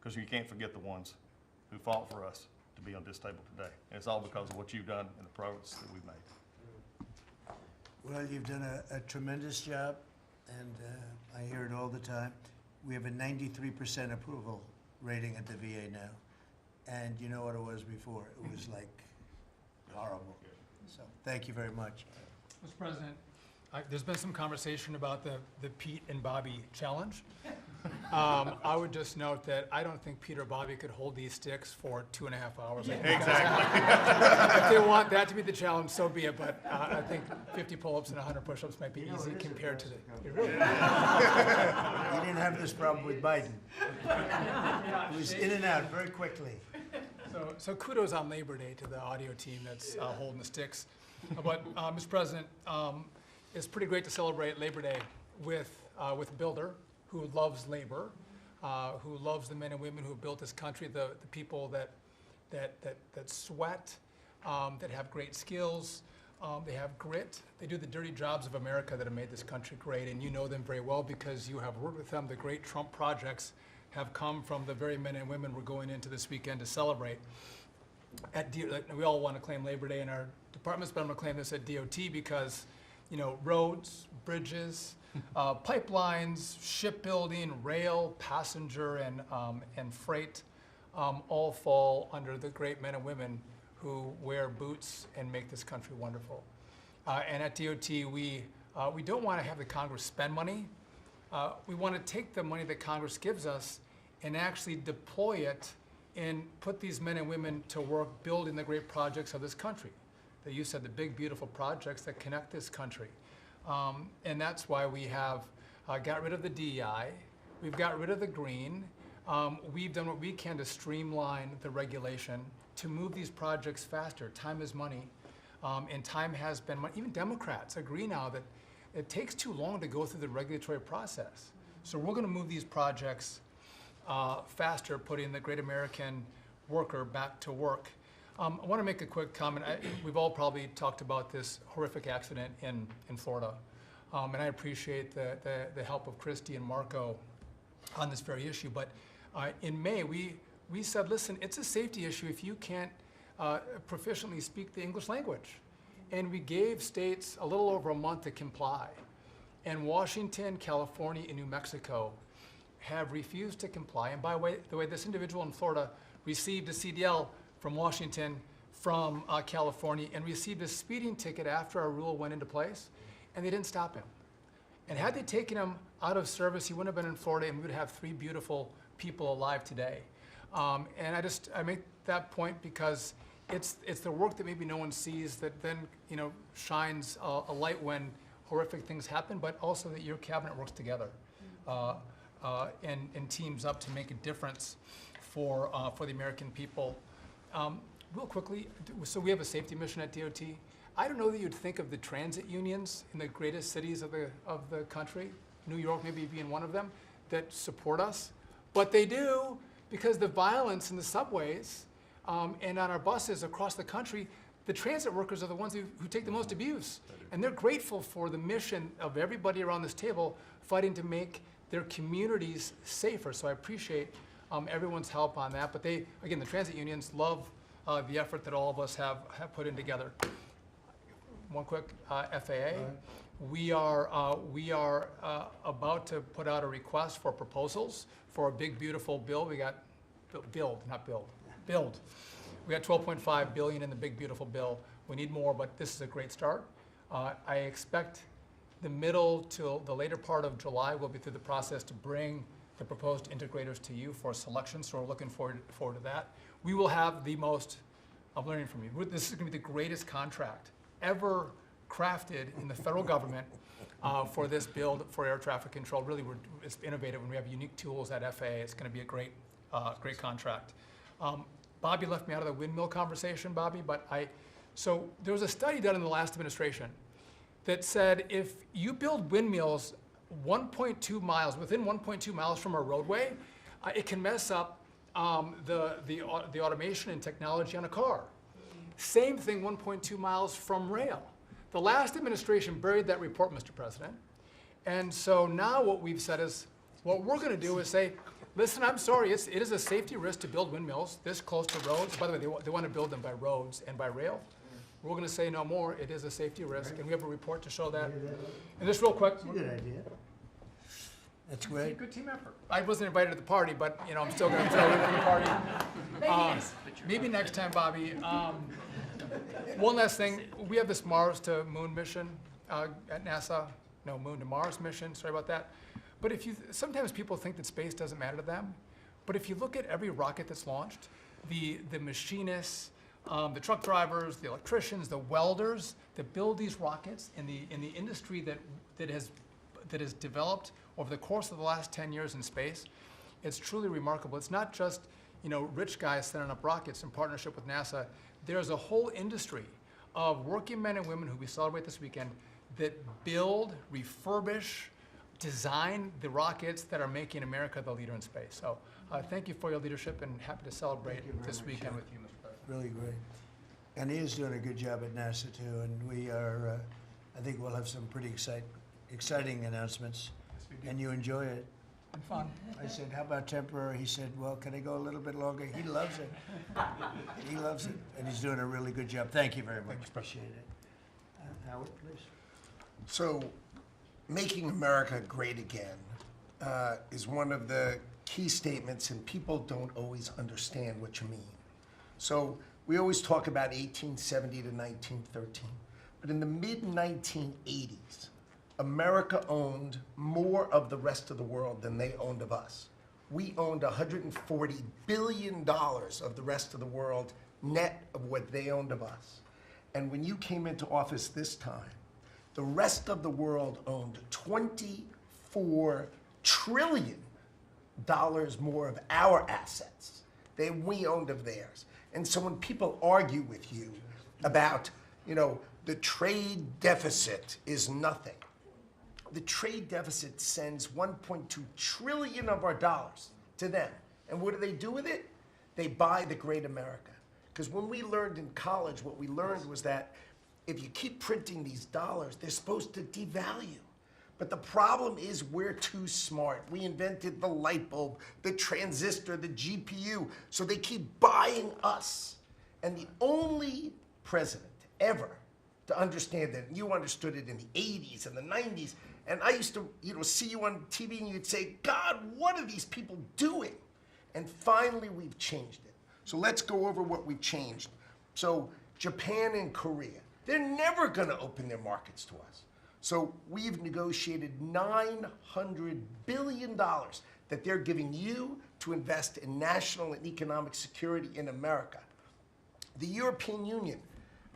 because you can't forget the ones who fought for us to be on this table today. And it's all because of what you've done and the progress that we've made.
Well, you've done a tremendous job, and I hear it all the time. We have a 93% approval rating at the VA now. And you know what it was before? It was like horrible. So thank you very much.
Mr. President, there's been some conversation about the Pete and Bobby challenge. I would just note that I don't think Pete or Bobby could hold these sticks for 2.5 hours.
Exactly.
If they want that to be the challenge, so be it. But I think 50 pull-ups and 100 push-ups might be easy compared to the.
You didn't have this problem with Biden. It was in and out very quickly.
So kudos on Labor Day to the audio team that's holding the sticks. But Mr. President, it's pretty great to celebrate Labor Day with a builder who loves labor, who loves the men and women who have built this country, the people that sweat, that have great skills, they have grit. They do the dirty jobs of America that have made this country great, and you know them very well because you have worked with them. The great Trump projects have come from the very men and women we're going into this weekend to celebrate. We all want to claim Labor Day in our departments, but I'm going to claim this at DOT because, you know, roads, bridges, pipelines, shipbuilding, rail, passenger, and freight all fall under the great men and women who wear boots and make this country wonderful. And at DOT, we don't want to have the Congress spend money. We want to take the money that Congress gives us and actually deploy it and put these men and women to work building the great projects of this country. That you said, the big, beautiful projects that connect this country. And that's why we have got rid of the DEI. We've got rid of the green. We've done what we can to streamline the regulation to move these projects faster. Time is money, and time has been money. Even Democrats agree now that it takes too long to go through the regulatory process. So we're going to move these projects faster, putting the great American worker back to work. I want to make a quick comment. We've all probably talked about this horrific accident in Florida, and I appreciate the help of Christy and Marco on this very issue. But in May, we said, listen, it's a safety issue if you can't proficiently speak the English language. And we gave states a little over a month to comply. And Washington, California, and New Mexico have refused to comply. And by the way, this individual in Florida received a CDL from Washington, from California, and received a speeding ticket after our rule went into place, and they didn't stop him. And had they taken him out of service, he wouldn't have been in Florida, and we would have 3 beautiful people alive today. And I make that point because it's the work that maybe no one sees that then shines a light when horrific things happen, but also that your cabinet works together and teams up to make a difference for the American people. Real quickly, so we have a safety mission at DOT. I don't know that you'd think of the transit unions in the greatest cities of the country, New York maybe being one of them, that support us, but they do, because the violence in the subways and on our buses across the country, the transit workers are the ones who take the most abuse. And they're grateful for the mission of everybody around this table fighting to make their communities safer. So I appreciate everyone's help on that. But again, the transit unions love the effort that all of us have put in together. One quick FAA. We are about to put out a request for proposals for a big, beautiful bill. We got build. We got $12.5 billion in the big, beautiful bill. We need more, but this is a great start. I expect the middle to the later part of July, we'll be through the process to bring the proposed integrators to you for selection, so we're looking forward to that. We will have the most, I'm learning from you, this is going to be the greatest contract ever crafted in the federal government for this build for air traffic control. Really, it's innovative, and we have unique tools at FAA. It's going to be a great great contract. Bobby left me out of the windmill conversation, Bobby, so there was a study done in the last administration that said if you build windmills 1.2 miles, within 1.2 miles from a roadway, it can mess up the automation and technology on a car. Same thing 1.2 miles from rail. The last administration buried that report, Mr. President. And so now what we've said is, what we're going to do is say, listen, I'm sorry, it is a safety risk to build windmills this close to roads. By the way, they want to build them by roads and by rail. We're going to say no more. It is a safety risk, and we have a report to show that. And just real quick.
That's a good idea. That's great.
Good team effort. I wasn't invited to the party, but I'm still going to throw in for the party. Maybe next time, Bobby. One last thing. We have this Mars to Moon mission at NASA. No, Moon to Mars mission. Sorry about that. But sometimes people think that space doesn't matter to them. But if you look at every rocket that's launched, the machinists, the truck drivers, the electricians, the welders that build these rockets in the industry that has developed over the course of the last 10 years in space, it's truly remarkable. It's not just rich guys sending up rockets in partnership with NASA. There's a whole industry of working men and women who we celebrate this weekend that build, refurbish, design the rockets that are making America the leader in space. So thank you for your leadership, and happy to celebrate this weekend with you, Mr. President.
Really great. And he is doing a good job at NASA too, and we are, I think we'll have some pretty exciting announcements. And you enjoy it.
And fun.
I said, how about temporary? He said, well, can I go a little bit longer? He loves it. He loves it, and he's doing a really good job. Thank you very much. Appreciate it. Howard, please.
So, making America great again is one of the key statements, and people don't always understand what you mean. So, we always talk about 1870 to 1913, but in the mid-1980s, America owned more of the rest of the world than they owned of us. We owned $140 billion of the rest of the world net of what they owned of us. And when you came into office this time, the rest of the world owned $24 trillion more of our assets than we owned of theirs. And so when people argue with you about, the trade deficit is nothing, the trade deficit sends 1.2 trillion of our dollars to them. And what do they do with it? They buy the great America. Because when we learned in college, what we learned was that if you keep printing these dollars, they're supposed to devalue. But the problem is we're too smart. We invented the light bulb, the transistor, the GPU, so they keep buying us. And the only president ever to understand that, and you understood it in the 80s and the 90s, and I used to see you on TV and you'd say, God, what are these people doing? And finally we've changed it. So let's go over what we've changed. So Japan and Korea, they're never gonna open their markets to us. So we've negotiated $900 billion that they're giving you to invest in national and economic security in America. The European Union,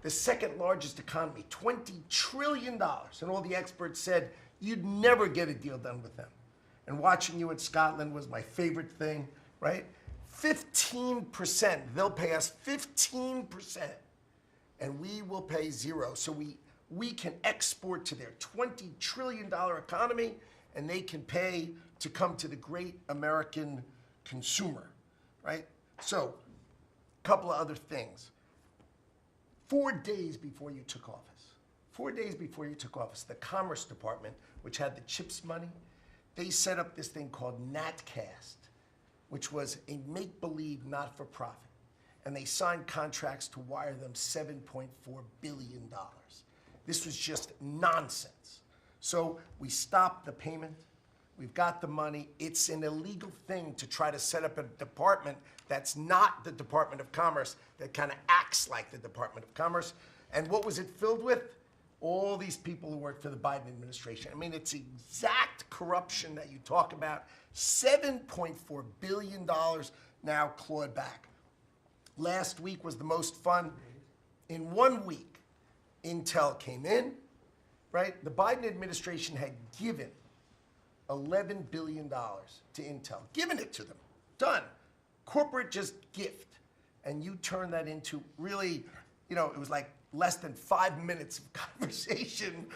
the second largest economy, $20 trillion. And all the experts said, you'd never get a deal done with them. And watching you in Scotland was my favorite thing, right? 15%, they'll pay us 15%, and we will pay zero. So we can export to their $20 trillion economy, and they can pay to come to the great American consumer, right? So, a couple of other things. 4 days before you took office, the Commerce Department, which had the CHIPS money, they set up this thing called NatCast, which was a make-believe not-for-profit. And they signed contracts to wire them $7.4 billion. This was just nonsense. So we stopped the payment. We've got the money. It's an illegal thing to try to set up a department that's not the Department of Commerce, that kind of acts like the Department of Commerce. And what was it filled with? All these people who worked for the Biden administration. I mean, it's exact corruption that you talk about. $7.4 billion now clawed back. Last week was the most fun. In 1 week, Intel came in, right? The Biden administration had given $11 billion to Intel, given it to them, done. corporate just gift. And you turn that into really, it was like less than 5 minutes of conversation.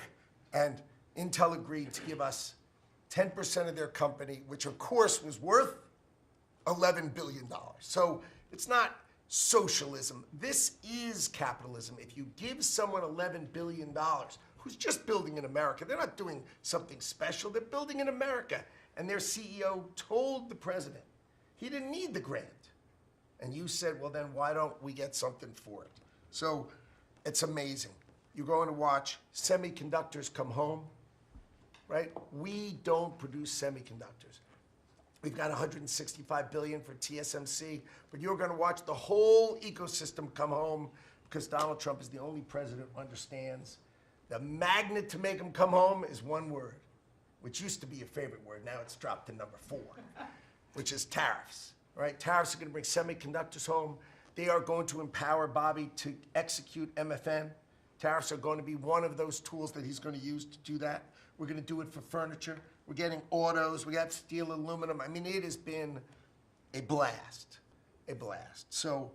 And Intel agreed to give us 10% of their company, which of course was worth $11 billion. So it's not socialism. This is capitalism. If you give someone $11 billion, who's just building in America, they're not doing something special, they're building in America. And their CEO told the president he didn't need the grant. And you said, well, then why don't we get something for it? So it's amazing. You're going to watch semiconductors come home, right? We don't produce semiconductors. We've got $165 billion for TSMC, but you're going to watch the whole ecosystem come home because Donald Trump is the only president who understands the magnet to make them come home is one word, which used to be your favorite word. Now it's dropped to number 4, which is tariffs. Right? Tariffs are going to bring semiconductors home. They are going to empower Bobby to execute MFN. Tariffs are going to be one of those tools that he's going to use to do that. We're going to do it for furniture. We're getting autos. We got steel, aluminum. I mean, it has been a blast, a blast. So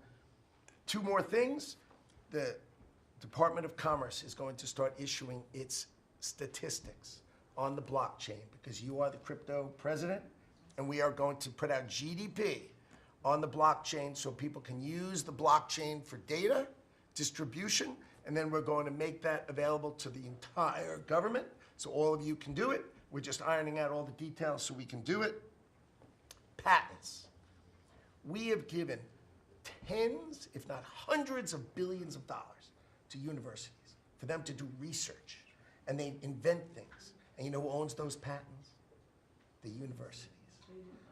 2 more things. The Department of Commerce is going to start issuing its statistics on the blockchain because you are the crypto president. And we are going to put out GDP on the blockchain so people can use the blockchain for data distribution. And then we're going to make that available to the entire government so all of you can do it. We're just ironing out all the details so we can do it. Patents. We have given tens, if not hundreds of billions of dollars to universities for them to do research. And they invent things. And you know who owns those patents? The university.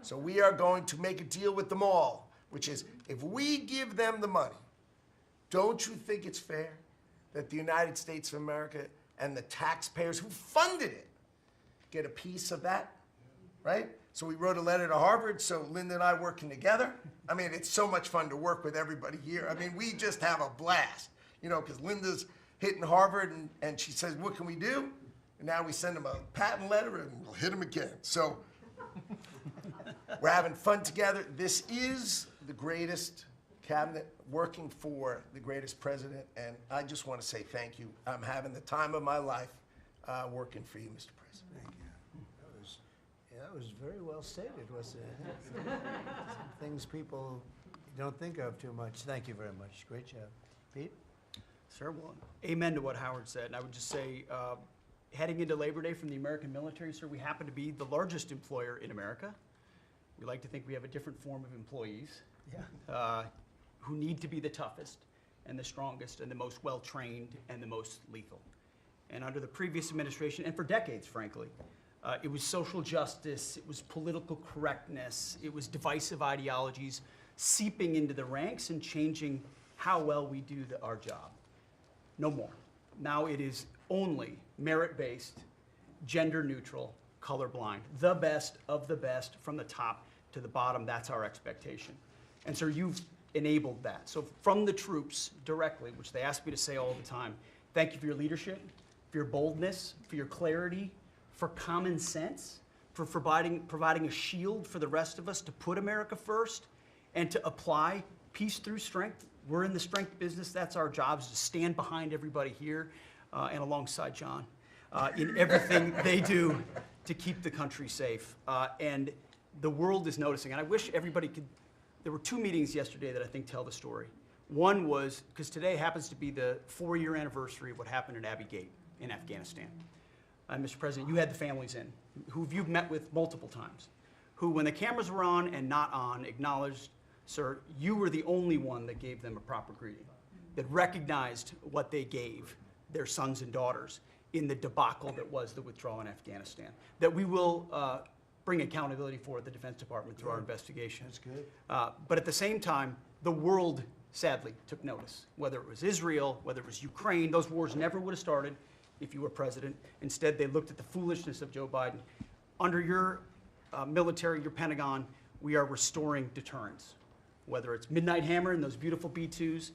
So we are going to make a deal with them all, which is if we give them the money, don't you think it's fair that the United States of America and the taxpayers who funded it get a piece of that, right? So we wrote a letter to Harvard, so Linda and I working together. I mean, it's so much fun to work with everybody here. I mean, we just have a blast, because Linda's hitting Harvard and she says, what can we do? And now we send them a patent letter and we'll hit them again. So we're having fun together. This is the greatest cabinet working for the greatest president, and I just want to say thank you. I'm having the time of my life working for you, Mr. President.
Thank you. That was very well stated, wasn't it? Some things people don't think of too much. Thank you very much. Great job. Pete?
Sir, well, amen to what Howard said. And I would just say, heading into Labor Day from the American military, sir, we happen to be the largest employer in America. We like to think we have a different form of employees who need to be the toughest and the strongest and the most well-trained and the most lethal. And under the previous administration, and for decades, frankly, it was social justice, it was political correctness, it was divisive ideologies seeping into the ranks and changing how well we do our job. No more. Now it is only merit-based, gender-neutral, colorblind, the best of the best from the top to the bottom. That's our expectation. And sir, you've enabled that. So from the troops directly, which they ask me to say all the time, thank you for your leadership, for your boldness, for your clarity, for common sense, for providing a shield for the rest of us to put America first and to apply peace through strength. We're in the strength business. That's our job, is to stand behind everybody here and alongside John in everything they do to keep the country safe. And the world is noticing. And I wish everybody could, there were 2 meetings yesterday that I think tell the story. One was, because today happens to be the 4-year anniversary of what happened at Abbey Gate in Afghanistan. Mr. President, you had the families in, who you've met with multiple times, who when the cameras were on and not on acknowledged, sir, you were the only one that gave them a proper greeting, that recognized what they gave their sons and daughters in the debacle that was the withdrawal in Afghanistan, that we will bring accountability for at the Defense Department through our investigation.
That's good.
But at the same time, the world sadly took notice, whether it was Israel, whether it was Ukraine. Those wars never would have started if you were president. Instead, they looked at the foolishness of Joe Biden. Under your military, your Pentagon, we are restoring deterrence, whether it's Midnight Hammer and those beautiful B-2s,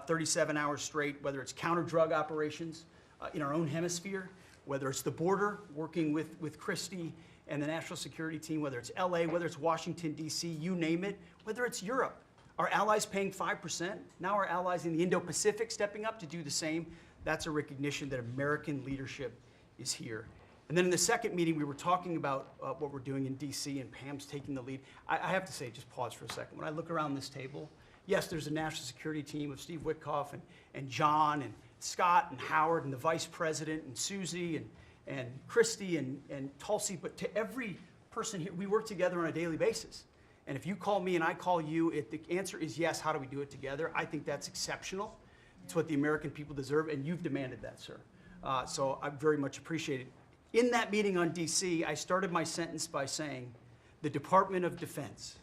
37 hours straight, whether it's counter-drug operations in our own hemisphere, whether it's the border, working with Christie and the national security team, whether it's LA, whether it's Washington, D.C., you name it, whether it's Europe. Our allies paying 5%, now our allies in the Indo-Pacific stepping up to do the same. That's a recognition that American leadership is here. And then in the second meeting, we were talking about what we're doing in D.C. and Pam's taking the lead. I have to say, just pause for a second. When I look around this table, yes, there's a national security team of Steve Witkoff and John and Scott and Howard and the vice president and Susie and Christy and Tulsi, but to every person here, we work together on a daily basis. And if you call me and I call you, the answer is yes, how do we do it together? I think that's exceptional. It's what the American people deserve, and you've demanded that, sir. So I very much appreciate it. In that meeting on DC, I started my sentence by saying, the Department of Defense,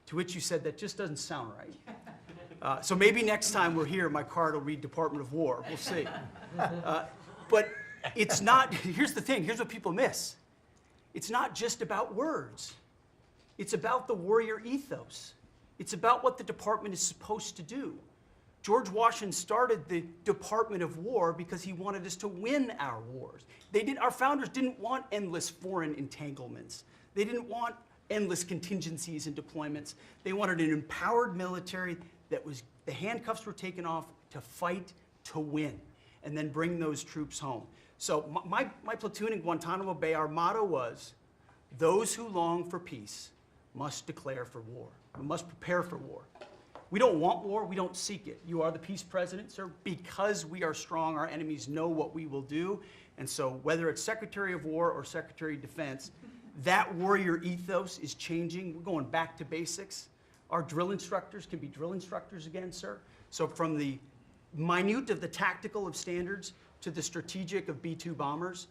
to which you said that just doesn't sound right. So maybe next time we're here, my card will read Department of War. We'll see. But it's not, here's the thing, here's what people miss. It's not just about words. It's about the warrior ethos. It's about what the department is supposed to do. George Washington started the Department of War because he wanted us to win our wars. Our founders didn't want endless foreign entanglements. They didn't want endless contingencies and deployments. They wanted an empowered military that the handcuffs were taken off to fight to win, and then bring those troops home. So my platoon in Guantanamo Bay, our motto was, those who long for peace must declare for war. We must prepare for war. We don't want war, we don't seek it. You are the peace president, sir. Because we are strong, our enemies know what we will do. And so whether it's Secretary of War or Secretary of Defense, that warrior ethos is changing. We're going back to basics. Our drill instructors can be drill instructors again, sir. So from the minute of the tactical of standards to the strategic of B-2 bombers,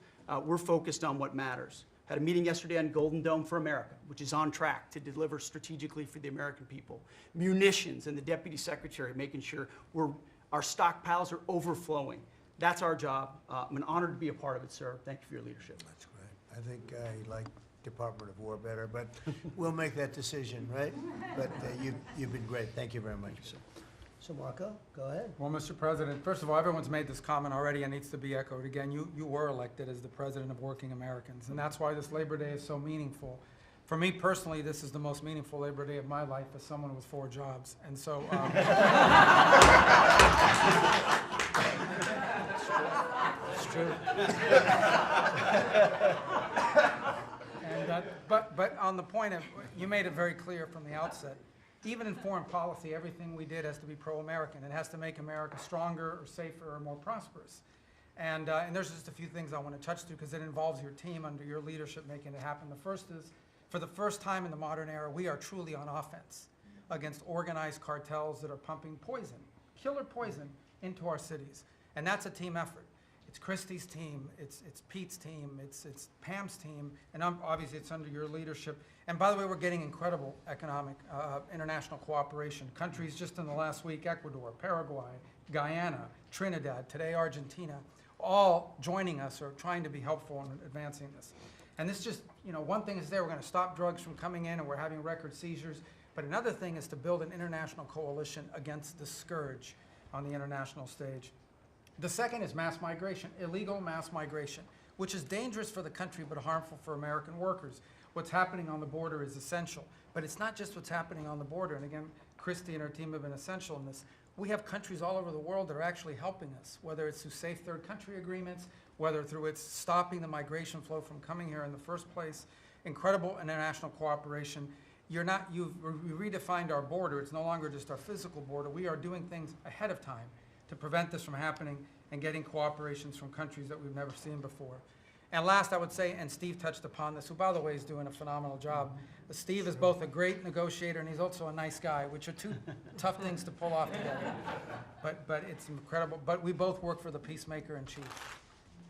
we're focused on what matters. Had a meeting yesterday on Golden Dome for America, which is on track to deliver strategically for the American people. Munitions and the Deputy Secretary making sure our stockpiles are overflowing. That's our job. I'm an honor to be a part of it, sir. Thank you for your leadership.
That's great. I think I like Department of War better, but we'll make that decision, right? But you've been great. Thank you very much, sir. So Marco, go ahead.
Well, Mr. President, first of all, everyone's made this comment already and needs to be echoed again. You were elected as the President of Working Americans, and that's why this Labor Day is so meaningful. For me personally, this is the most meaningful Labor Day of my life as someone with 4 jobs. And so, it's true. And but on the point of, you made it very clear from the outset, even in foreign policy, everything we did has to be pro-American. It has to make America stronger or safer or more prosperous. And there's just a few things I want to touch to because it involves your team under your leadership making it happen. The first is, for the first time in the modern era, we are truly on offense against organized cartels that are pumping poison, killer poison, into our cities. And that's a team effort. It's Christie's team, it's Pete's team, it's Pam's team, and obviously it's under your leadership. And by the way, we're getting incredible economic, international cooperation. Countries just in the last week, Ecuador, Paraguay, Guyana, Trinidad, today Argentina, all joining us or trying to be helpful in advancing this. And this just, one thing is we're going to stop drugs from coming in and we're having record seizures. But another thing is to build an international coalition against the scourge on the international stage. The second is mass migration, illegal mass migration, which is dangerous for the country but harmful for American workers. What's happening on the border is essential, but it's not just what's happening on the border. And again, Christy and her team have been essential in this. We have countries all over the world that are actually helping us, whether it's through safe third country agreements, whether through it's stopping the migration flow from coming here in the first place. Incredible international cooperation. You've redefined our border. It's no longer just our physical border. We are doing things ahead of time to prevent this from happening and getting cooperations from countries that we've never seen before. And last, I would say, and Steve touched upon this, who by the way is doing a phenomenal job. Steve is both a great negotiator and he's also a nice guy, which are 2 tough things to pull off together. But it's incredible. But we both work for the peacemaker in chief.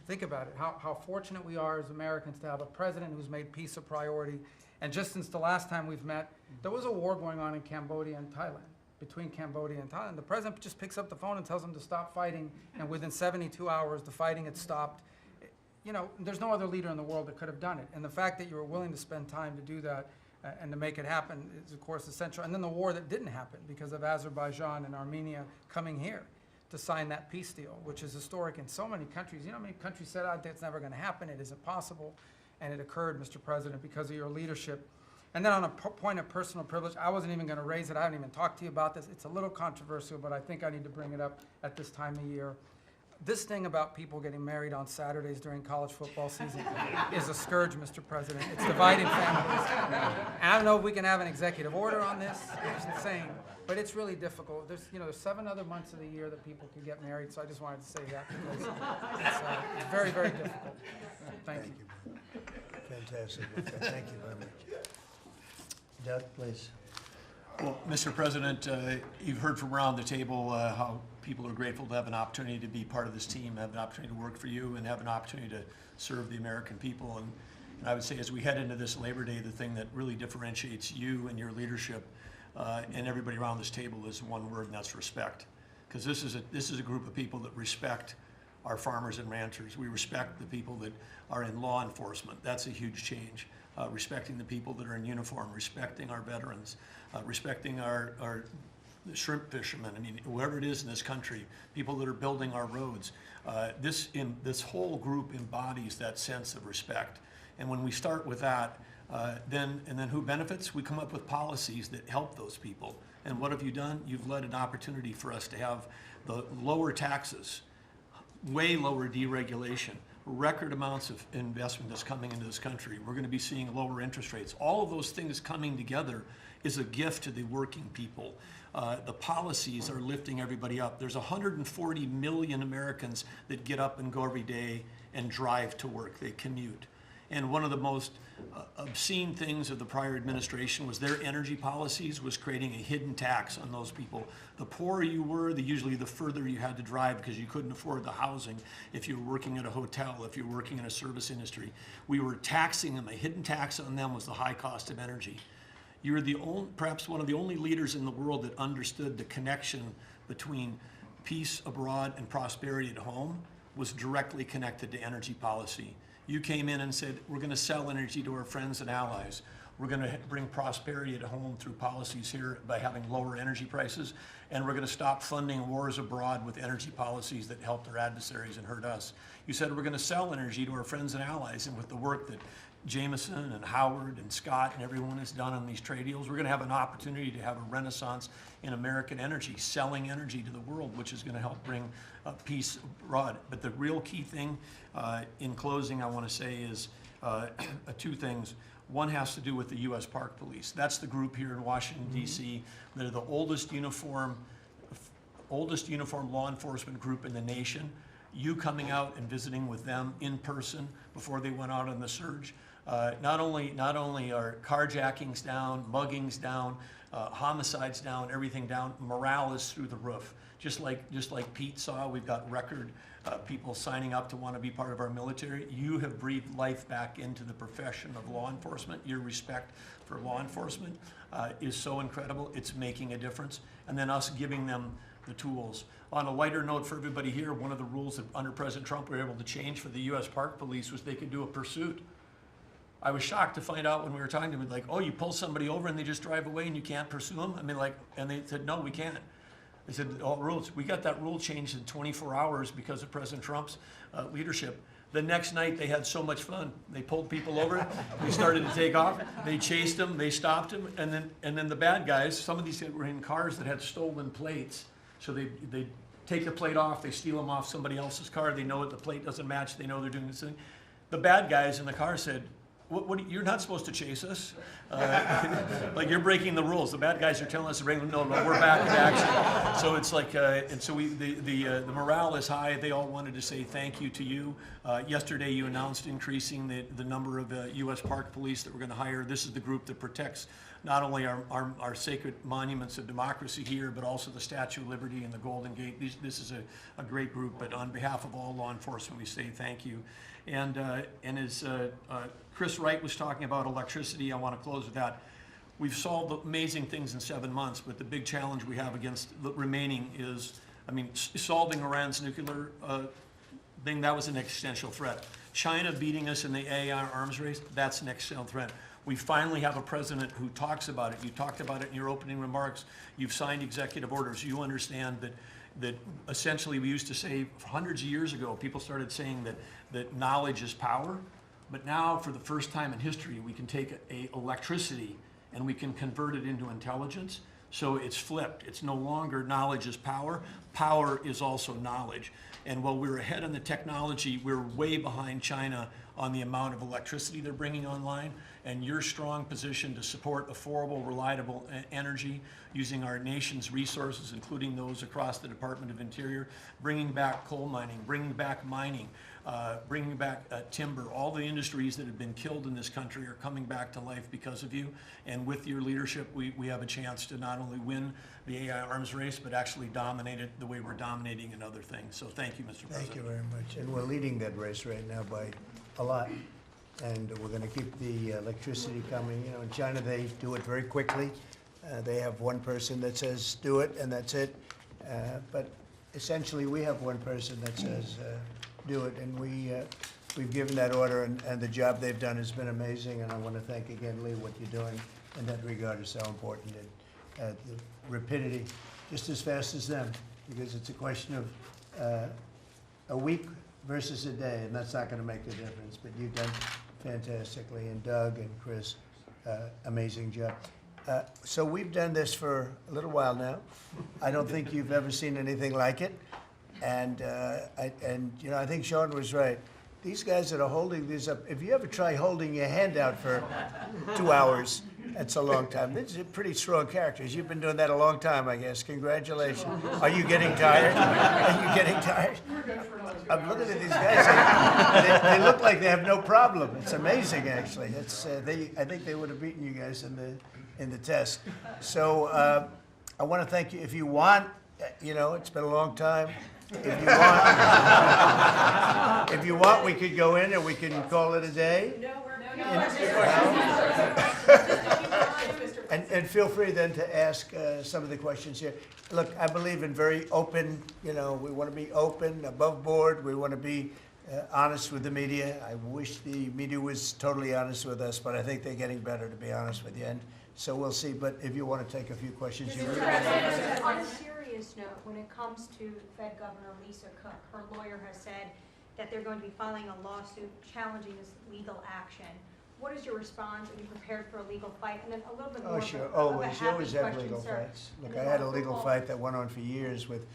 Think about it, how fortunate we are as Americans to have a president who's made peace a priority. And just since the last time we've met, there was a war going on in Cambodia and Thailand, between Cambodia and Thailand. The president just picks up the phone and tells them to stop fighting, and within 72 hours, the fighting had stopped. There's no other leader in the world that could have done it. And the fact that you were willing to spend time to do that and to make it happen is, of course, essential. And then the war that didn't happen because of Azerbaijan and Armenia coming here to sign that peace deal, which is historic in so many countries. Many countries said, it's never going to happen, it isn't possible. and it occurred, Mr. President, because of your leadership. And then on a point of personal privilege, I wasn't even going to raise it. I haven't even talked to you about this. It's a little controversial, but I think I need to bring it up at this time of year. This thing about people getting married on Saturdays during college football season is a scourge, Mr. President. It's dividing families. And I don't know if we can have an executive order on this. It's insane, but it's really difficult. There's 7 other months of the year that people can get married, so I just wanted to say that because it's very, very difficult. Thank you.
Fantastic. Thank you very much. Doug, please.
Well, Mr. President, you've heard from around the table how people are grateful to have an opportunity to be part of this team, have an opportunity to work for you, and have an opportunity to serve the American people. And I would say as we head into this Labor Day, the thing that really differentiates you and your leadership and everybody around this table is one word, and that's respect. Because this is a group of people that respect our farmers and ranchers. We respect the people that are in law enforcement. That's a huge change. Respecting the people that are in uniform, respecting our veterans, respecting our shrimp fishermen. I mean, whoever it is in this country, people that are building our roads. This whole group embodies that sense of respect. And when we start with that, then who benefits? We come up with policies that help those people. And what have you done? You've led an opportunity for us to have the lower taxes, way lower deregulation, record amounts of investment that's coming into this country. We're going to be seeing lower interest rates. All of those things coming together is a gift to the working people. The policies are lifting everybody up. There's 140 million Americans that get up and go every day and drive to work. They commute. And one of the most obscene things of the prior administration was their energy policies was creating a hidden tax on those people. The poorer you were, usually the further you had to drive because you couldn't afford the housing if you were working at a hotel, if you were working in a service industry. We were taxing them. A hidden tax on them was the high cost of energy. You're perhaps one of the only leaders in the world that understood the connection between peace abroad and prosperity at home was directly connected to energy policy. You came in and said, we're going to sell energy to our friends and allies. We're going to bring prosperity at home through policies here by having lower energy prices. And we're going to stop funding wars abroad with energy policies that help their adversaries and hurt us. You said we're going to sell energy to our friends and allies. And with the work that Jameson and Howard and Scott and everyone has done on these trade deals, we're going to have an opportunity to have a renaissance in American energy, selling energy to the world, which is going to help bring peace abroad. But the real key thing, in closing, I want to say is 2 things. One has to do with the U.S. Park Police. That's the group here in Washington, D.C. They're the oldest uniform law enforcement group in the nation. You coming out and visiting with them in person before they went out on the surge. Not only are carjackings down, muggings down, homicides down, everything down, morale is through the roof. Just like Pete saw, we've got record people signing up to want to be part of our military. You have breathed life back into the profession of law enforcement. Your respect for law enforcement is so incredible. It's making a difference. And then us giving them the tools. On a lighter note for everybody here, one of the rules that under President Trump we were able to change for the U.S. Park Police was they could do a pursuit. I was shocked to find out when we were talking to them, like, oh, you pull somebody over and they just drive away and you can't pursue them? I mean, and they said, no, we can't. They said, all rules. We got that rule changed in 24 hours because of President Trump's leadership. The next night, they had so much fun. They pulled people over. They started to take off. They chased them. They stopped them. And then the bad guys, some of these were in cars that had stolen plates. So they take the plate off. They steal them off somebody else's car. They know it. The plate doesn't match. They know they're doing this thing. The bad guys in the car said, you're not supposed to chase us. Like, you're breaking the rules. The bad guys are telling us to bring them. No, we're back in action. So it's like, and so the morale is high. They all wanted to say thank you to you. Yesterday, you announced increasing the number of U.S. Park Police that we're going to hire. This is the group that protects not only our sacred monuments of democracy here, but also the Statue of Liberty and the Golden Gate. This is a great group. But on behalf of all law enforcement, we say thank you. And as Chris Wright was talking about electricity, I want to close with that. We've solved amazing things in 7 months, but the big challenge we have against the remaining is, solving Iran's nuclear thing, that was an existential threat. China beating us in the AI arms race, that's an existential threat. We finally have a president who talks about it. You talked about it in your opening remarks. You've signed executive orders. You understand that essentially we used to say hundreds of years ago, people started saying that knowledge is power. But now, for the first time in history, we can take electricity and we can convert it into intelligence. So it's flipped. It's no longer knowledge is power. Power is also knowledge. And while we're ahead on the technology, we're way behind China on the amount of electricity they're bringing online. And your strong position to support affordable, reliable energy using our nation's resources, including those across the Department of Interior, bringing back coal mining, bringing back mining, bringing back timber. All the industries that have been killed in this country are coming back to life because of you. And with your leadership, we have a chance to not only win the AI arms race, but actually dominate it the way we're dominating in other things. So thank you, Mr. President.
Thank you very much. And we're leading that race right now by a lot. And we're going to keep the electricity coming. You know, in China, they do it very quickly. They have one person that says, do it, and that's it. But essentially, we have one person that says, do it. And we've given that order, and the job they've done has been amazing. And I want to thank again, Lee, what you're doing in that regard is so important. And the rapidity, just as fast as them, because it's a question of a week versus a day, and that's not going to make the difference. But you've done fantastically, and Doug and Chris, amazing job. So we've done this for a little while now. I don't think you've ever seen anything like it, and you know, I think Sean was right. These guys that are holding these up, if you ever try holding your hand out for 2 hours, that's a long time. These are pretty strong characters. You've been doing that a long time, I guess. Congratulations. Are you getting tired? Are you getting tired? I'm looking at these guys. They look like they have no problem. It's amazing, actually. It's I think they would have beaten you guys in the test. So I want to thank you. If you want, you know, it's been a long time. If you want, we could go in and we can call it a day. And feel free then to ask some of the questions here. Look, I believe in very open, you know, we want to be open, above board. We want to be honest with the media. I wish the media was totally honest with us, but I think they're getting better, to be honest with you. And so we'll see. But if you want to take a few questions, you really
On a serious note, when it comes to Fed Governor Lisa Cook, her lawyer has said that they're going to be filing a lawsuit challenging this legal action. What is your response? Are you prepared for a legal fight? And then a little bit more.
Oh, sure.
of a
Always. You
happy
always have
question,
legal
sir.
fights. Look,
And
I
then
had a
one
legal
football-
fight that went on for years with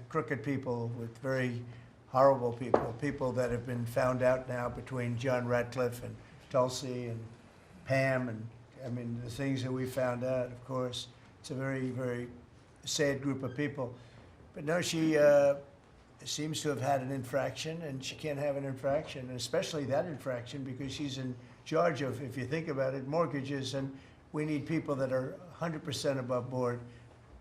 crooked people, with very horrible people that have been found out now between John Ratcliffe and Tulsi and Pam. And I mean, the things that we found out, of course, it's a very, very sad group of people. But no, she seems to have had an infraction, and she can't have an infraction, and especially that infraction because she's in charge of, if you think about it, mortgages, and we need people that are 100% above board,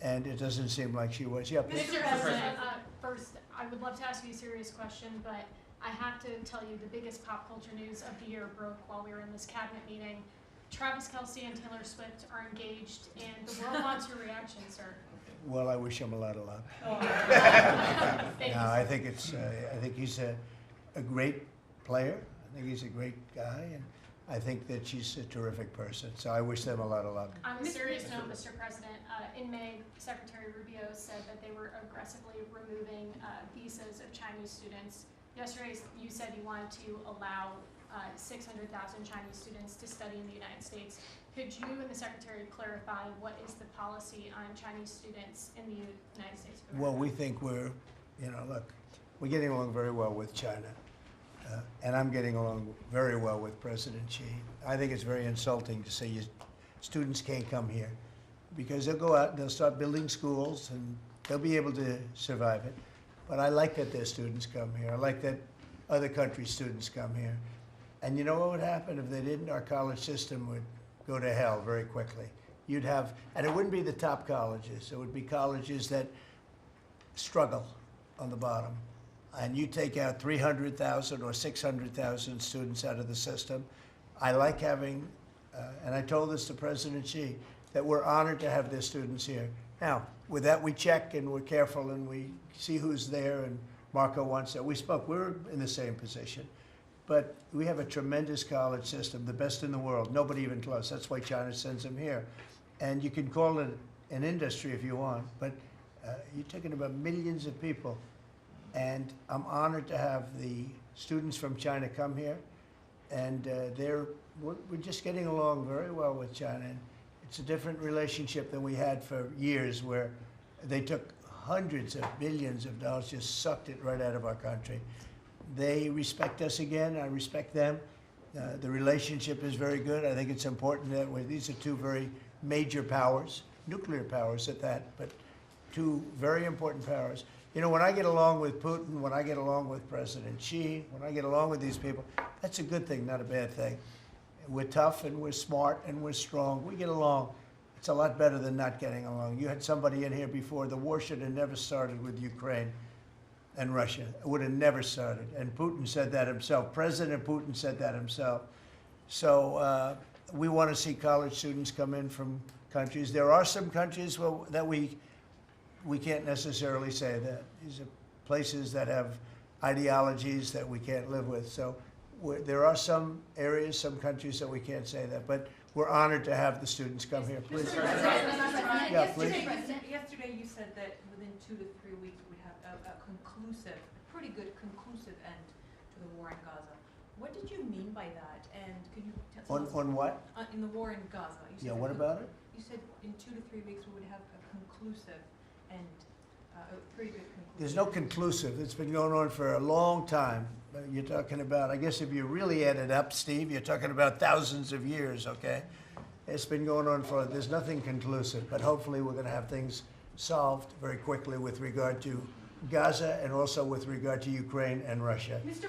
and it doesn't seem like she was. Yeah, please.
Mr. President, first, I would love to ask you a serious question, but I have to tell you the biggest pop culture news of the year broke while we were in this cabinet meeting. Travis Kelce and Taylor Swift are engaged, and the world wants your reaction, sir.
Well, I wish him a lot of luck.
Thank
No,
you.
I think he's a great player. I think he's a great guy, and I think that she's a terrific person. So I wish them a lot of luck.
On a serious note, Mr. President, in May, Secretary Rubio said that they were aggressively removing visas of Chinese students. Yesterday, you said you wanted to allow 600,000 Chinese students to study in the United States. Could you and the Secretary clarify what is the policy on Chinese students in the United States of America?
Well, we think we're getting along very well with China. And I'm getting along very well with President Xi. I think it's very insulting to say students can't come here because they'll go out and they'll start building schools and they'll be able to survive it. But I like that their students come here. I like that other countries' students come here. And you know what would happen if they didn't? Our college system would go to hell very quickly. You'd have, and it wouldn't be the top colleges. It would be colleges that struggle on the bottom. And you take out 300,000 or 600,000 students out of the system. I like having, and I told this to President Xi, that we're honored to have their students here. Now, with that, we check and we're careful and we see who's there, and Marco wants that. We spoke, we're in the same position. But we have a tremendous college system, the best in the world, nobody even close. That's why China sends them here. And you can call it an industry if you want, but you're talking about millions of people. And I'm honored to have the students from China come here. And we're just getting along very well with China. And it's a different relationship than we had for years, where they took hundreds of billions of dollars, just sucked it right out of our country. They respect us again. I respect them. The relationship is very good. I think it's important that these are two very major powers, nuclear powers at that, but two very important powers. You know, when I get along with Putin, when I get along with President Xi, when I get along with these people, that's a good thing, not a bad thing. We're tough and we're smart and we're strong. We get along. It's a lot better than not getting along. You had somebody in here before. The war should have never started with Ukraine and Russia. It would have never started. And Putin said that himself. President Putin said that himself. So we want to see college students come in from countries. There are some countries that we can't necessarily say that. These are places that have ideologies that we can't live with. So there are some areas, some countries that we can't say that. But we're honored to have the students come here. Please. Yeah, please.
Yesterday you said that within 2 to 3 weeks we would have a pretty good conclusive end to the war in Gaza. What did you mean by that? And could you tell us?
On what?
In the war in Gaza. You said
What about it?
You said in 2 to 3 weeks we would have a conclusive end, a pretty good conclusive.
There's no conclusive. It's been going on for a long time. You're talking about, I guess if you really add it up, Steve, you're talking about thousands of years, okay? It's been going on there's nothing conclusive, but hopefully we're going to have things solved very quickly with regard to Gaza and also with regard to Ukraine and Russia.
Mr.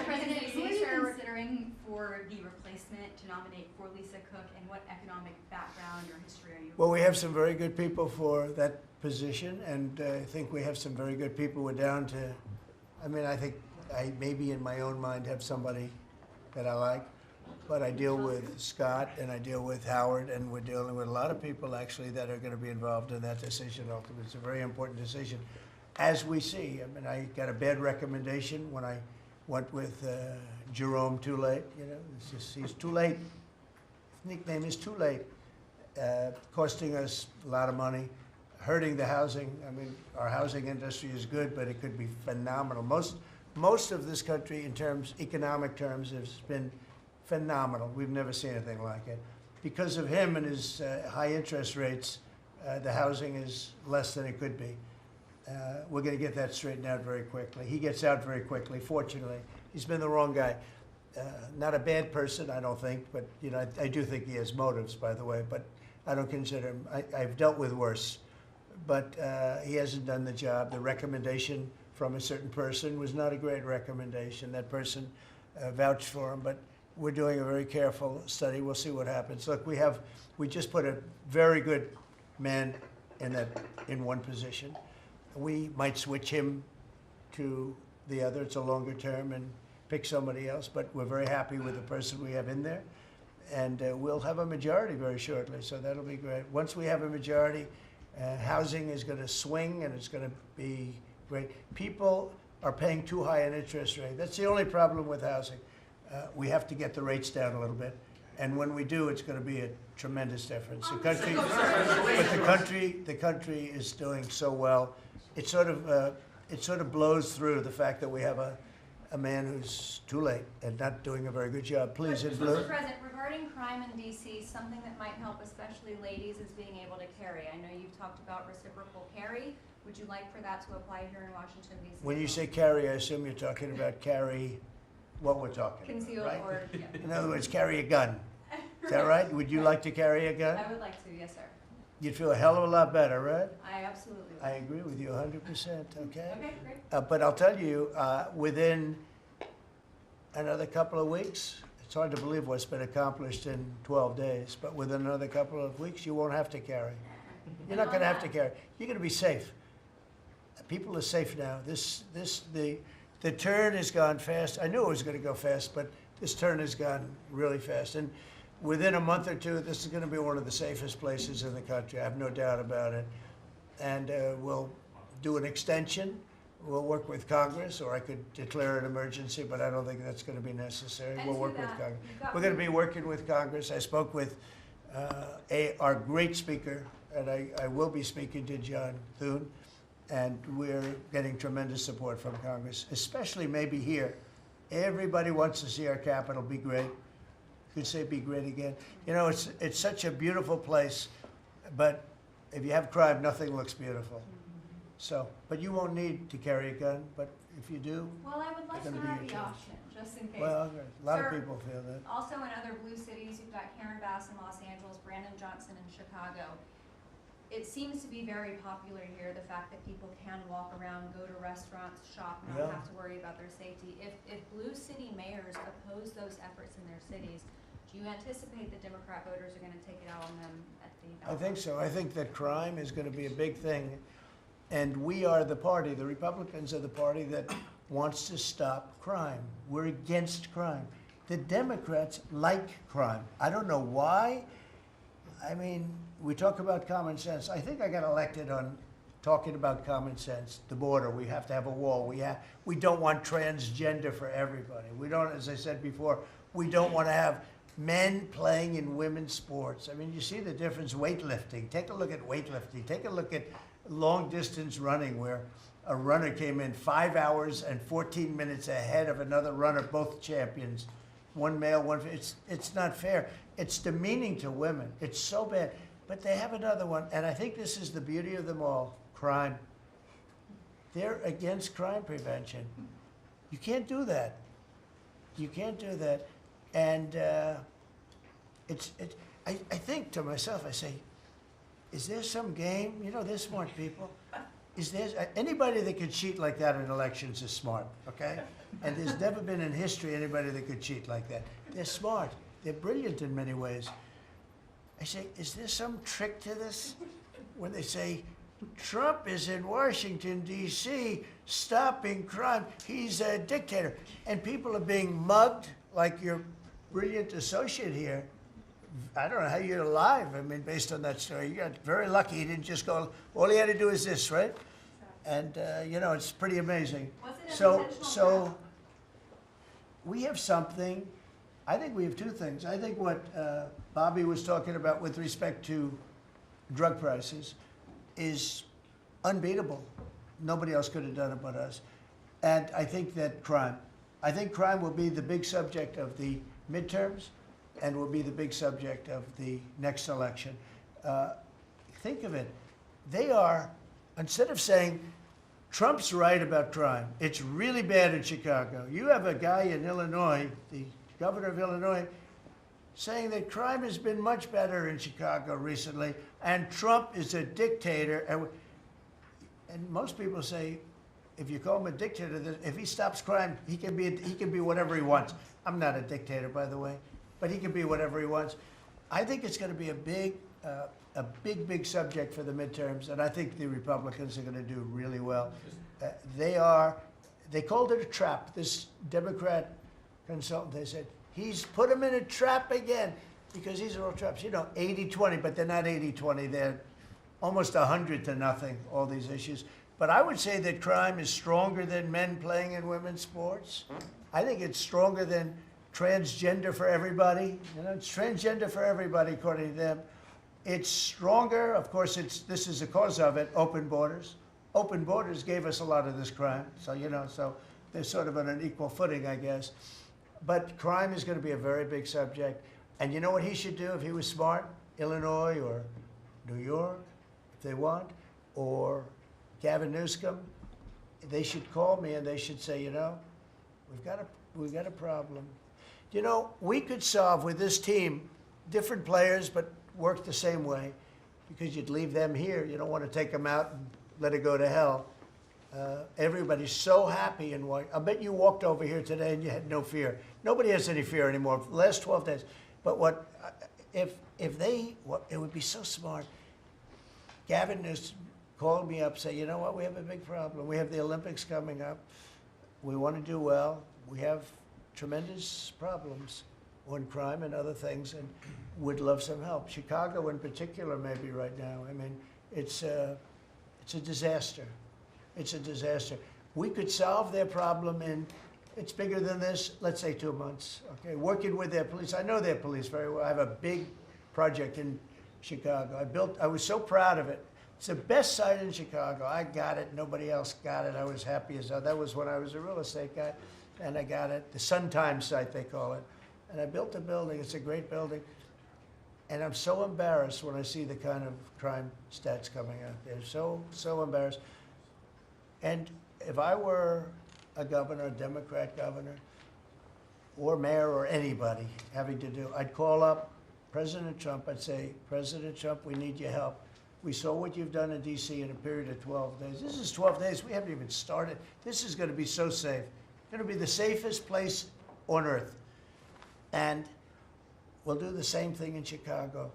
President, who are you considering for the replacement to nominate for Lisa Cook, and what economic background or history are you?
Well, we have some very good people for that position, and I think we have some very good people. We're down to, I think I maybe in my own mind have somebody that I like, but I deal with Scott and I deal with Howard, and we're dealing with a lot of people actually that are going to be involved in that decision ultimately. It's a very important decision. As we see, I got a bad recommendation when I went with Jerome Too Late. He's too late. His nickname is Too Late, costing us a lot of money, hurting the housing. Our housing industry is good, but it could be phenomenal. Most of this country, in economic terms, has been phenomenal. We've never seen anything like it. Because of him and his high interest rates, the housing is less than it could be. We're going to get that straightened out very quickly. He gets out very quickly, fortunately. He's been the wrong guy. Not a bad person, I don't think, but I do think he has motives, by the way, but I don't consider him. I've dealt with worse, but he hasn't done the job. The recommendation from a certain person was not a great recommendation. That person vouched for him, but we're doing a very careful study. We'll see what happens. Look, we just put a very good man in one position. We might switch him to the other. It's a longer term and pick somebody else, but we're very happy with the person we have in there. And we'll have a majority very shortly, so that'll be great. Once we have a majority, housing is going to swing and it's going to be great. People are paying too high an interest rate. That's the only problem with housing. We have to get the rates down a little bit. And when we do, it's going to be a tremendous difference. The country is doing so well. It sort of blows through the fact that we have a man who's too late and not doing a very good job. Please, in blue.
Mr. President, regarding crime in D.C., something that might help especially ladies is being able to carry. I know you've talked about reciprocal carry. Would you like for that to apply here in Washington, D.C.?
When you say carry, I assume you're talking about carry what we're talking
Concealed
about, right?
or, yeah.
In other words, carry a gun. Is that right? Would you like to carry a gun?
I would like to, yes, sir.
You'd feel a hell of a lot better, right?
I absolutely would.
I agree with you 100%, okay?
Okay, great.
But I'll tell you, within another couple of weeks, it's hard to believe what's been accomplished in 12 days, but within another couple of weeks, you won't have to carry. You're not going to have to carry. You're going to be safe. People are safe now. The turn has gone fast. I knew it was going to go fast, but this turn has gone really fast. And within a month or two, this is going to be one of the safest places in the country. I have no doubt about it. And we'll do an extension. We'll work with Congress, or I could declare an emergency, but I don't think that's going to be necessary. We'll work with Congress. We're going to be working with Congress. I spoke with our great speaker, and I will be speaking to John Thune, and we're getting tremendous support from Congress, especially maybe here Everybody wants to see our capital be great. You could say be great again. You know, it's such a beautiful place, but if you have crime, nothing looks beautiful. So, but you won't need to carry a gun, but if you do,
Well, I would like
it's
to
gonna be
have
your
the
choice.
option, just in case.
Well, a lot of
Sir,
people feel that.
Also in other blue cities, you've got Karen Bass in Los Angeles, Brandon Johnson in Chicago. It seems to be very popular here, the fact that people can walk around, go to restaurants, shop, not
Yeah.
have to worry about their safety. If blue city mayors oppose those efforts in their cities, do you anticipate that Democrat voters are going to take it out on them at the
I
ballot?
think so. I think that crime is going to be a big thing. And we are the party, the Republicans are the party that wants to stop crime. We're against crime. The Democrats like crime. I don't know why. I mean, we talk about common sense. I think I got elected on talking about common sense. The border, we have to have a wall. We don't want transgender for everybody. We don't, as I said before, we don't want to have men playing in women's sports. I mean, you see the difference, weightlifting. Take a look at weightlifting. Take a look at long distance running where a runner came in 5 hours and 14 minutes ahead of another runner, both champions. One male, one female. It's not fair. It's demeaning to women. It's so bad. But they have another one, and I think this is the beauty of them all, crime. They're against crime prevention. You can't do that. You can't do that. And I think to myself, I say, is there some game? You know, they're smart people. Is there anybody that could cheat like that in elections is smart, okay? And there's never been in history anybody that could cheat like that. They're smart. They're brilliant in many ways. I say, is there some trick to this? When they say, Trump is in Washington, D.C., stopping crime. He's a dictator. And people are being mugged like your brilliant associate here. I don't know how you're alive. I mean, based on that story, you got very lucky. He didn't just go, all he had to do is this, right? And, you know, it's pretty amazing.
Was it an
So
intentional trap?
we have something. I think we have two things. I think what Bobby was talking about with respect to drug prices is unbeatable. Nobody else could have done it but us. And I think that crime. I think crime will be the big subject of the midterms and will be the big subject of the next election. Think of it. They are, instead of saying, Trump's right about crime, it's really bad in Chicago. You have a guy in Illinois, the governor of Illinois, saying that crime has been much better in Chicago recently, and Trump is a dictator. And most people say, if you call him a dictator, if he stops crime, he can be whatever he wants. I'm not a dictator, by the way, but he can be whatever he wants. I think it's going to be a big subject for the midterms, and I think the Republicans are going to do really well. They called it a trap. This Democrat consultant, they said, he's put him in a trap again, because these are all traps. You know, 80-20, but they're not 80-20. They're almost 100-0, all these issues. But I would say that crime is stronger than men playing in women's sports. I think it's stronger than transgender for everybody. You know, it's transgender for everybody, according to them. It's stronger, of course, this is the cause of it, open borders. Open borders gave us a lot of this crime. So, you know, so they're sort of on an equal footing, I guess. But crime is going to be a very big subject. And you know what he should do if he was smart? Illinois or New York, if they want, or Gavin Newsom, they should call me and they should say, you know, we've got a problem. You know, we could solve with this team, different players, but work the same way, because you'd leave them here. You don't want to take them out and let it go to hell. Everybody's so happy in what, I bet you walked over here today and you had no fear. Nobody has any fear anymore for the last 12 days. But it would be so smart. Gavin Newsom called me up, say, you know what, we have a big problem. We have the Olympics coming up. We want to do well. We have tremendous problems on crime and other things, and would love some help. Chicago in particular, maybe right now. I mean, it's a disaster. It's a disaster. We could solve their problem in, it's bigger than this, let's say 2 months, okay? Working with their police. I know their police very well. I have a big project in Chicago. I was so proud of it. It's the best site in Chicago. I got it. Nobody else got it. I was happy as hell. That was when I was a real estate guy. and I got it, the Sun Times site they call it, and I built a building, it's a great building, and I'm so embarrassed when I see the kind of crime stats coming out. They're so embarrassed. And if I were a governor, a Democrat governor, or mayor, or anybody having to do, I'd call up President Trump, I'd say, President Trump, we need your help. We saw what you've done in DC in a period of 12 days. This is 12 days, we haven't even started. This is gonna be so safe. It's gonna be the safest place on earth. And we'll do the same thing in Chicago.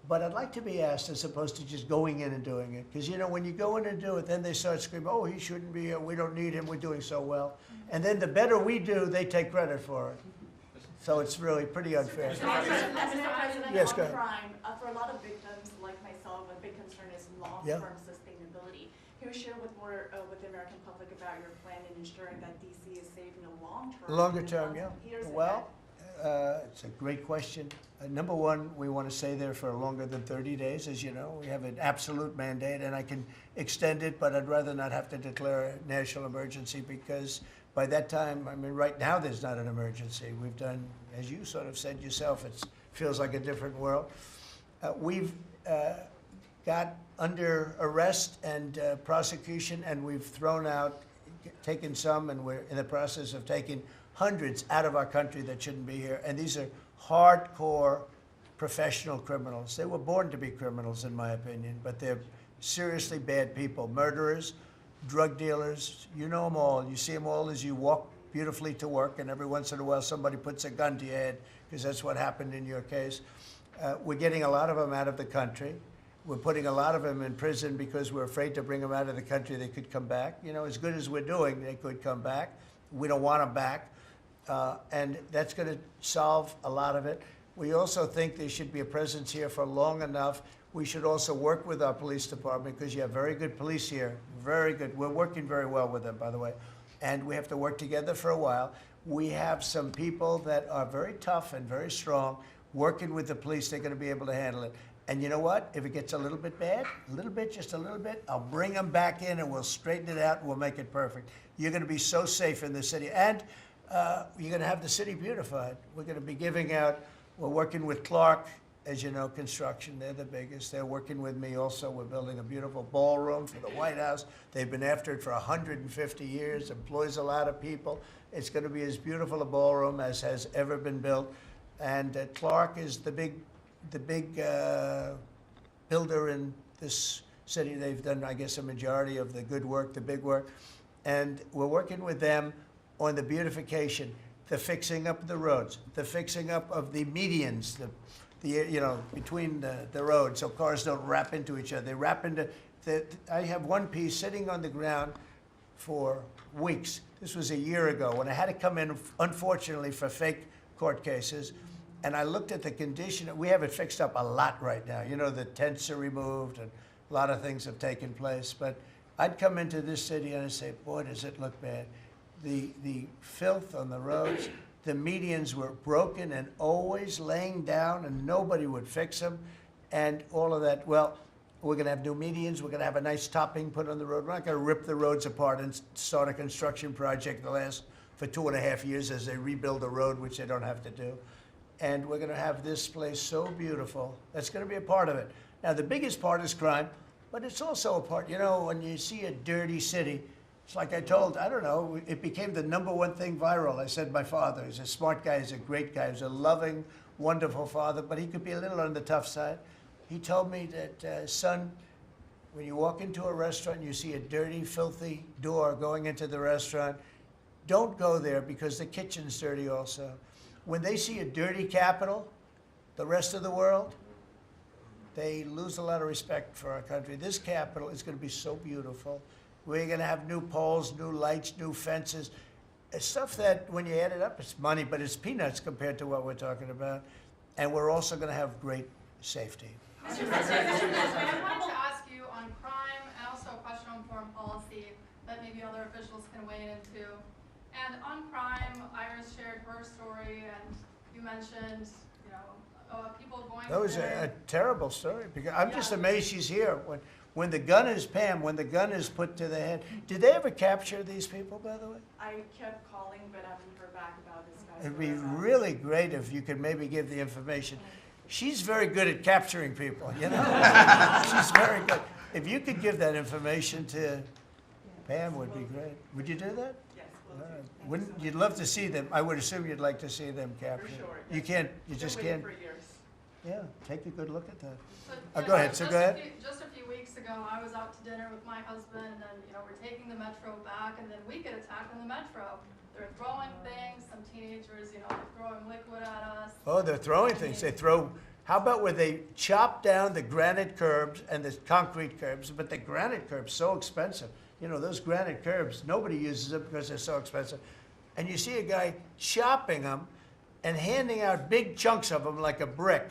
But I'd like to be asked, as opposed to just going in and doing it. Because, you know, when you go in and do it, then they start screaming, oh, he shouldn't be here, we don't need him, we're doing so well. And then the better we do, they take credit for it. So it's really pretty unfair.
Mr. President,
Yes,
on
go ahead.
crime, for a lot of victims like myself, a big concern is long-term sustainability. Can you share with the American public about your plan in ensuring that DC is safe in the long term?
Longer term, yeah.
Years
Well, it's a great question. Number one, we want to stay there for longer than 30 days, as you know. We have an absolute mandate, and I can extend it, but I'd rather not have to declare a national emergency because by that time, I mean, right now there's not an emergency. We've done, as you sort of said yourself, it feels like a different world. We've got under arrest and prosecution, and we've thrown out, taken some, and we're in the process of taking hundreds out of our country that shouldn't be here. And these are hardcore professional criminals. They were born to be criminals, in my opinion, but they're seriously bad people. Murderers, drug dealers, you know them all. You see them all as you walk beautifully to work, and every once in a while somebody puts a gun to your head, because that's what happened in your case. We're getting a lot of them out of the country. We're putting a lot of them in prison because we're afraid to bring them out of the country. They could come back. You know, as good as we're doing, they could come back. We don't want them back. And that's going to solve a lot of it. We also think there should be a presence here for long enough. We should also work with our police department because you have very good police here, very good. We're working very well with them, by the way. And we have to work together for a while. We have some people that are very tough and very strong. Working with the police, they're going to be able to handle it. And you know what? If it gets a little bit bad, a little bit, just a little bit, I'll bring them back in and we'll straighten it out and we'll make it perfect. You're going to be so safe in the city. And you're going to have the city beautified. We're going to be giving out, we're working with Clark, as you know, construction. They're the biggest. They're working with me also. We're building a beautiful ballroom for the White House. They've been after it for 150 years, employs a lot of people. It's going to be as beautiful a ballroom as has ever been built. And Clark is the big builder in this city. They've done, I guess, a majority of the good work, the big work. And we're working with them on the beautification, the fixing up of the roads, the fixing up of the medians, you know, between the roads so cars don't wrap into each other. They wrap into, I have one piece sitting on the ground for weeks. This was a year ago when I had to come in, unfortunately, for fake court cases. And I looked at the condition. We have it fixed up a lot right now. You know, the tents are removed and a lot of things have taken place. But I'd come into this city and I'd say, boy, does it look bad. The filth on the roads, the medians were broken and always laying down and nobody would fix them. And all of that, well, we're going to have new medians. We're going to have a nice topping put on the road. We're not going to rip the roads apart and start a construction project that lasts for 2.5 years as they rebuild the road, which they don't have to do. And we're going to have this place so beautiful. That's going to be a part of it. Now, the biggest part is crime, but it's also a part, you know, when you see a dirty city, it's like I told, I don't know, it became the #1 thing viral. I said my father, he's a smart guy, he's a great guy, he's a loving, wonderful father, but he could be a little on the tough side. He told me that, son, when you walk into a restaurant and you see a dirty, filthy door going into the restaurant, don't go there because the kitchen's dirty also. When they see a dirty capital, the rest of the world, they lose a lot of respect for our country. This capital is going to be so beautiful. We're going to have new poles, new lights, new fences. It's stuff that, when you add it up, it's money, but it's peanuts compared to what we're talking about. And we're also going to have great safety.
Mr. President, I wanted to ask you on crime and also a question on foreign policy that maybe other officials can weigh into. And on crime, Iris shared her story, and you mentioned, you know, people going.
That was a terrible story. Because I'm just amazed she's here. when the gun is, Pam, when the gun is put to the head, did they ever capture these people, by the way?
I kept calling, but I haven't heard back about this guy.
It'd be really great if you could maybe give the information. She's very good at capturing people, you know? She's very good. If you could give that information to Pam, would be great. Would you do that?
Yes,
All right. Wouldn't, you'd love to see them. I would assume you'd like to see them captured.
For sure.
You can't, you just can't.
For years.
Yeah, take a good look at that.
So,
Go ahead, so go ahead.
Just a few weeks ago, I was out to dinner with my husband, and we're taking the metro back, and then we get attacked on the metro. They're throwing things. Some teenagers, they're throwing liquid at us.
Oh, they're throwing things. They throw, how about where they chop down the granite curbs and the concrete curbs, but the granite curbs so expensive. Those granite curbs, nobody uses them because they're so expensive. And you see a guy chopping them and handing out big chunks of them like a brick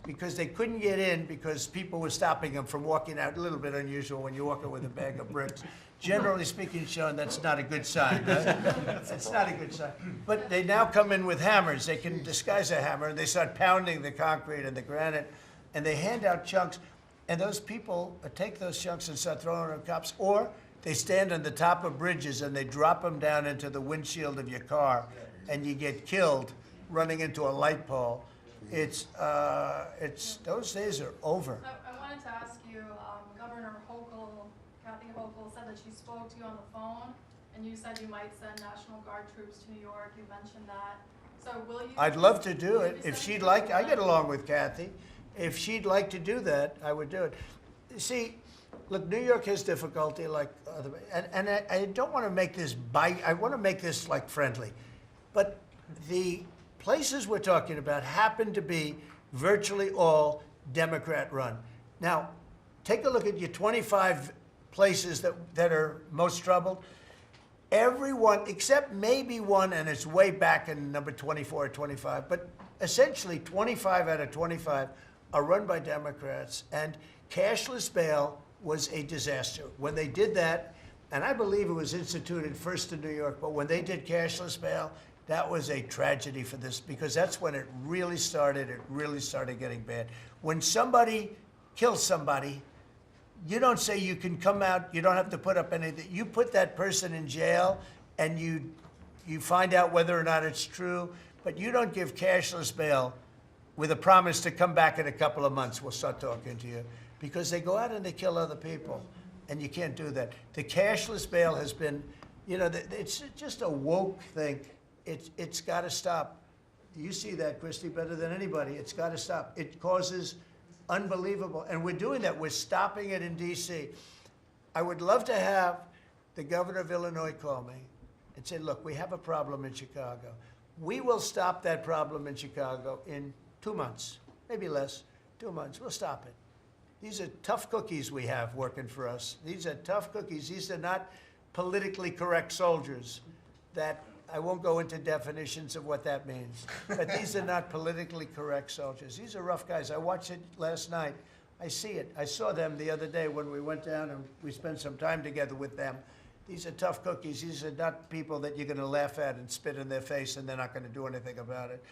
because they couldn't get in because people were stopping them from walking out. A little bit unusual when you're walking with a bag of bricks. Generally speaking, Sean, that's not a good sign. Right? That's not a good sign. But they now come in with hammers. They can disguise a hammer, and they start pounding the concrete and the granite, and they hand out chunks. And those people take those chunks and start throwing them at cops, or they stand on the top of bridges and they drop them down into the windshield of your car, and you get killed running into a light pole. It's those days are over.
I wanted to ask you, Governor Hochul, Kathy Hochul said that she spoke to you on the phone, and you said you might send National Guard troops to New York. You mentioned that. So will you?
I'd love to do it if she'd like. I get along with Kathy. If she'd like to do that, I would do it. See, look, New York has difficulty like other, and I don't want to make this I want to make this like friendly, but the places we're talking about happen to be virtually all Democrat run. Now, take a look at your 25 places that are most troubled. Everyone, except maybe one, and it's way back in number 24 or 25, but essentially 25 out of 25 are run by Democrats, and cashless bail was a disaster. When they did that, and I believe it was instituted first in New York, but when they did cashless bail, that was a tragedy for this, because that's when it really started getting bad. When somebody kills somebody, you don't say you can come out, you don't have to put up anything. You put that person in jail, and you find out whether or not it's true, but you don't give cashless bail with a promise to come back in a couple of months. We'll start talking to you. Because they go out and they kill other people, and you can't do that. The cashless bail has been, it's just a woke thing. It's got to stop. You see that, Christy, better than anybody. It's got to stop. It causes unbelievable, and we're doing that. We're stopping it in D.C. I would love to have the governor of Illinois call me and say, look, we have a problem in Chicago. We will stop that problem in Chicago in 2 months, maybe less, 2 months. We'll stop it. These are tough cookies we have working for us. These are tough cookies. These are not politically correct soldiers. That I won't go into definitions of what that means. But these are not politically correct soldiers. These are rough guys. I watched it last night. I see it. I saw them the other day when we went down and we spent some time together with them. These are tough cookies. These are not people that you're going to laugh at and spit in their face and they're not going to do anything about it.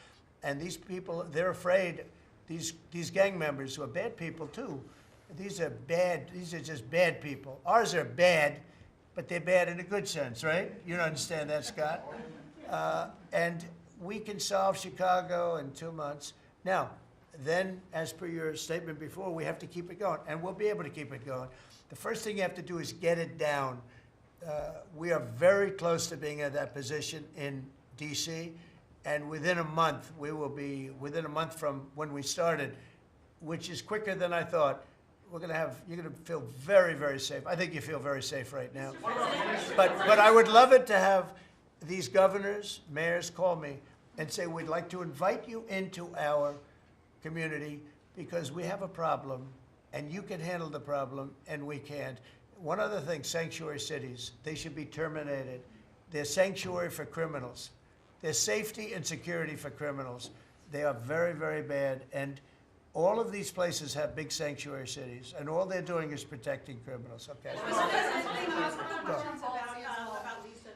And these people, they're afraid. These gang members who are bad people too. These are bad. These are just bad people. Ours are bad, but they're bad in a good sense, right? You don't understand that, Scott? And we can solve Chicago in 2 months. Now, then, as per your statement before, we have to keep it going, and we'll be able to keep it going. The first thing you have to do is get it down. We are very close to being at that position in D.C., and within a month, we will be, within a month from when we started, which is quicker than I thought, you're going to feel very, very safe. I think you feel very safe right now. But I would love it to have these governors, mayors call me and say, we'd like to invite you into our community because we have a problem and you can handle the problem and we can't. One other thing, sanctuary cities, they should be terminated. They're sanctuary for criminals. They're safety and security for criminals. They are very, very bad. And all of these places have big sanctuary cities, and all they're doing is protecting criminals. Okay.
About Lisa.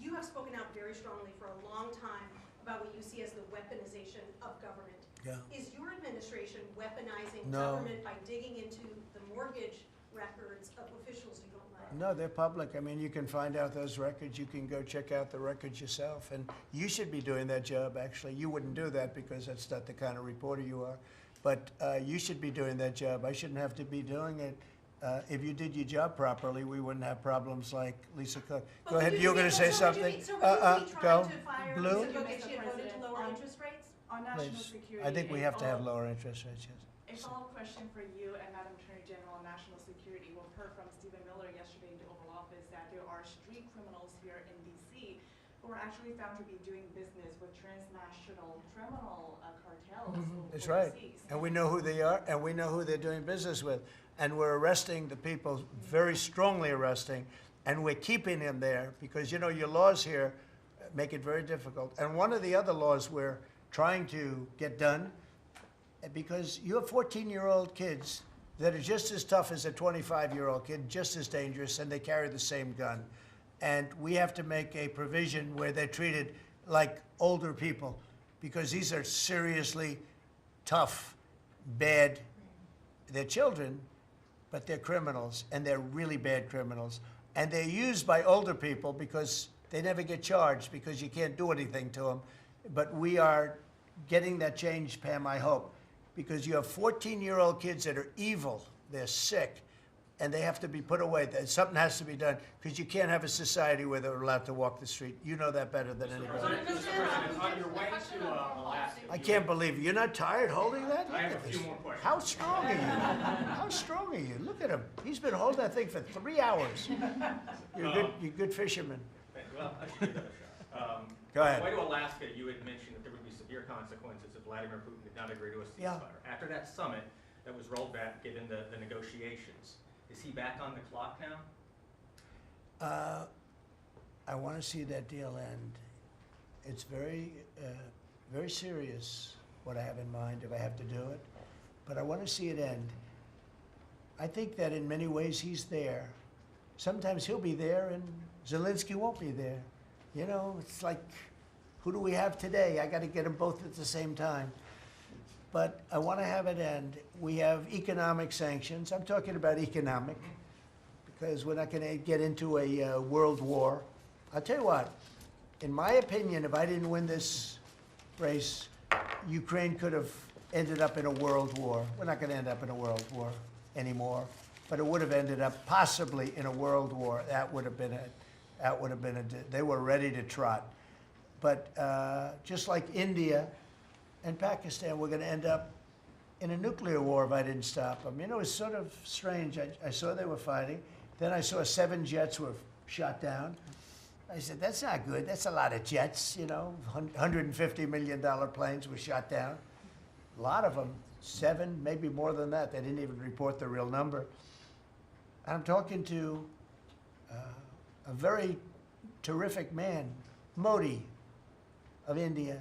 You have spoken out very strongly for a long time about what you see as the weaponization of government.
Yeah.
Is your administration weaponizing
No.
government by digging into the mortgage records of officials you don't like?
No, they're public. I mean, you can find out those records. You can go check out the records yourself. And you should be doing that job, actually. You wouldn't do that because that's not the kind of reporter you are. But you should be doing that job. I shouldn't have to be doing it. If you did your job properly, we wouldn't have problems like Lisa Cook.
But
Go
would
ahead.
you
You were
be-
going to say
so would you
something?
be- So would you be
Go.
trying to fire
Blue?
Lisa Cook if she had voted to lower interest rates?
On national
Please.
security.
I think we
a
have to have
follow-
lower interest rates, yes.
A follow-up question for you and Madam Attorney General on national security. We've heard from Stephen Miller yesterday in the Oval Office that there are street criminals here in D.C. who are actually found to be doing business with transnational criminal cartels
That's right.
overseas.
And we know who they are, and we know who they're doing business with. And we're arresting the people, very strongly arresting, and we're keeping them there because, you know, your laws here make it very difficult. And one of the other laws we're trying to get done, because you have 14-year-old kids that are just as tough as a 25-year-old kid, just as dangerous, and they carry the same gun. And we have to make a provision where they're treated like older people, because these are seriously tough, bad. They're children, but they're criminals, and they're really bad criminals. And they're used by older people because they never get charged because you can't do anything to them. But we are getting that change, Pam, I hope, because you have 14-year-old kids that are evil, they're sick, and they have to be put away. Something has to be done because you can't have a society where they're allowed to walk the street. You know that better than anybody.
On your way to Alaska.
I can't believe it. You're not tired holding that?
I have
Look
a
at
few
this.
more questions.
How strong are you? How strong are you? Look at him. He's been holding that thing for 3 hours. You're a good fisherman.
Well, I should give that a shot.
Go ahead.
On the way to Alaska, you had mentioned that there would be severe consequences if Vladimir Putin did not agree to a ceasefire.
Yeah.
After that summit that was rolled back, given the negotiations, is he back on the clock now?
I want to see that deal end. It's very, very serious what I have in mind if I have to do it, but I want to see it end. I think that in many ways he's there. Sometimes he'll be there and Zelensky won't be there. You know, it's like, who do we have today? I got to get them both at the same time. But I want to have it end. We have economic sanctions. I'm talking about economic, because we're not going to get into a world war. I'll tell you what, in my opinion, if I didn't win this race, Ukraine could have ended up in a world war. We're not going to end up in a world war anymore, but it would have ended up possibly in a world war. That would have been they were ready to trot. But just like India and Pakistan, we're going to end up in a nuclear war if I didn't stop them. You know, it's sort of strange. I saw they were fighting. Then I saw 7 jets were shot down. I said, that's not good. That's a lot of jets, you know. $150 million planes were shot down. A lot of them, 7, maybe more than that. They didn't even report the real number. I'm talking to a very terrific man, Modi of India.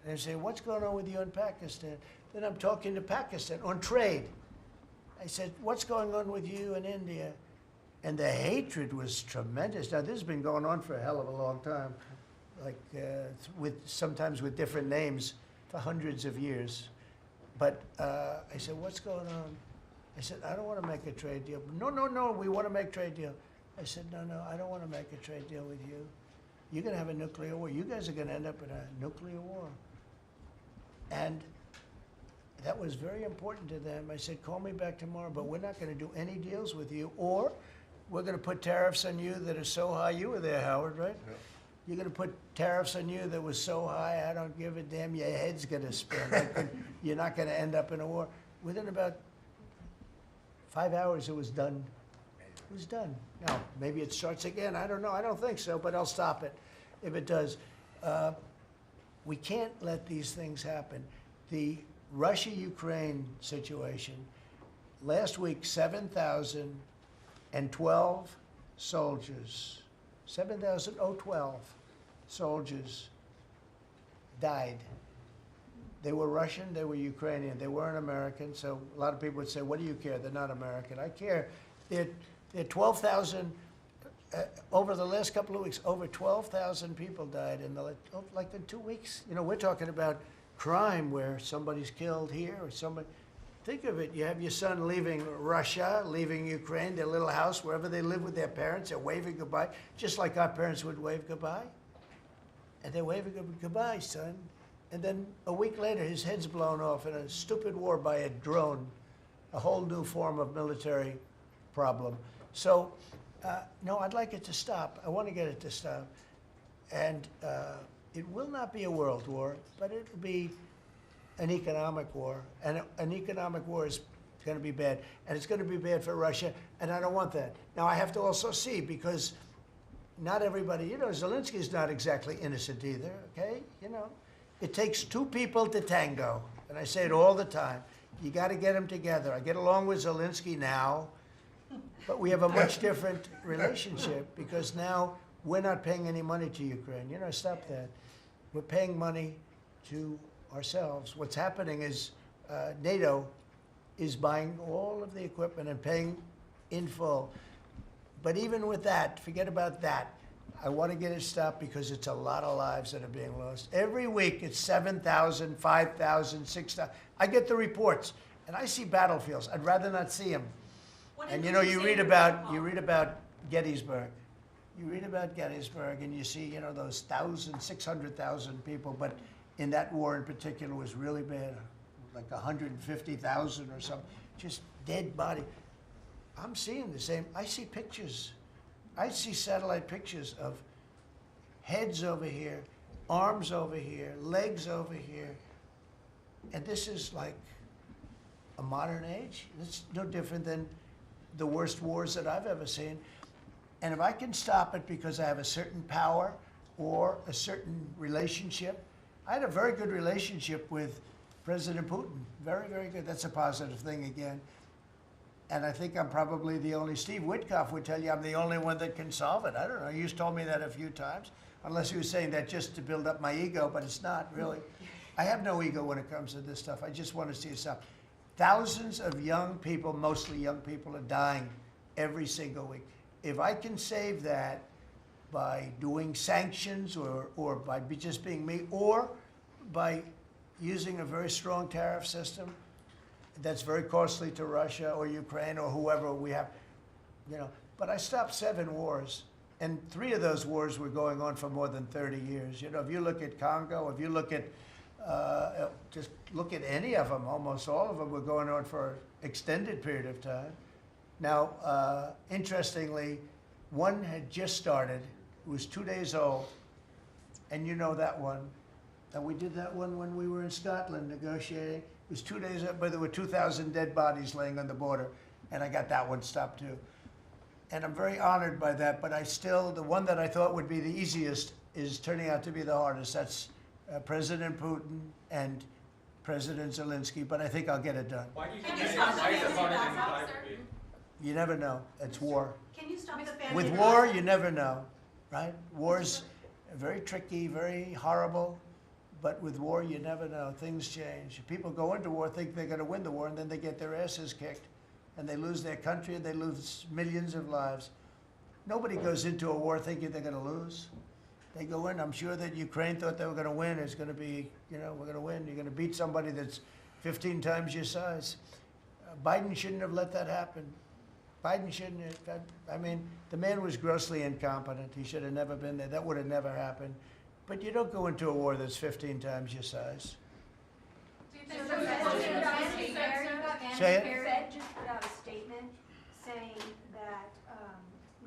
And I say, what's going on with you in Pakistan? Then I'm talking to Pakistan on trade. I said, what's going on with you in India? And the hatred was tremendous. Now, this has been going on for a hell of a long time, like sometimes with different names for hundreds of years. But I said, what's going on? I said, I don't want to make a trade deal. No, we want to make a trade deal. I said, no, I don't want to make a trade deal with you. You're going to have a nuclear war. You guys are going to end up in a nuclear war. And that was very important to them. I said, call me back tomorrow, but we're not going to do any deals with you, or we're going to put tariffs on you that are so high. You were there, Howard, right? Yeah. You're going to put tariffs on you that was so high, I don't give a damn. Your head's going to spin. You're not going to end up in a war. Within about 5 hours, it was done. It was done. Now, maybe it starts again. I don't know. I don't think so, but I'll stop it if it does. We can't let these things happen. The Russia-Ukraine situation, last week, 7,012 soldiers, 7,012 soldiers died. They were Russian, they were Ukrainian, they weren't American, so a lot of people would say, what do you care? They're not American. I care. They're 12,000, over the last couple of weeks, over 12,000 people died in like in 2 weeks. You know, we're talking about crime where somebody's killed here or somebody. Think of it, you have your son leaving Russia, leaving Ukraine, their little house, wherever they live with their parents, they're waving goodbye, just like our parents would wave goodbye. And they're waving goodbye, son. And then a week later, his head's blown off in a stupid war by a drone, a whole new form of military problem. So, no, I'd like it to stop. I want to get it to stop. And it will not be a world war, but it will be an economic war. And an economic war is going to be bad. And it's going to be bad for Russia, and I don't want that. Now, I have to also see, because not everybody, you know, Zelensky's not exactly innocent either, okay? You know, it takes two people to tango. And I say it all the time. You got to get them together. I get along with Zelensky now, but we have a much different relationship because now we're not paying any money to Ukraine. You know, stop that. We're paying money to ourselves. What's happening is NATO is buying all of the equipment and paying in full. But even with that, forget about that. I want to get it stopped because it's a lot of lives that are being lost. Every week it's 7,000, 5,000, 6,000. I get the reports and I see battlefields. I'd rather not see them. And you know, you read about Gettysburg. You read about Gettysburg and you see, you know, those 600,000 people, but in that war in particular was really bad, like 150,000 or something, just dead body. I'm seeing the same. I see pictures. I see satellite pictures of heads over here, arms over here, legs over here. And this is like a modern age. It's no different than the worst wars that I've ever seen. And if I can stop it because I have a certain power or a certain relationship, I had a very good relationship with President Putin. Very, very good. That's a positive thing again. And I think I'm probably the only, Steve Witkoff would tell you I'm the only one that can solve it. I don't know, he's told me that a few times, unless he was saying that just to build up my ego, but it's not really. I have no ego when it comes to this stuff. I just want to see it stop. Thousands of young people, mostly young people, are dying every single week. If I can save that by doing sanctions or by just being me, or by using a very strong tariff system, that's very costly to Russia or Ukraine or whoever we have, you know. But I stopped 7 wars, and 3 of those wars were going on for more than 30 years. You know, if you look at Congo, if you look at, just look at any of them, almost all of them were going on for an extended period of time. Now, interestingly, one had just started, it was 2 days old, and you know that one. And we did that one when we were in Scotland negotiating. It was 2 days up, but there were 2,000 dead bodies laying on the border, and I got that one stopped too. And I'm very honored by that, but I still, the one that I thought would be the easiest is turning out to be the hardest. That's President Putin and President Zelensky, but I think I'll get it done.
Why do you
Can
think
you
that
stop
is?
the
Why is it
family
harder
back,
to do?
You never know. It's war.
Can you stop the family?
With war, you never know, right? War's very tricky, very horrible. But with war, you never know. Things change. People go into war, think they're going to win the war, and then they get their asses kicked. And they lose their country, and they lose millions of lives. Nobody goes into a war thinking they're going to lose. They go in. I'm sure that Ukraine thought they were going to win. It's going to be, you know, we're going to win. You're going to beat somebody that's 15 times your size. Biden shouldn't have let that happen. Biden shouldn't have. I mean, the man was grossly incompetent. He should have never been there. That would have never happened. But you don't go into a war that's 15 times your size.
Do you think
So
there's a
Say it.
The Fed just put out a statement saying that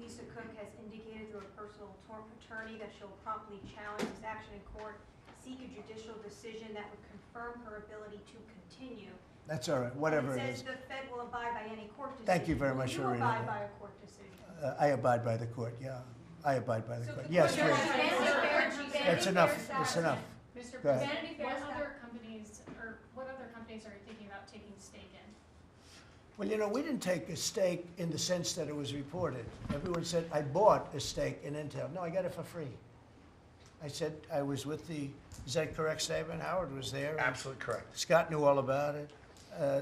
Lisa Cook has indicated through a personal attorney that she'll promptly challenge this action in court, seek a judicial decision that would confirm her ability to continue.
That's all right, whatever
And
it
it
is.
says the Fed will abide by any court decision.
Thank you very much for reading
Will you abide
that.
by a court decision?
I abide by the court, yeah. I abide by the
So
court.
could
Yes,
you-
please. That's enough, that's enough.
Mr.
Go ahead.
President,
What other companies, or what other companies are you thinking about taking stake in?
Well, you know, we didn't take a stake in the sense that it was reported. Everyone said, I bought a stake in Intel. No, I got it for free. I said I was with the, is that a correct statement? Howard was there.
Absolutely correct.
Scott knew all about it.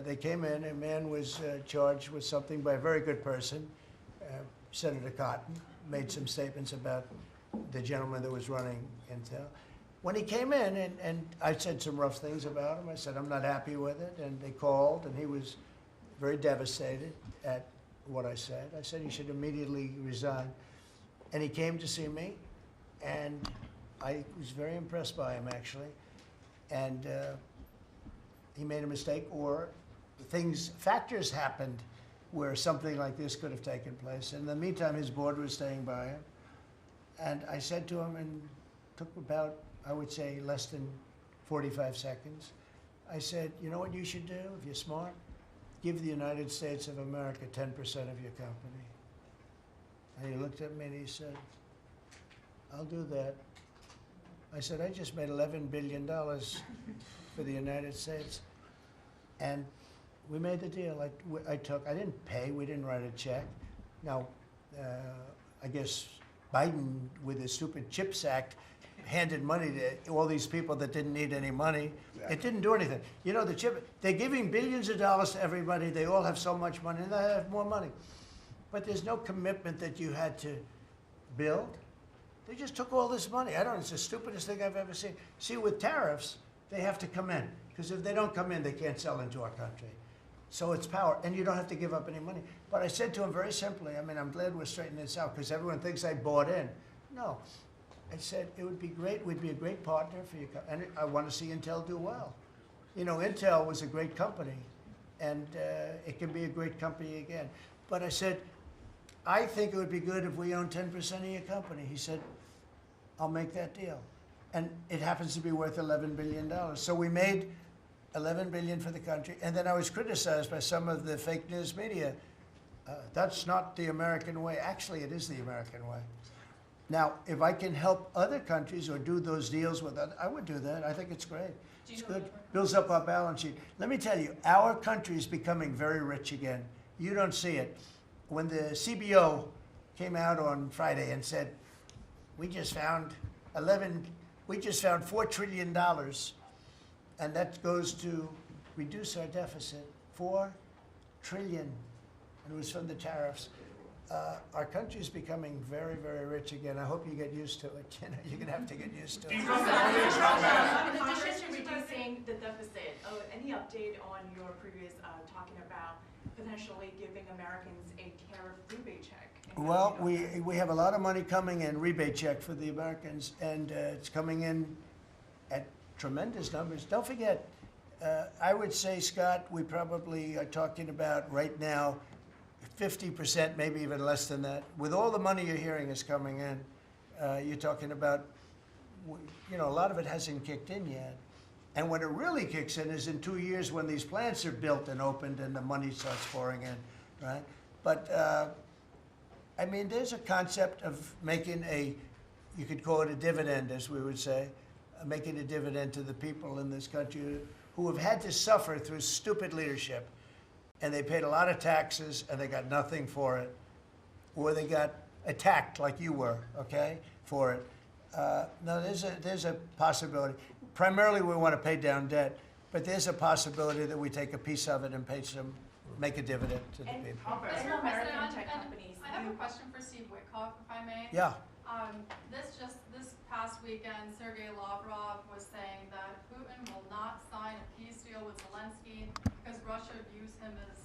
They came in, a man was charged with something by a very good person, Senator Cotton, made some statements about the gentleman that was running Intel. when he came in, and I said some rough things about him, I said, I'm not happy with it, and they called, and he was very devastated at what I said. I said he should immediately resign. And he came to see me, and I was very impressed by him, actually. And he made a mistake, or factors happened where something like this could have taken place. In the meantime, his board was staying by him. And I said to him, and took about, I would say, less than 45 seconds. I said, you know what you should do if you're smart? Give the United States of America 10% of your company. And he looked at me and he said, I'll do that. I said, I just made $11 billion for the United States. And we made the deal. I didn't pay, we didn't write a check. Now, I guess Biden, with his stupid CHIPS Act, handed money to all these people that didn't need any money. Exactly. It didn't do anything. You know, they're giving billions of dollars to everybody. They all have so much money, and they have more money. But there's no commitment that you had to build. They just took all this money. It's the stupidest thing I've ever seen. See, with tariffs, they have to come in, because if they don't come in, they can't sell into our country. So it's power, and you don't have to give up any money. But I said to him very simply, I'm glad we're straightening this out, because everyone thinks I bought in. No. I said, it would be great, we'd be a great partner for you, and I want to see Intel do well. You know, Intel was a great company, and it can be a great company again. But I said, I think it would be good if we own 10% of your company. He said, I'll make that deal. And it happens to be worth $11 billion. So we made $11 billion for the country, and then I was criticized by some of the fake news media. That's not the American way. Actually, it is the American way. Now, if I can help other countries or do those deals with others, I would do that. I think it's great. It's good. Builds up our balance sheet. Let me tell you, our country is becoming very rich again. You don't see it. When the CBO came out on Friday and said, we just found $4 trillion, and that goes to reduce our deficit, $4 trillion, and it was from the tariffs. Our country is becoming very, very rich again. I hope you get used to it. You know, you're gonna have to get used to it.
In addition to reducing the deficit, any update on your previous talking about potentially giving Americans a tariff rebate check?
Well, we have a lot of money coming in, rebate check for the Americans, and it's coming in at tremendous numbers. Don't forget, I would say, Scott, we probably are talking about right now 50%, maybe even less than that. With all the money you're hearing is coming in, you're talking about, you know, a lot of it hasn't kicked in yet. And when it really kicks in is in 2 years when these plants are built and opened and the money starts pouring in, right? But, I mean, there's a concept of making you could call it a dividend, as we would say, making a dividend to the people in this country who have had to suffer through stupid leadership. And they paid a lot of taxes, and they got nothing for it. Or they got attacked like you were, okay, for it. No, there's a possibility. Primarily, we want to pay down debt, but there's a possibility that we take a piece of it and make a dividend to the people.
Mr. President, I have a question for Steve Witkoff, if I may.
Yeah.
This past weekend, Sergei Lavrov was saying that Putin will not sign a peace deal with Zelensky because Russia views him as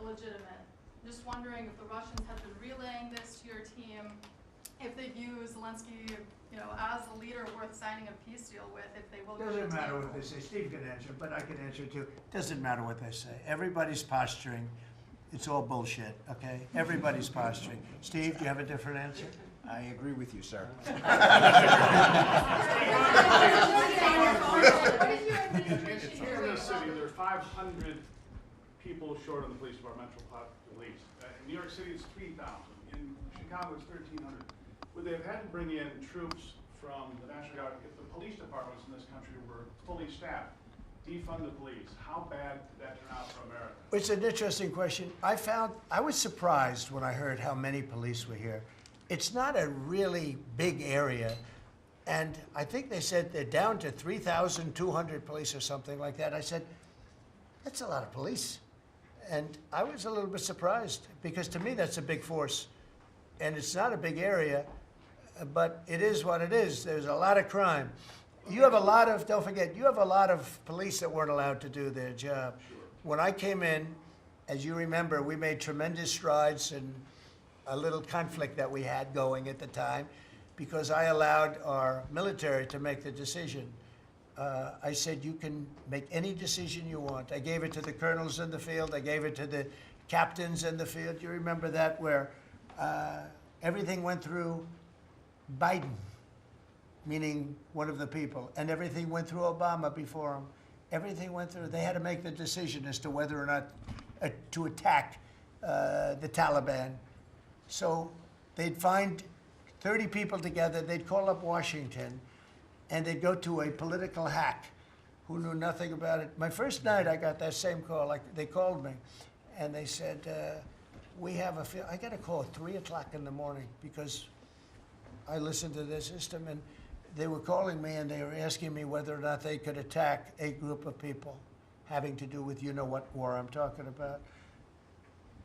illegitimate. Just wondering if the Russians have been relaying this to your team, if they view Zelensky, you know, as a leader worth signing a peace deal with, if they will.
Doesn't matter what they say. Steve can answer, but I can answer too. Doesn't matter what they say. Everybody's posturing. It's all bullshit, okay? Everybody's posturing. Steve, do you have a different answer?
I agree with you, sir.
In this city, there's 500 people short of the police department, police. In New York City, it's 3,000. In Chicago, it's 1,300. Would they have had to bring in troops from the National Guard if the police departments in this country were fully staffed? Defund the police. How bad did that turn out for America?
It's an interesting question. I was surprised when I heard how many police were here. It's not a really big area, and I think they said they're down to 3,200 police or something like that. I said, that's a lot of police. And I was a little bit surprised, because to me that's a big force. And it's not a big area, but it is what it is. There's a lot of crime. You have a lot of, don't forget, you have a lot of police that weren't allowed to do their job. When I came in, as you remember, we made tremendous strides in a little conflict that we had going at the time because I allowed our military to make the decision. I said, you can make any decision you want. I gave it to the colonels in the field. I gave it to the captains in the field. You remember that where everything went through Biden, meaning one of the people, and everything went through Obama before him. Everything went through. They had to make the decision as to whether or not to attack the Taliban. So they'd find 30 people together. They'd call up Washington, and they'd go to a political hack who knew nothing about it. My first night, I got that same call. Like they called me, and they said, "We have a." I got a call at 3 o'clock in the morning because I listened to their system, and they were calling me and they were asking me whether or not they could attack a group of people having to do with what war I'm talking about.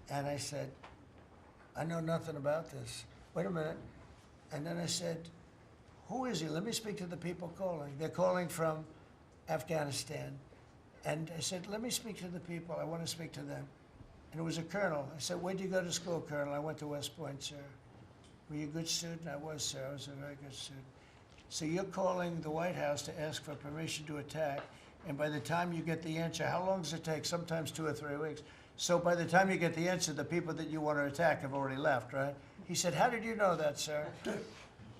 And I said, I know nothing about this. Wait a minute. And then I said, who is he? Let me speak to the people calling. They're calling from Afghanistan. And I said, let me speak to the people. I want to speak to them. And it was a colonel. I said, where'd you go to school, Colonel? I went to West Point, sir. Were you a good student? I was, sir. I was a very good student. So you're calling the White House to ask for permission to attack, and by the time you get the answer, how long does it take? Sometimes 2 or 3 weeks. So by the time you get the answer, the people that you want to attack have already left, right? He said, how did you know that, sir?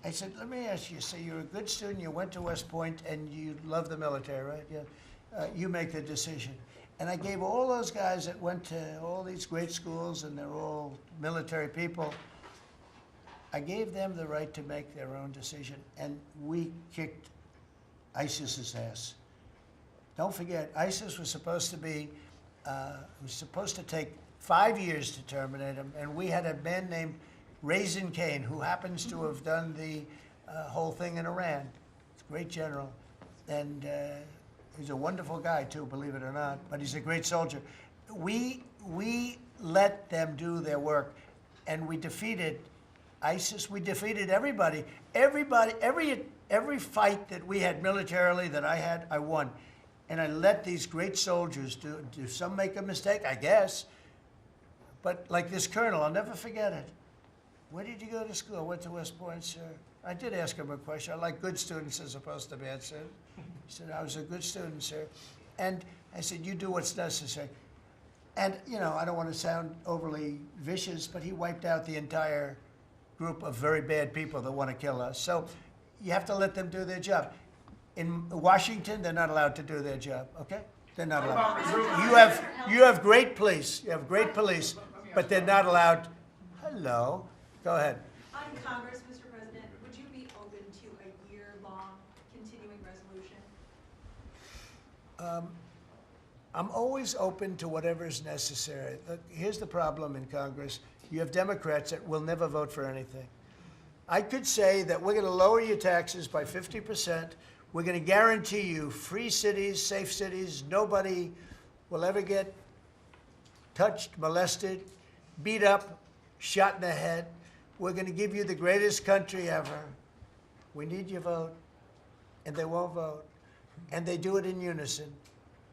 I said, let me ask you, so you're a good student, you went to West Point, and you love the military, right? Yeah. You make the decision. And I gave all those guys that went to all these great schools, and they're all military people, I gave them the right to make their own decision, and we kicked ISIS's ass. Don't forget, ISIS was supposed to be, take 5 years to terminate him, and we had a man named Raisin Kane, who happens to have done the whole thing in Iran. He's a great general, and he's a wonderful guy too, believe it or not, but he's a great soldier. We let them do their work, and we defeated ISIS. We defeated everybody. Every fight that we had militarily that I had, I won. And I let these great soldiers do some make a mistake, I guess. But like this colonel, I'll never forget it. Where did you go to school? I went to West Point, sir. I did ask him a question. I like good students as opposed to bad students. He said, I was a good student, sir. And I said, you do what's necessary. And, I don't want to sound overly vicious, but he wiped out the entire group of very bad people that want to kill us. So you have to let them do their job. In Washington, they're not allowed to do their job, okay? They're not allowed. You have great police. You have great police, but they're not allowed. Hello. Go ahead.
On Congress, Mr. President, would you be open to a year-long continuing resolution?
I'm always open to whatever is necessary. Look, here's the problem in Congress. You have Democrats that will never vote for anything. I could say that we're going to lower your taxes by 50%. We're going to guarantee you free cities, safe cities. Nobody will ever get touched, molested, beat up, shot in the head. We're going to give you the greatest country ever. We need your vote. And they won't vote. And they do it in unison.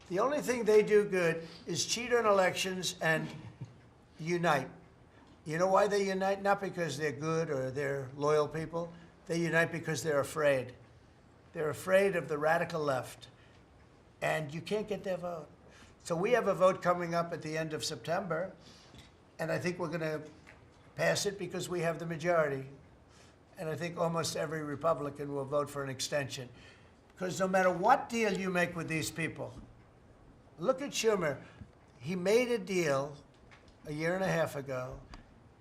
The only thing they do good is cheat on elections and unite. You know why they unite? Not because they're good or they're loyal people. They unite because they're afraid. They're afraid of the radical left. And you can't get their vote. So we have a vote coming up at the end of September, and I think we're going to pass it because we have the majority. And I think almost every Republican will vote for an extension. Because no matter what deal you make with these people, look at Schumer. He made a deal a year and a half ago,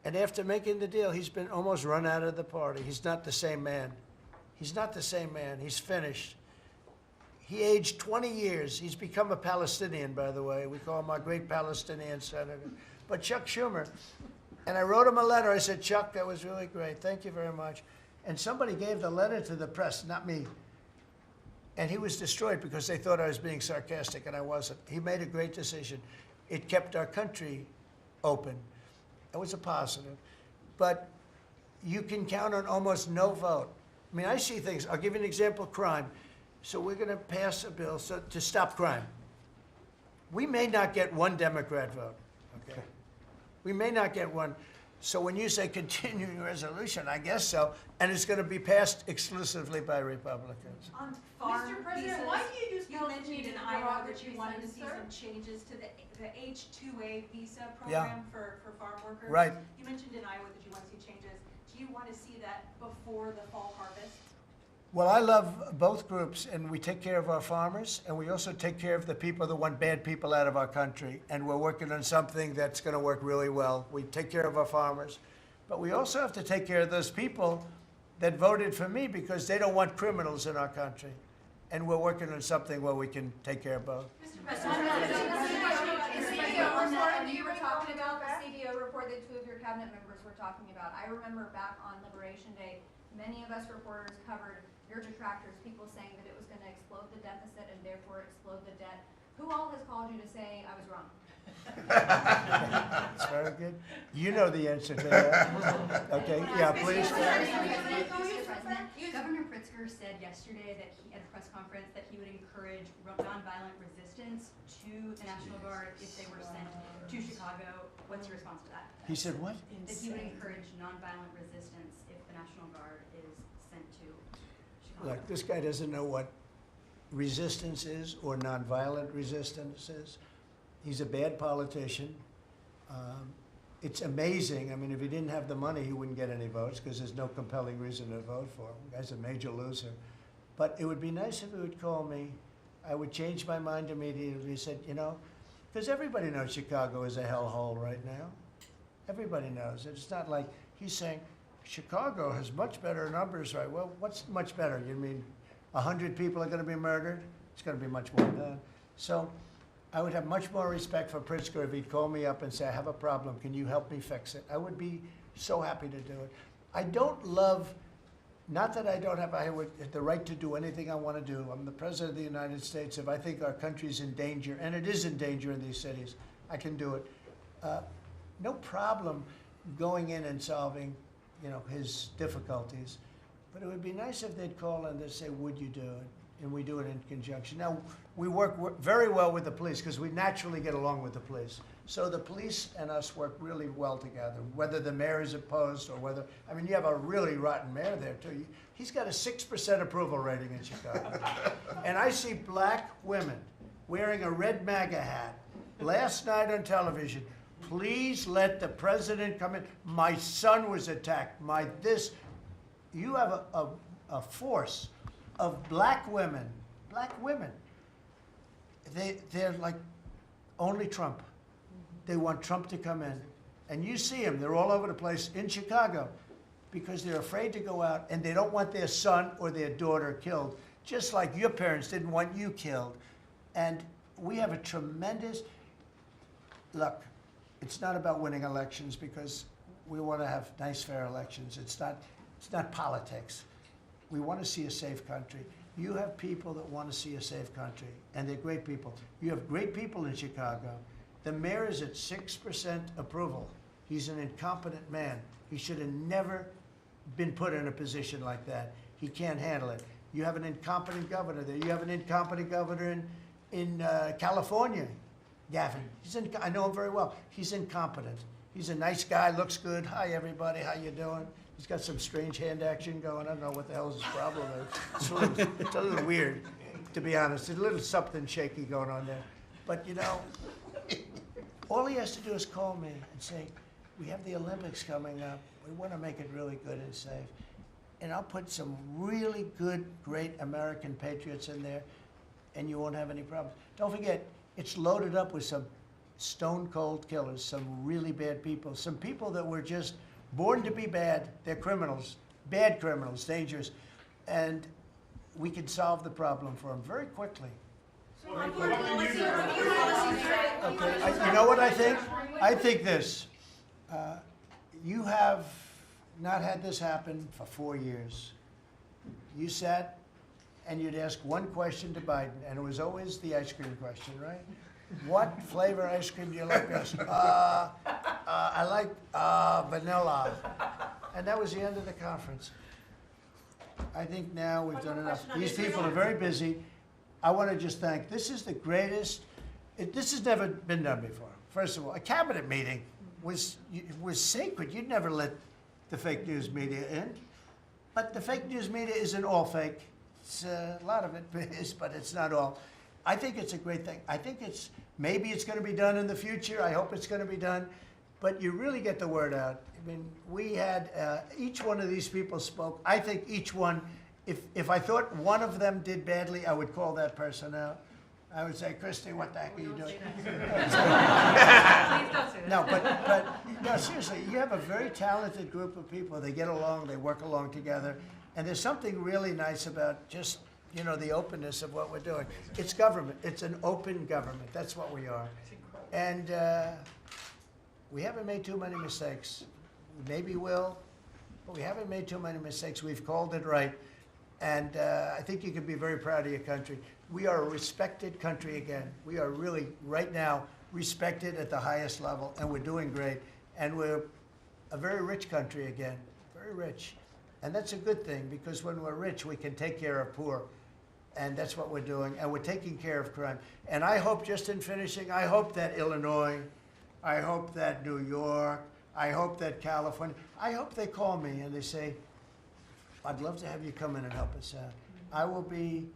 and after making the deal, he's been almost run out of the party. He's not the same man. He's not the same man. He's finished. He aged 20 years. He's become a Palestinian, by the way. We call him our great Palestinian senator. But Chuck Schumer, and I wrote him a letter. I said, Chuck, that was really great. Thank you very much. And somebody gave the letter to the press, not me. And he was destroyed because they thought I was being sarcastic, and I wasn't. He made a great decision. It kept our country open. It was a positive. But you can count on almost no vote. I mean, I see things. I'll give you an example, crime. So we're going to pass a bill to stop crime. We may not get one Democrat vote, okay? We may not get one. So when you say continuing resolution, I guess so, and it's going to be passed exclusively by Republicans.
On
Mr. President, why do you use
You
policy
mentioned in
to
Iowa
derogatory
that you wanted to see
sir?
some changes to the H-2A visa
Yeah.
program for farm workers.
Right.
You mentioned in Iowa that you want to see changes. Do you want to see that before the fall harvest?
Well, I love both groups, and we take care of our farmers, and we also take care of the people that want bad people out of our country. And we're working on something that's going to work really well. We take care of our farmers, but we also have to take care of those people that voted for me because they don't want criminals in our country. And we're working on something where we can take care of both.
Mr. President, the CBO report, and you were talking about the CBO report that 2 of your cabinet members were talking about. I remember back on Liberation Day, many of us reporters covered your detractors, people saying that it was going to explode the deficit and therefore explode the debt. Who all has called you to say I was wrong?
That's very good. You know the answer to that. Okay, yeah, please.
Governor Pritzker said yesterday that at the press conference that he would encourage nonviolent resistance to the National Guard if they were sent to Chicago. What's your response to that?
He said what?
That he would encourage nonviolent resistance if the National Guard is sent to Chicago.
Look, this guy doesn't know what resistance is or nonviolent resistance is. He's a bad politician. It's amazing. I mean, if he didn't have the money, he wouldn't get any votes because there's no compelling reason to vote for him. The guy's a major loser. But it would be nice if he would call me. I would change my mind immediately. He said, you know, because everybody knows Chicago is a hellhole right now. Everybody knows it. It's not like he's saying, Chicago has much better numbers, right? Well, what's much better? You mean 100 people are going to be murdered? It's going to be much more than that. So I would have much more respect for Pritzker if he'd call me up and say, I have a problem. Can you help me fix it? I would be so happy to do it. I don't love, not that I don't have the right to do anything I want to do. I'm the President of the United States. If I think our country's in danger, and it is in danger in these cities, I can do it. No problem going in and solving, you know, his difficulties. But it would be nice if they'd call and they'd say, would you do it? And we do it in conjunction. Now, we work very well with the police because we naturally get along with the police. So the police and us work really well together, whether the mayor is opposed or whether, I mean, you have a really rotten mayor there too. He's got a 6% approval rating in Chicago. And I see black women wearing a red MAGA hat last night on television. Please let the president come in. My son was attacked. You have a force of black women. They're like only Trump. They want Trump to come in. And you see them, they're all over the place in Chicago because they're afraid to go out and they don't want their son or their daughter killed, just like your parents didn't want you killed. And we have a tremendous, look, it's not about winning elections because we want to have nice, fair elections. It's not politics. We want to see a safe country. You have people that want to see a safe country, and they're great people. You have great people in Chicago. The mayor is at 6% approval. He's an incompetent man. He should have never been put in a position like that. He can't handle it. You have an incompetent governor there. You have an incompetent governor in California, Gavin. I know him very well. He's incompetent. He's a nice guy, looks good. Hi, everybody. How you doing? He's got some strange hand action going. I don't know what the hell his problem is. It's a little weird, to be honest. There's a little something shaky going on there. But, you know, all he has to do is call me and say, we have the Olympics coming up. We want to make it really good and safe. And I'll put some really good, great American patriots in there, and you won't have any problems. Don't forget, it's loaded up with some stone-cold killers, some really bad people, some people that were just born to be bad. They're criminals, bad criminals, dangerous. And we can solve the problem for them very quickly. Okay, you know what I think? I think this. You have not had this happen for 4 years. You sat and you'd ask one question to Biden, and it was always the ice cream question, right? What flavor ice cream do you like best? I like vanilla. And that was the end of the conference. I think now we've
One
done
more
enough.
question on
These
this.
people are very busy. I want to just thank, this is the greatest, this has never been done before. First of all, a cabinet meeting was sacred. You'd never let the fake news media in. But the fake news media isn't all fake. It's, a lot of it is, but it's not all. I think it's a great thing. I think maybe it's going to be done in the future. I hope it's going to be done. But you really get the word out. I mean, we had, each one of these people spoke. I think each one, if I thought one of them did badly, I would call that person out. I would say, Christy, what the heck are you doing? No, but no, seriously, you have a very talented group of people. They get along, they work along together. And there's something really nice about just, you know, the openness of what we're doing. It's government. It's an open government. That's what we are. And we haven't made too many mistakes. Maybe we'll, but we haven't made too many mistakes. We've called it right. And I think you can be very proud of your country. We are a respected country again. We are really, right now, respected at the highest level, and we're doing great. And we're a very rich country again, very rich. And that's a good thing, because when we're rich, we can take care of poor. And that's what we're doing. And we're taking care of crime. And I hope, just in finishing, I hope that Illinois, I hope that New York, I hope that California, I hope they call me and they say, I'd love to have you come in and help us out. I will be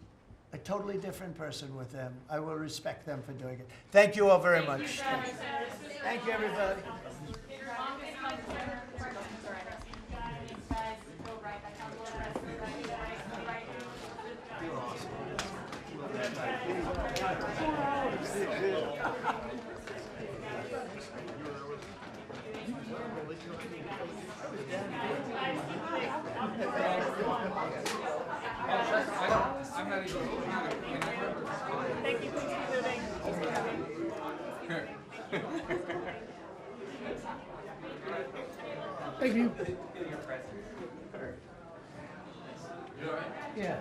a totally different person with them. I will respect them for doing it. Thank you all very much. Thank you, everybody.
I'm not even.
Thank you for moving.
Thank you. Yeah.